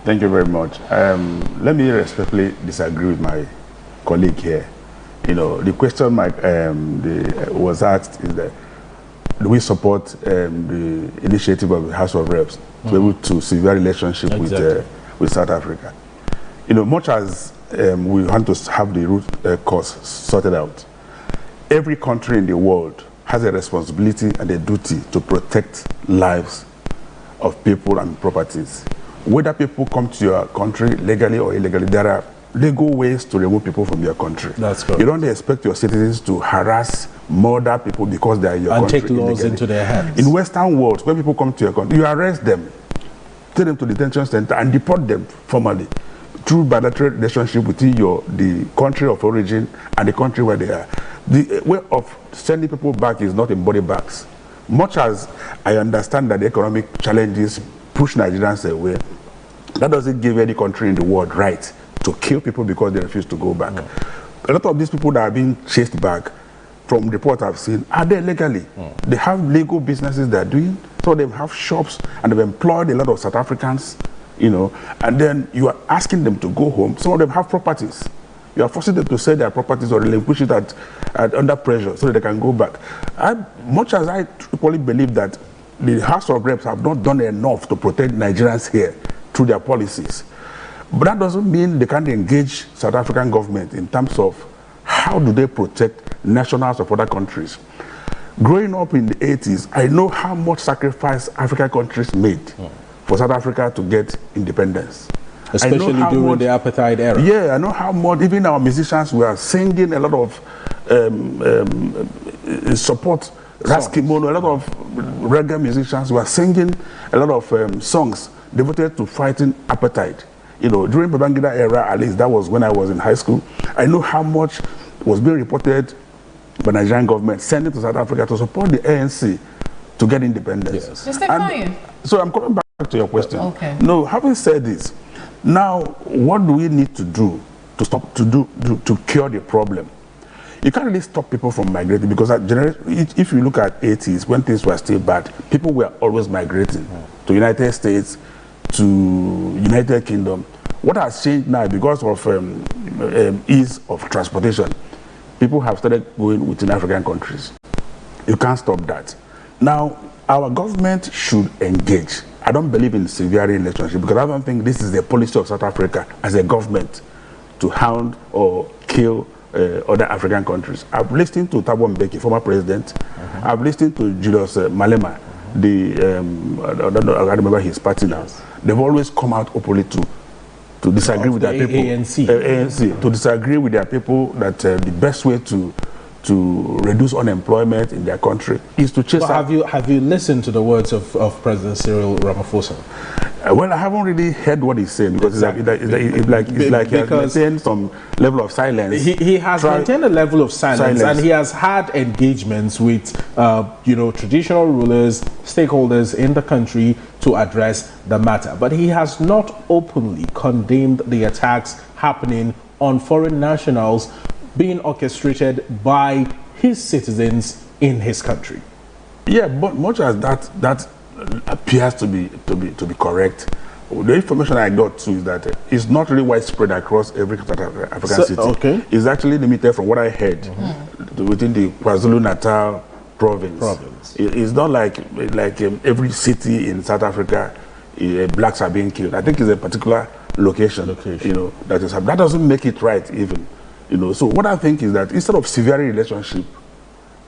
Thank you very much. Let me respectfully disagree with my colleague here. You know, the question was asked is that, do we support the initiative of the House of Reps to be able to severe relationship with South Africa? You know, much as we want to have the root cause sorted out, every country in the world has a responsibility and a duty to protect lives of people and properties. Whether people come to your country legally or illegally, there are legal ways to remove people from your country. That's correct. You don't expect your citizens to harass, murder people because they are in your country. And take laws into their hands. In Western world, when people come to your country, you arrest them, take them to the detention center and deport them formally through bilateral relationship between the country of origin and the country where they are. The way of sending people back is not in body bags. Much as I understand that the economic challenges push Nigerians away, that doesn't give any country in the world right to kill people because they refuse to go back. A lot of these people that are being chased back, from reports I've seen, are there legally. They have legal businesses they're doing, so they have shops and they've employed a lot of South Africans, you know, and then you are asking them to go home. Some of them have properties. You are forcing them to sell their properties or relinquish it under pressure so that they can go back. Much as I truly believe that the House of Reps have not done enough to protect Nigerians here through their policies, but that doesn't mean they can't engage South African government in terms of how do they protect nationals of other countries. Growing up in the 80s, I know how much sacrifice African countries made for South Africa to get independence. Especially during the apartheid era. Yeah, I know how much, even our musicians were singing a lot of support, Raskimono, a lot of reggae musicians were singing a lot of songs devoted to fighting apartheid. You know, during Babangida era, at least that was when I was in high school, I know how much was being reported by the Nigerian government sending to South Africa to support the ANC to get independence. Yes. Mr. Ifeanyi. So I'm coming back to your question. Okay. No, having said this, now what do we need to do to cure the problem? You can't really stop people from migrating because if you look at 80s, when things were still bad, people were always migrating to United States, to United Kingdom. What has changed now because of ease of transportation? People have started going within African countries. You can't stop that. Now, our government should engage. I don't believe in severe relationship because I don't think this is the policy of South Africa as a government to hound or kill other African countries. I've listened to Thabo Mbeki, former president. I've listened to Julius Malema, I don't know, I can't remember his party now. They've always come out openly to disagree with their people. ANC, to disagree with their people that the best way to reduce unemployment in their country is to chase. But have you listened to the words of President Cyril Ramaphosa? Well, I haven't really heard what he's saying because it's like he has maintained some level of silence. He has maintained a level of silence, and he has had engagements with traditional rulers, stakeholders in the country to address the matter. But he has not openly condemned the attacks happening on foreign nationals being orchestrated by his citizens in his country. Yeah, but much as that appears to be correct, the information I got too is that it's not really widespread across every African city. Okay. It's actually limited from what I heard within the KwaZulu-Natal province. It's not like every city in South Africa, blacks are being killed. I think it's a particular location. That doesn't make it right even. So what I think is that instead of severing relationship,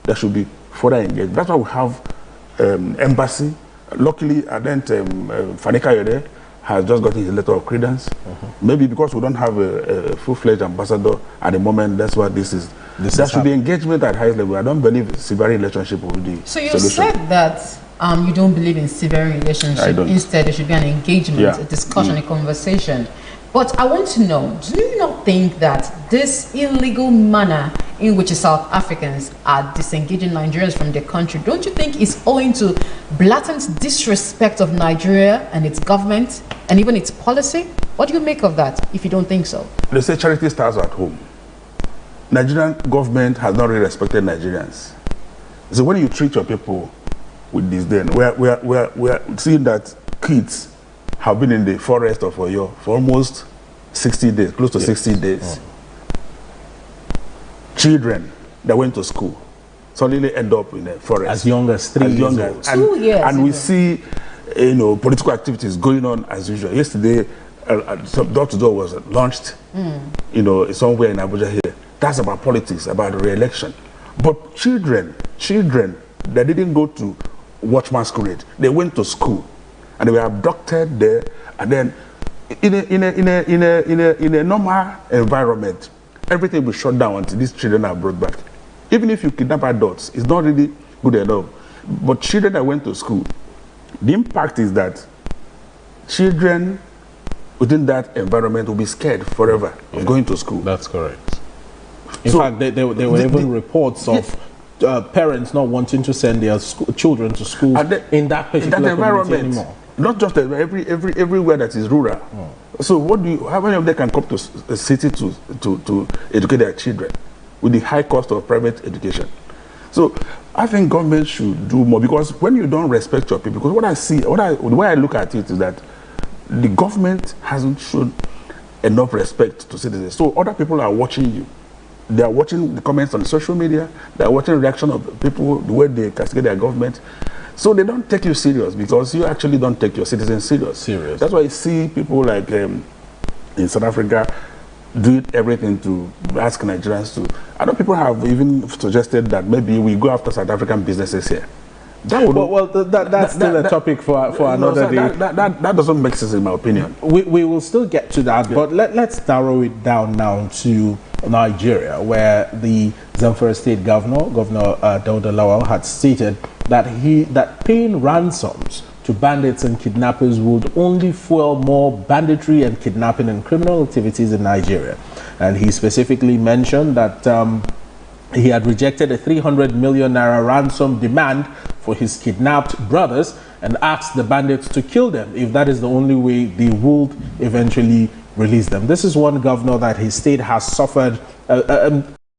there should be further engagement. That's why we have embassy. Luckily, Fani Kayode has just gotten his letter of credence. Maybe because we don't have a full-fledged ambassador at the moment, that's why there should be engagement at highest level. I don't believe severing relationship will be So you solution. said that you don't believe in severing relationship. Instead, there should be an engagement, a discussion, a conversation. But I want to know, do you not think that this illegal manner in which South Africans are disengaging Nigerians from their country, don't you think is owing to blatant disrespect of Nigeria and its government and even its policy? What do you make of that, if you don't think so? They say charity starts at home. Nigerian government has not really respected Nigerians. So when you treat your people with disdain, we're seeing that kids have been in the forest of Oyo for almost 60 days, close to 60 days. Children that went to school suddenly end up in the forest. As young as 3 years old. 2 years. And we see, political activities going on as usual. Yesterday, door-to-door was launched, somewhere in Abuja here. That's about politics, about re-election. But children that didn't go to watch masquerade, they went to school. And they were abducted there, and then in a normal environment, everything will shut down until these children are brought back. Even if you kidnap adults, it's not really good enough. But children that went to school, the impact is that children within that environment will be scared forever of going to school. That's correct. In fact, there were even reports of parents not wanting to send their children to school in that particular environment anymore. Not just everywhere that is rural. So how many of them can come to a city to educate their children with the high cost of private education? So I think government should do more, because when you don't respect your people, because the way I look at it is that the government hasn't shown enough respect to citizens. So other people are watching you. They are watching the comments on social media. They are watching the reaction of people, the way they castigate their government. So they don't take you serious, because you actually don't take your citizens serious. That's why you see people like in South Africa do everything to ask Nigerians to. Other people have even suggested that maybe we go after South African businesses here. That's still a topic for another day. That doesn't make sense in my opinion. We will still get to that, but let's narrow it down now to Nigeria, where the Zamfara State Governor Dauda Lawal had stated that paying ransoms to bandits and kidnappers would only fuel more banditry and kidnapping and criminal activities in Nigeria. And he specifically mentioned that he had rejected a 300 million naira ransom demand for his kidnapped brothers and asked the bandits to kill them if that is the only way they would eventually release them. This is one governor that his state has suffered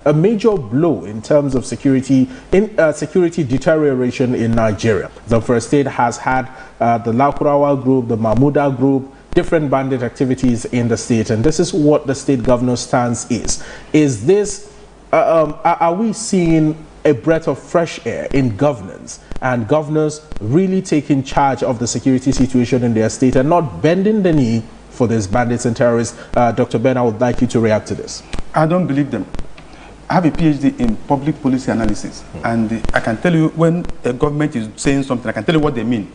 a major blow in terms of security deterioration in Nigeria. Zamfara State has had the Lakurawa group, the Mahmuda group, different bandit activities in the state, and this is what the state governor's stance is. Is this, are we seeing a breath of fresh air in governance, and governors really taking charge of the security situation in their state and not bending the knee for these bandits and terrorists? Dr. Ben, I would like you to react to this. I don't believe them. I have a PhD in public policy analysis, and I can tell you when a government is saying something, I can tell you what they mean.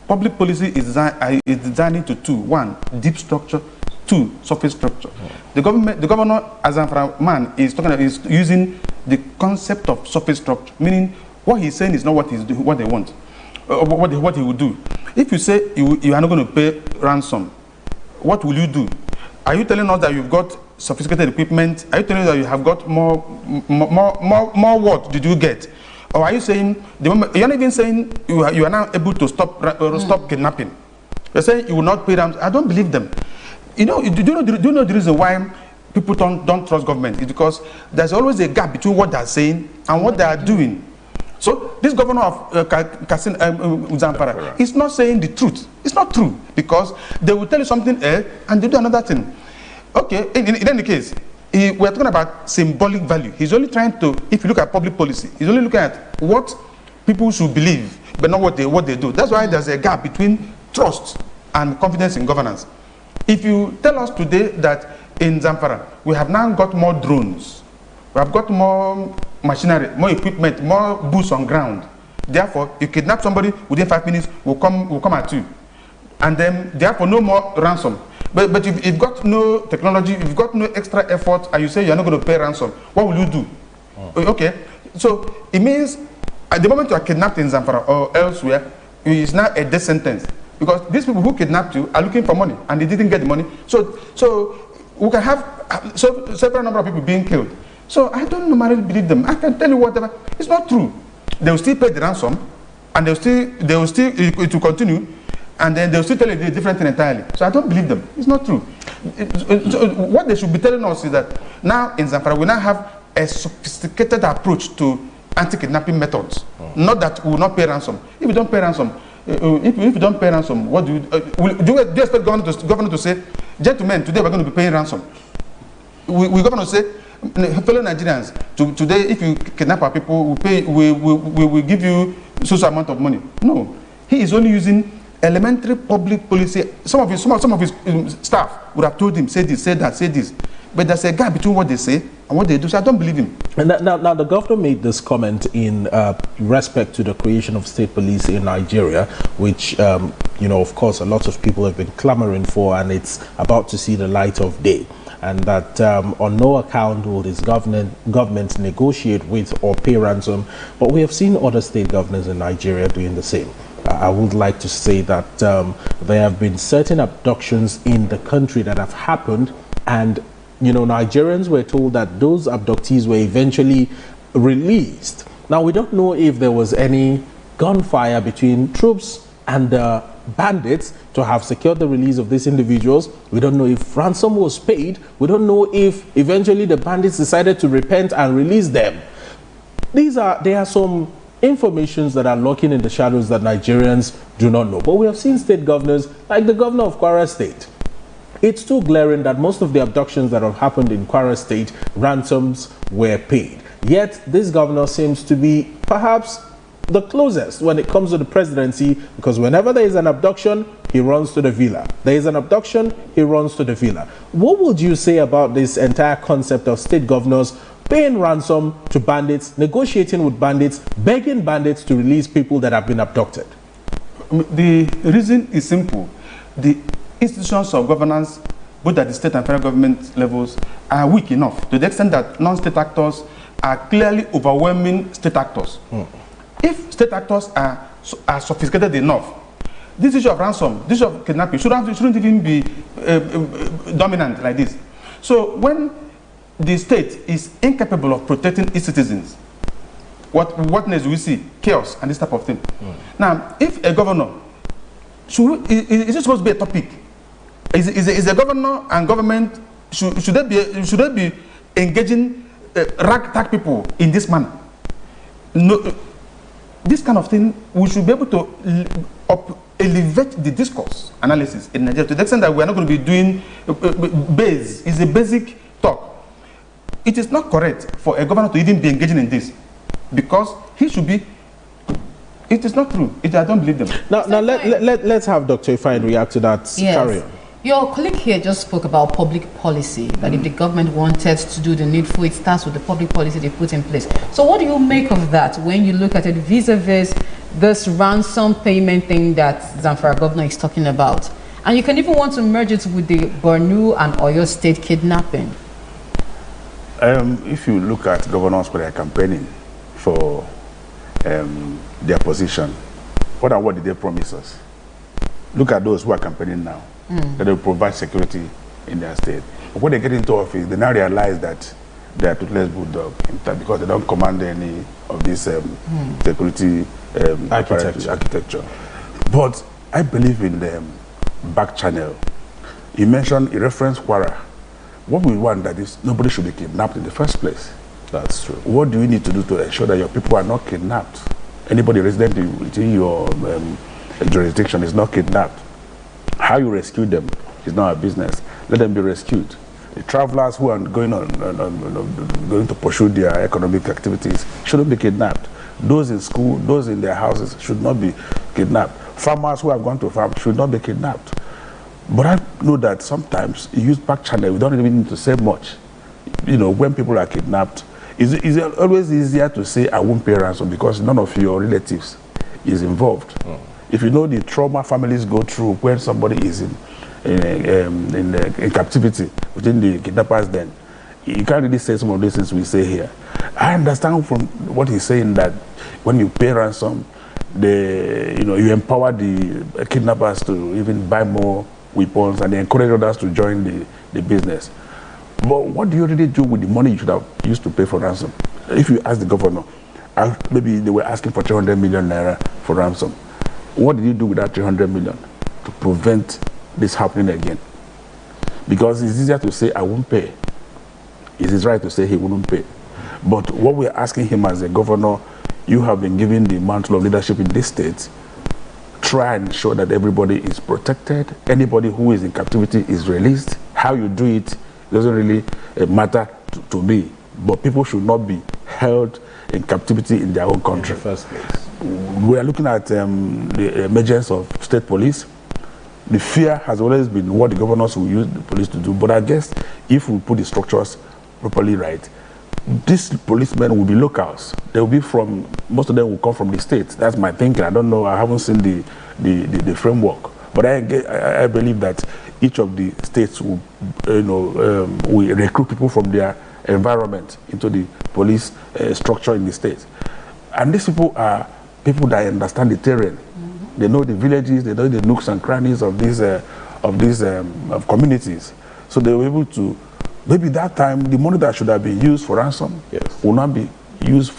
Public policy is designed into two: one, deep structure; two, surface structure. The governor, as a man, is using the concept of surface structure, meaning what he's saying is not what they want, what he will do. If you say you are not going to pay ransom, what will you do? Are you telling us that you've got sophisticated equipment? Are you telling us that you have got more what did you get? Or are you saying, you're not even saying you are now able to stop kidnapping? You're saying you will not pay ransom. I don't believe them. Do you know the reason why people don't trust government? It's because there's always a gap between what they're saying and what they are doing. So this governor of Zamfara is not saying the truth. It's not true, because they will tell you something and they do another thing. Okay, in any case, we're talking about symbolic value. He's only trying to, if you look at public policy, he's only looking at what people should believe, but not what they do. That's why there's a gap between trust and confidence in governance. If you tell us today that in Zamfara, we have now got more drones, we have got more machinery, more equipment, more boots on ground. Therefore, you kidnap somebody within 5 minutes, will come at you. And then, therefore, no more ransom. But if you've got no technology, if you've got no extra effort, and you say you're not going to pay ransom, what will you do? Okay, so it means at the moment you are kidnapped in Zamfara or elsewhere, it's now a death sentence. Because these people who kidnapped you are looking for money, and they didn't get the money. So we can have several number of people being killed. So I don't normally believe them. I can tell you whatever. It's not true. They will still pay the ransom, and it will continue, and then they'll still tell you a different thing entirely. So I don't believe them. It's not true. So what they should be telling us is that now in Zamfara, we now have a sophisticated approach to anti-kidnapping methods. Not that we will not pay ransom. If we don't pay ransom, if you don't pay ransom, what do you do? You expect governor to say, gentlemen, today we're going to be paying ransom? We're going to say, fellow Nigerians, today if you kidnap our people, we will give you such amount of money. No, he is only using elementary public policy. Some of his staff would have told him, say this, say that, say this. But there's a gap between what they say and what they do, so I don't believe him. And now the governor made this comment in respect to the creation of state police in Nigeria, which, of course, a lot of people have been clamoring for, and it's about to see the light of day. And that on no account will this government negotiate with or pay ransom. But we have seen other state governors in Nigeria doing the same. I would like to say that there have been certain abductions in the country that have happened, and Nigerians were told that those abductees were eventually released. Now, we don't know if there was any gunfire between troops and the bandits to have secured the release of these individuals. We don't know if ransom was paid. We don't know if eventually the bandits decided to repent and release them. There are some informations that are lurking in the shadows that Nigerians do not know. But we have seen state governors, like the governor of Kwara State. It's too glaring that most of the abductions that have happened in Kwara State, ransoms were paid. Yet this governor seems to be perhaps the closest when it comes to the presidency, because whenever there is an abduction, he runs to the villa. There is an abduction, he runs to the villa. What would you say about this entire concept of state governors paying ransom to bandits, negotiating with bandits, begging bandits to release people that have been abducted? The reason is simple. The institutions of governance, both at the state and federal government levels, are weak enough to the extent that non-state actors are clearly overwhelming state actors. If state actors are sophisticated enough, this issue of ransom, this issue of kidnapping shouldn't even be dominant like this. So when the state is incapable of protecting its citizens, what next do we see? Chaos and this type of thing. Now, if a governor, is it supposed to be a topic? Is a governor and government, should they be engaging ragtag people in this manner? No. This kind of thing, we should be able to elevate the discourse analysis in Nigeria to the extent that we are not going to be doing is a basic talk. It is not correct for a governor to even be engaging in this, because he should be. It is not true. I don't believe them. Now let's have Dr. Ifeanyi react to that. Yes. Carry on. Your colleague here just spoke about public policy, that if the government wanted to do the needful, it starts with the public policy they put in place. So what do you make of that when you look at it vis-a-vis this ransom payment thing that Zamfara governor is talking about? And you can even want to merge it with the Borno and Oyo state kidnapping. If you look at governors who are campaigning for their position, what did they promise us? Look at those who are campaigning now. That they will provide security in their state. But when they get into office, they now realize that they are toothless bulldog because they don't command any of this security architecture. But I believe in the back channel. You mentioned, you referenced Kwara. What we want that is nobody should be kidnapped in the first place. That's true. What do you need to do to ensure that your people are not kidnapped? Anybody resident within your jurisdiction is not kidnapped. How you rescue them is not our business. Let them be rescued. The travelers who are going to pursue their economic activities shouldn't be kidnapped. Those in school, those in their houses should not be kidnapped. Farmers who have gone to farm should not be kidnapped. But I know that sometimes you use back channel, we don't even need to say much. You know, when people are kidnapped, it's always easier to say I won't pay ransom because none of your relatives is involved. If you know the trauma families go through when somebody is in captivity within the kidnappers, then you can't really say some of these things we say here. I understand from what he's saying that when you pay ransom, you empower the kidnappers to even buy more weapons and they encourage others to join the business. But what do you really do with the money you should have used to pay for ransom? If you ask the governor, maybe they were asking for 300 million naira for ransom. What did you do with that 300 million to prevent this happening again? Because it's easier to say I won't pay. It is right to say he wouldn't pay. But what we're asking him as a governor, you have been given the mantle of leadership in this state. Try and ensure that everybody is protected. Anybody who is in captivity is released. How you do it doesn't really matter to me. But people should not be held in captivity in their own country. In the first place. We are looking at the emergence of state police. The fear has always been what the governors will use the police to do. But I guess if we put the structures properly right, these policemen will be locals. They will be from, most of them will come from the states. That's my thinking. I don't know. I haven't seen the framework. But I believe that each of the states will, will recruit people from their environment into the police structure in the state. And these people are people that understand the terrain. They know the villages, they know the nooks and crannies of these communities. So they were able to, maybe that time, the money that should have been used for ransom will not be used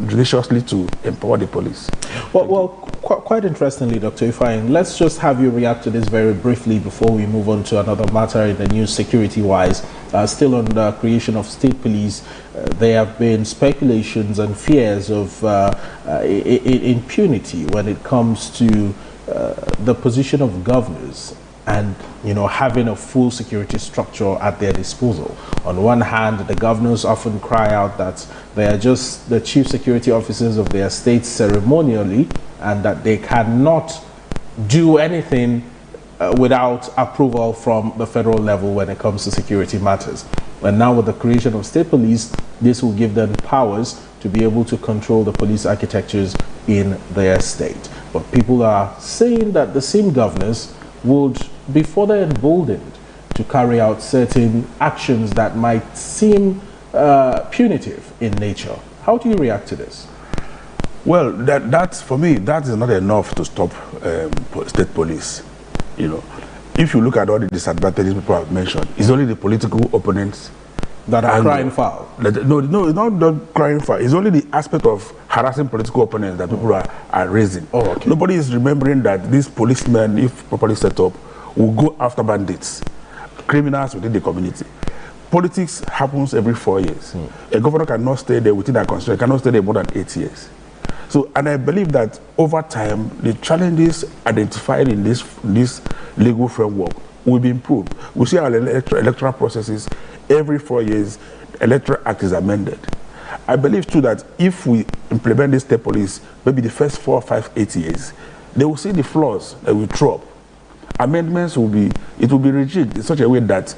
judiciously to empower the police. Well, quite interestingly, Dr. Ifeanyi, let's just have you react to this very briefly before we move on to another matter in the news security-wise. Still on the creation of state police, there have been speculations and fears of impunity when it comes to the position of governors and having a full security structure at their disposal. On one hand, the governors often cry out that they are just the chief security officers of their states ceremonially and that they cannot do anything without approval from the federal level when it comes to security matters. And now with the creation of state police, this will give them powers to be able to control the police architectures in their state. But people are saying that the same governors would be further emboldened to carry out certain actions that might seem punitive in nature. How do you react to this? Well, that's for me, that is not enough to stop state police. If you look at all the disadvantages people have mentioned, it's only the political opponents that are crying foul. No, not crying foul. It's only the aspect of harassing political opponents that people are raising. Oh, okay. Nobody is remembering that these policemen, if properly set up, will go after bandits, criminals within the community. Politics happens every 4 years. A governor cannot stay there within that constitution, cannot stay there more than 8 years. So, and I believe that over time, the challenges identified in this legal framework will be improved. We see our electoral processes every 4 years, Electoral Act is amended. I believe too that if we implement this state police, maybe the first 4, 5, 8 years, they will see the flaws that we throw up. Amendments will be rejigged in such a way that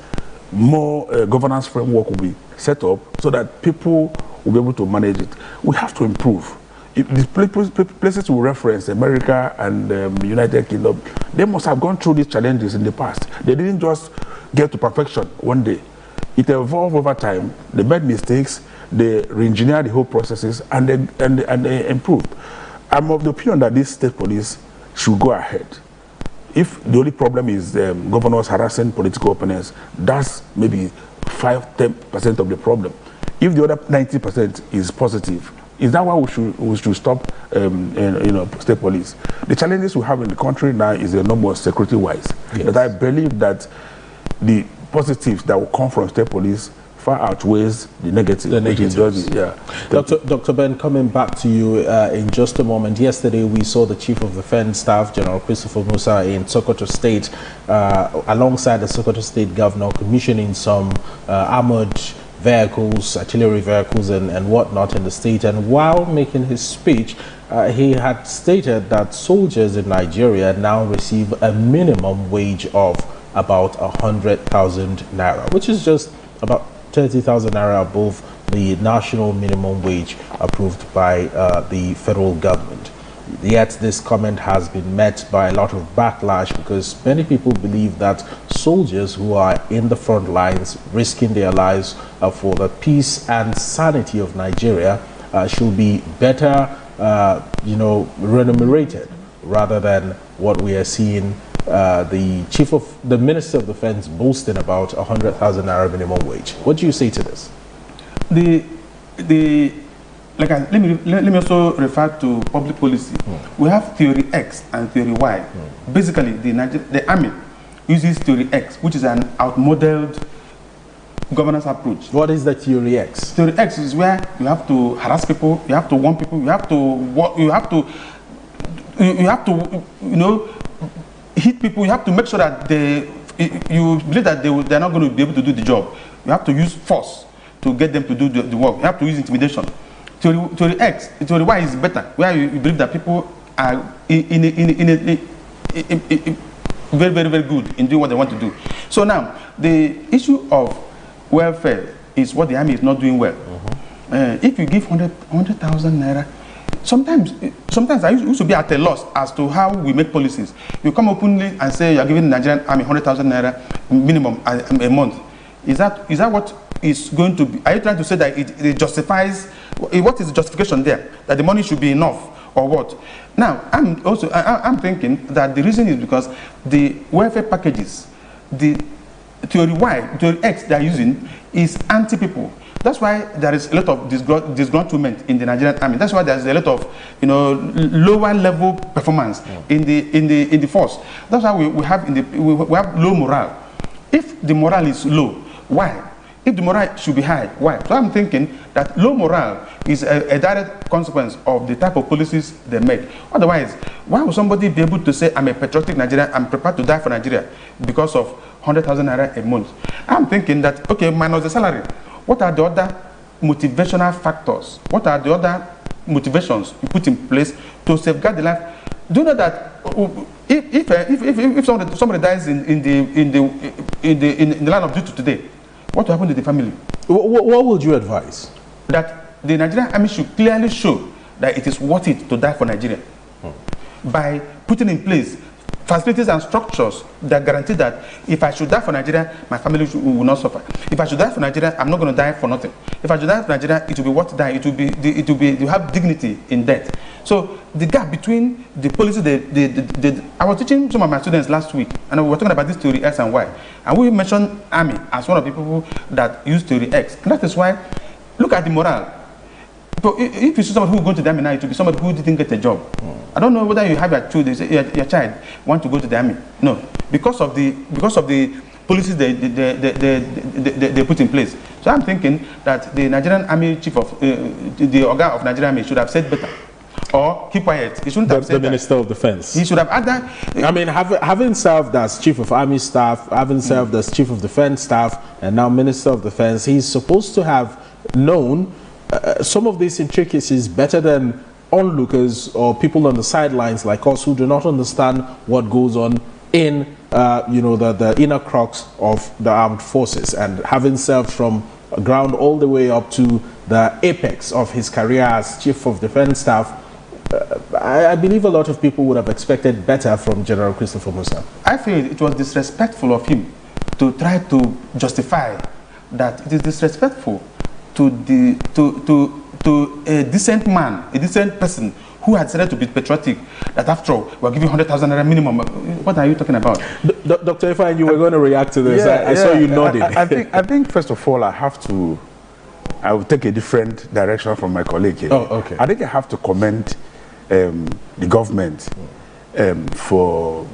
more governance framework will be set up so that people will be able to manage it. We have to improve. If the places we reference, America and the United Kingdom, they must have gone through these challenges in the past. They didn't just get to perfection one day. It evolved over time. They made mistakes. They re-engineered the whole processes, and they improved. I'm of the opinion that this state police should go ahead. If the only problem is governors harassing political opponents, that's maybe 5–10% of the problem. If the other 90% is positive, is that why we should stop state police? The challenges we have in the country now is enormous security-wise. Yes. But I believe that the positives that will come from state police far outweighs the negatives. Dr. Ben, coming back to you in just a moment. Yesterday we saw the Chief of Defense Staff, General Christopher Musa, in Sokoto State, alongside the Sokoto State Governor, commissioning some armored vehicles, artillery vehicles and whatnot in the state. And while making his speech, he had stated that soldiers in Nigeria now receive a minimum wage of about 100,000 naira, which is just about 30,000 naira above the national minimum wage approved by the federal government. Yet this comment has been met by a lot of backlash, because many people believe that soldiers who are in the front lines risking their lives for the peace and sanity of Nigeria should be better remunerated, rather than what we are seeing the Minister of Defense boasting about 100,000 naira minimum wage. What do you say to this? Let me also refer to public policy. We have theory X and theory Y. Basically, the army uses theory X, which is an outmodeled governance approach. What is the theory X? Theory X is where you have to harass people, you have to warn people, you have to hit people. You have to make sure that you believe that they're not going to be able to do the job. You have to use force to get them to do the work. You have to use intimidation. Theory X, theory Y is better, where you believe that people are very, very, very good in doing what they want to do. So now, the issue of welfare is what the army is not doing well. If you give 100,000 naira, sometimes I used to be at a loss as to how we make policies. You come openly and say you are giving the Nigerian army 100,000 naira minimum a month. Is that what is going to be? Are you trying to say that it justifies? What is the justification there? That the money should be enough, or what? Now, I'm thinking that the reason is because the welfare packages, the theory Y, theory X they are using is anti-people. That's why there is a lot of disgruntlement in the Nigerian army. That's why there is a lot of lower level performance in the force. That's why we have low morale. If the morale is low, why? If the morale should be high, why? So I'm thinking that low morale is a direct consequence of the type of policies they make. Otherwise, why would somebody be able to say, I'm a patriotic Nigerian, I'm prepared to die for Nigeria because of 100,000 naira a month? I'm thinking that, okay, minus the salary, what are the other motivational factors? What are the other motivations you put in place to safeguard the life? Do you know that if somebody dies in the line of duty today, what will happen to the family? What would you advise? That the Nigerian army should clearly show that it is worth it to die for Nigeria by putting in place facilities and structures that guarantee that if I should die for Nigeria, my family will not suffer. If I should die for Nigeria, I'm not going to die for nothing. If I should die for Nigeria, it will be worth dying. You have dignity in death. So the gap between the policies, I was teaching some of my students last week, and we were talking about this theory X and Y, and we mentioned army as one of the people that use theory X, and that is why, look at the morale. So if you see somebody who go to the army now, it will be somebody who didn't get a job. I don't know whether you have your child want to go to the army. No, because of the policies they put in place. So I'm thinking that the Nigerian Army chief of the organ of Nigerian Army should have said better, or keep quiet. He shouldn't have said the Minister of Defense. He should have had that. I mean, having served as Chief of Army Staff, having served as Chief of Defense Staff, and now Minister of Defense, he's supposed to have known some of these intricacies better than onlookers or people on the sidelines like us who do not understand what goes on in the inner crux of the armed forces, and having served from ground all the way up to the apex of his career as Chief of Defense Staff, I believe a lot of people would have expected better from General Christopher Musa. I feel it was disrespectful of him to try to justify that it is disrespectful to a decent man, a decent person who had decided to be patriotic, that after all, we're giving 100,000 naira minimum. What are you talking about? Dr. Ifeanyi, you were going to react to this. Yeah, I saw you nodding. I think first of all, I will take a different direction from my colleague here. Oh, okay. I think I have to commend the government for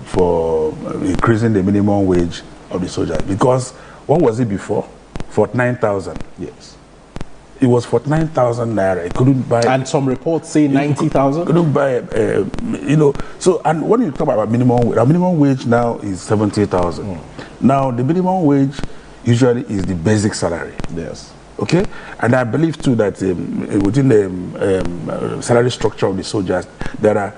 increasing the minimum wage of the soldiers, because what was it before? 49,000. Yes. It was 49,000 naira. It couldn't buy. And some reports say 90,000. Couldn't buy. So, and when you talk about minimum wage, our minimum wage now is 70,000. Now the minimum wage usually is the basic salary. Yes. Okay, and I believe too that within the salary structure of the soldiers, there are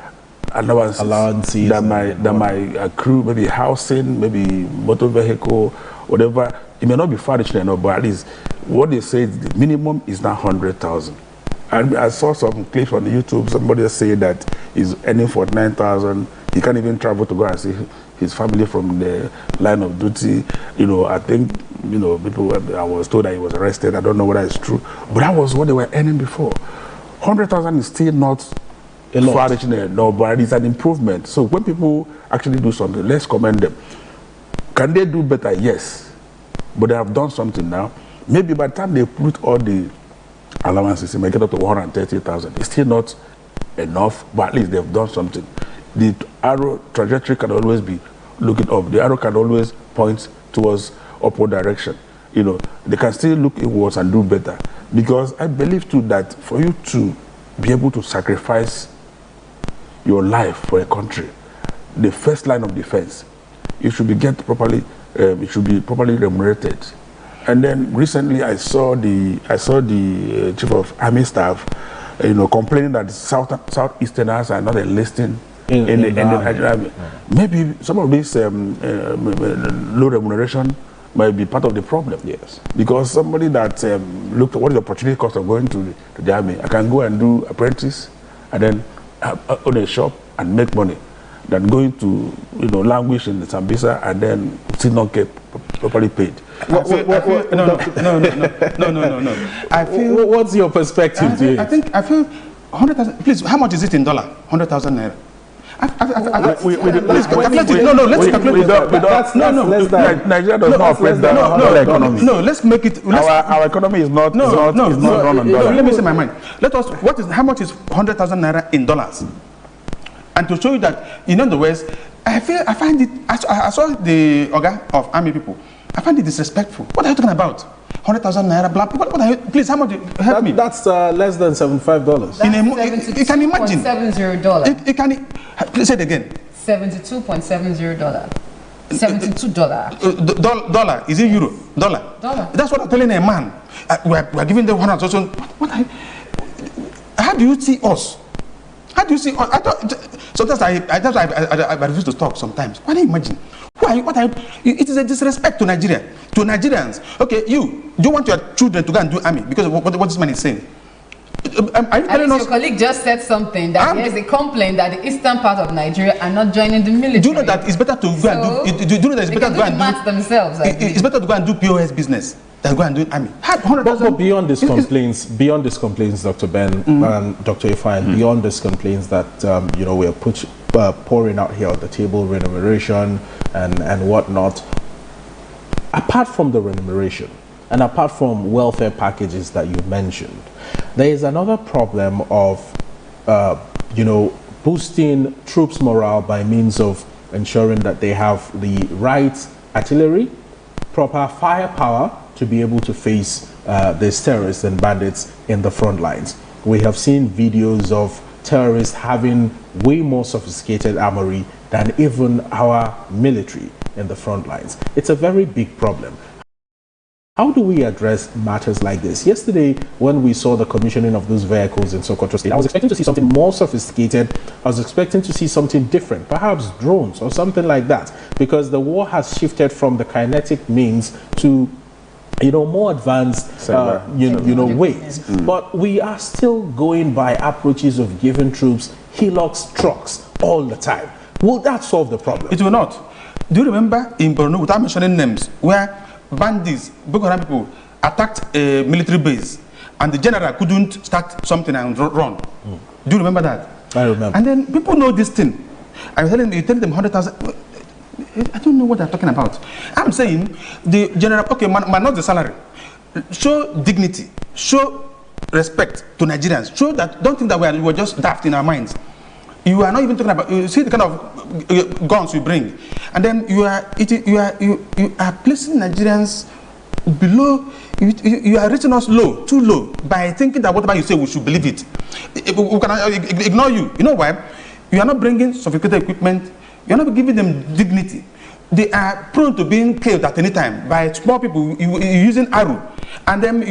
allowances that might accrue, maybe housing, maybe motor vehicle, whatever. It may not be far reaching enough, but at least what they say is the minimum is now 100,000. And I saw some clips on YouTube. Somebody said that he's earning 49,000. He can't even travel to go and see his family from the line of duty. I think people. I was told that he was arrested. I don't know whether it's true, but that was what they were earning before. 100,000 is still not far reaching enough, but it's an improvement. So when people actually do something, let's commend them. Can they do better? Yes. But they have done something now. Maybe by the time they put all the allowances, it may get up to 130,000. It's still not enough, but at least they've done something. The arrow trajectory can always be looking up. The arrow can always point towards upward direction. They can still look inwards and do better. Because I believe too that for you to be able to sacrifice your life for a country, the first line of defense, it should be it should be properly remunerated. And then recently I saw the Chief of Army Staff, complaining that Southeasterners are not enlisting in the Nigerian Army. Maybe some of this low remuneration might be part of the problem. Yes. Because somebody that looked at what is the opportunity cost of going to the army, I can go and do apprentice and then own a shop and make money, than going to languish in Sambisa and then still not get properly paid. No. I feel. What's your perspective? I feel 100,000. Please, how much is it in dollar? 100,000 naira. Let's calculate. Nigeria does not operate that economy. No, let's make it. Our economy is not run on dollars. Let me say my mind. How much is 100,000 naira in dollars? And to show you that in the West, I find it. I saw the Oga of Army people. I find it disrespectful. What are you talking about? 100,000 naira, blah. What are you? Please, how much? Help me. That's less than $75. You can imagine. $72.70. It can. Please say it again. $72.70. $72. Dollar. Is it euro? Dollar. That's what I'm telling a man. We're giving them 100,000. How do you see us? How do you see? Sometimes I refuse to talk. Sometimes. Why do you imagine? It is a disrespect to Nigeria, to Nigerians. Okay, you want your children to go and do army because of what this man is saying. Are you telling us? Your colleague just said something that there is a complaint that the eastern part of Nigeria are not joining the military. Do you know that it's better to go and do? Do you know that it's better to go and do themselves? It's better to go and do POS business than go and do army. But beyond these complaints, Dr. Ben and Dr. Ifeanyi, beyond these complaints that we are pouring out here on the table, remuneration and whatnot. Apart from the remuneration and apart from welfare packages that you mentioned, there is another problem of boosting troops' morale by means of ensuring that they have the right artillery, proper firepower to be able to face these terrorists and bandits in the front lines. We have seen videos of terrorists having way more sophisticated armory than even our military in the front lines. It's a very big problem. how do we address matters like this? Yesterday, when we saw the commissioning of those vehicles in Sokoto State, I was expecting to see something more sophisticated. I was expecting to see something different, perhaps drones or something like that, because the war has shifted from the kinetic means to more advanced, ways. But we are still going by approaches of giving troops Hilux trucks all the time. Will that solve the problem? It will not. Do you remember in Borno, without mentioning names, where bandits, Boko Haram people, attacked a military base and the general couldn't start something and run? Do you remember that? I remember. And then people know this thing. I was telling them 100,000. I don't know what they're talking about. I'm saying the general, okay, not the salary. Show dignity, show respect to Nigerians. Show that, don't think that we were just daft in our minds. You are not even talking about, you see the kind of guns you bring. And then you are placing Nigerians below, you are reaching us low, too low, by thinking that whatever you say, we should believe it. We can ignore you. You know why? You are not bringing sophisticated equipment. You're not giving them dignity. They are prone to being killed at any time by small people using arrow. And then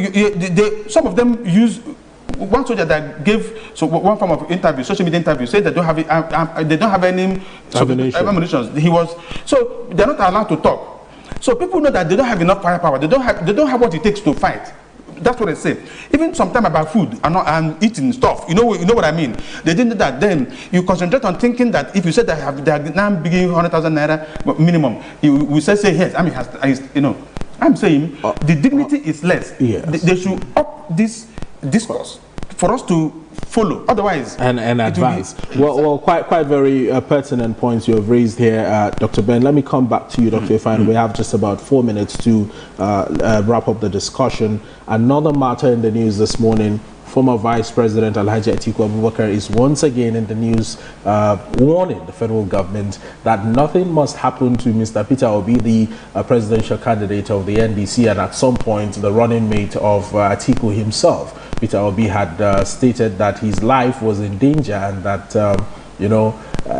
some of them use, one soldier that gave one form of interview, social media interview, said they don't have any ammunition. So they're not allowed to talk. So people know that they don't have enough firepower. They don't have what it takes to fight. That's what they say. Even sometimes about food and eating stuff, you know what I mean. They didn't do that. Then you concentrate on thinking that if you said that they are now beginning 100,000 naira minimum, we say yes. I mean, I'm saying the dignity is less. Yes. They should up this discourse for us to follow. Otherwise, and advise. Well, quite very pertinent points you have raised here, Dr. Ben. Let me come back to you, Dr. Ifeanyi. We have just about 4 minutes to wrap up the discussion. Another matter in the news this morning: former Vice President Alhaji Atiku Abubakar is once again in the news, warning the federal government that nothing must happen to Mr. Peter Obi, the presidential candidate of the NDC, and at some point the running mate of Atiku himself. Peter Obi had stated that his life was in danger and that,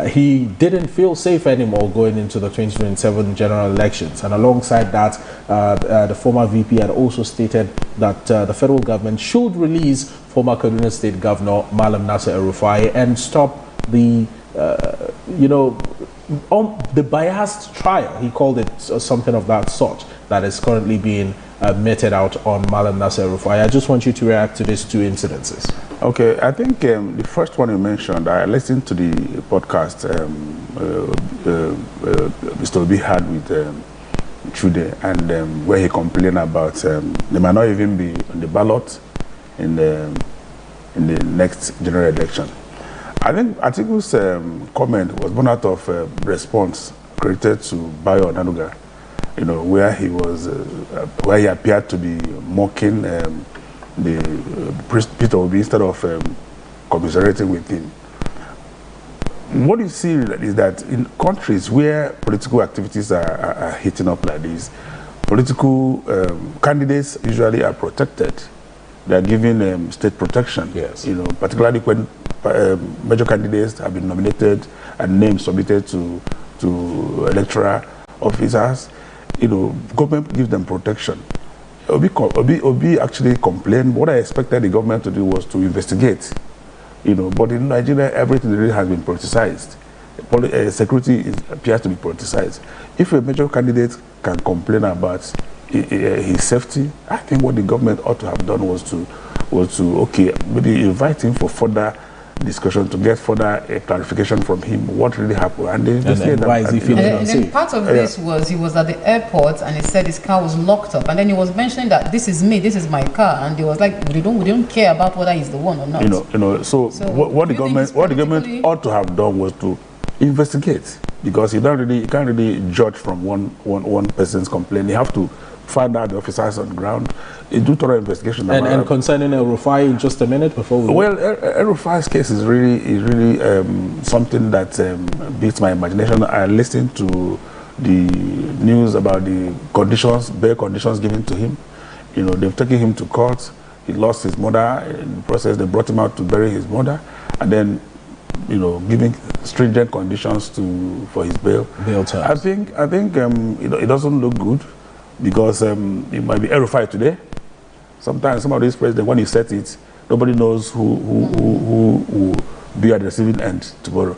he didn't feel safe anymore going into the 2027 general elections. And alongside that, the former VP had also stated that the federal government should release former Kaduna State Governor Malam Nasir El-Rufai and stop the, the biased trial, he called it something of that sort, that is currently being meted out on Malam Nasir El-Rufai. I just want you to react to these two incidences. Okay, I think the first one you mentioned, I listened to the podcast Mr. Obi had with Chude, and where he complained about they might not even be on the ballot in the next general election. I think Atiku's comment was born out of response created to Bayo Onanuga, where he was, where he appeared to be mocking Peter Obi instead of commiserating with him. What you see is that in countries where political activities are heating up like this, political candidates usually are protected. They are given state protection. Yes. Particularly when major candidates have been nominated and names submitted to electoral officers. Government gives them protection. Obi actually complained. What I expected the government to do was to investigate. But in Nigeria, everything really has been politicized. Security appears to be politicized. If a major candidate can complain about his safety, I think what the government ought to have done was to maybe invite him for further discussion to get further clarification from him what really happened, and why is he feeling unsafe? And then part of this was he was at the airport and he said his car was locked up, and then he was mentioning that this is me, this is my car, and he was like, we don't care about whether he's the one or not. So what the government ought to have done was to investigate, because you can't really judge from one person's complaint. You have to find out the officers on the ground, do thorough investigation. And concerning El-Rufai, in just a minute before we... Well, El-Rufai's case is really something that beats my imagination. I listened to the news about the bail conditions given to him. They've taken him to court. He lost his mother in the process. They brought him out to bury his mother, and then giving stringent conditions for his bail. Bail terms. I think it doesn't look good. because it might be El-Rufai today. Sometimes some of these presidents, when you set it, nobody knows who will be at the receiving end tomorrow.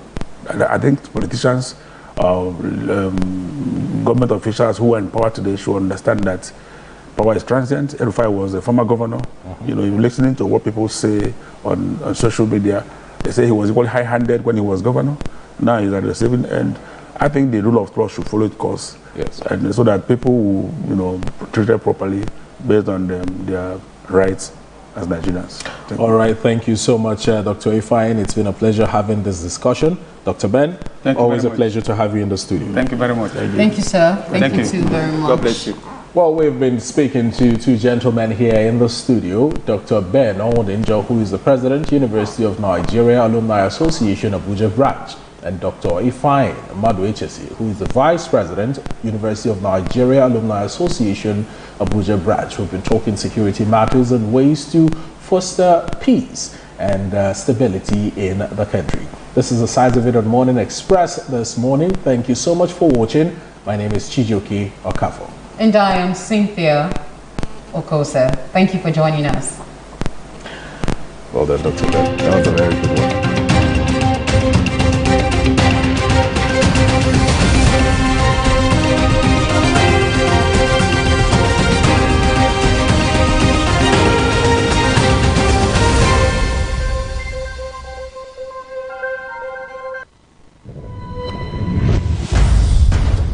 And I think politicians, government officials who are in power today should understand that power is transient. El-Rufai was a former governor. You know, you're listening to what people say on social media. They say he was equally high-handed when he was governor. Now he's at the receiving end. I think the rule of law should follow its course. Yes. And so that people will, you know, treated properly based on their rights as Nigerians. All right, thank you so much, Dr. Ifeanyi. It's been a pleasure having this discussion. Dr. Ben, always a pleasure to have you in the studio. Thank you very much. Thank you, sir. Thank you too very much. God bless you. Well, we've been speaking to two gentlemen here in the studio, Dr. Ben Odinjo, who is the President, University of Nigeria Alumni Association, Abuja branch, and Dr. Ifeanyi Maduechesi, who is the Vice President, University of Nigeria Alumni Association, Abuja branch. We've been talking security matters and ways to foster peace and stability in the country. This is the size of it on Morning Express this morning. Thank you so much for watching. My name is Chijioke Okafo. And I am Cynthia Okosa. Thank you for joining us. Well done, Dr. Ben. That was a very good one.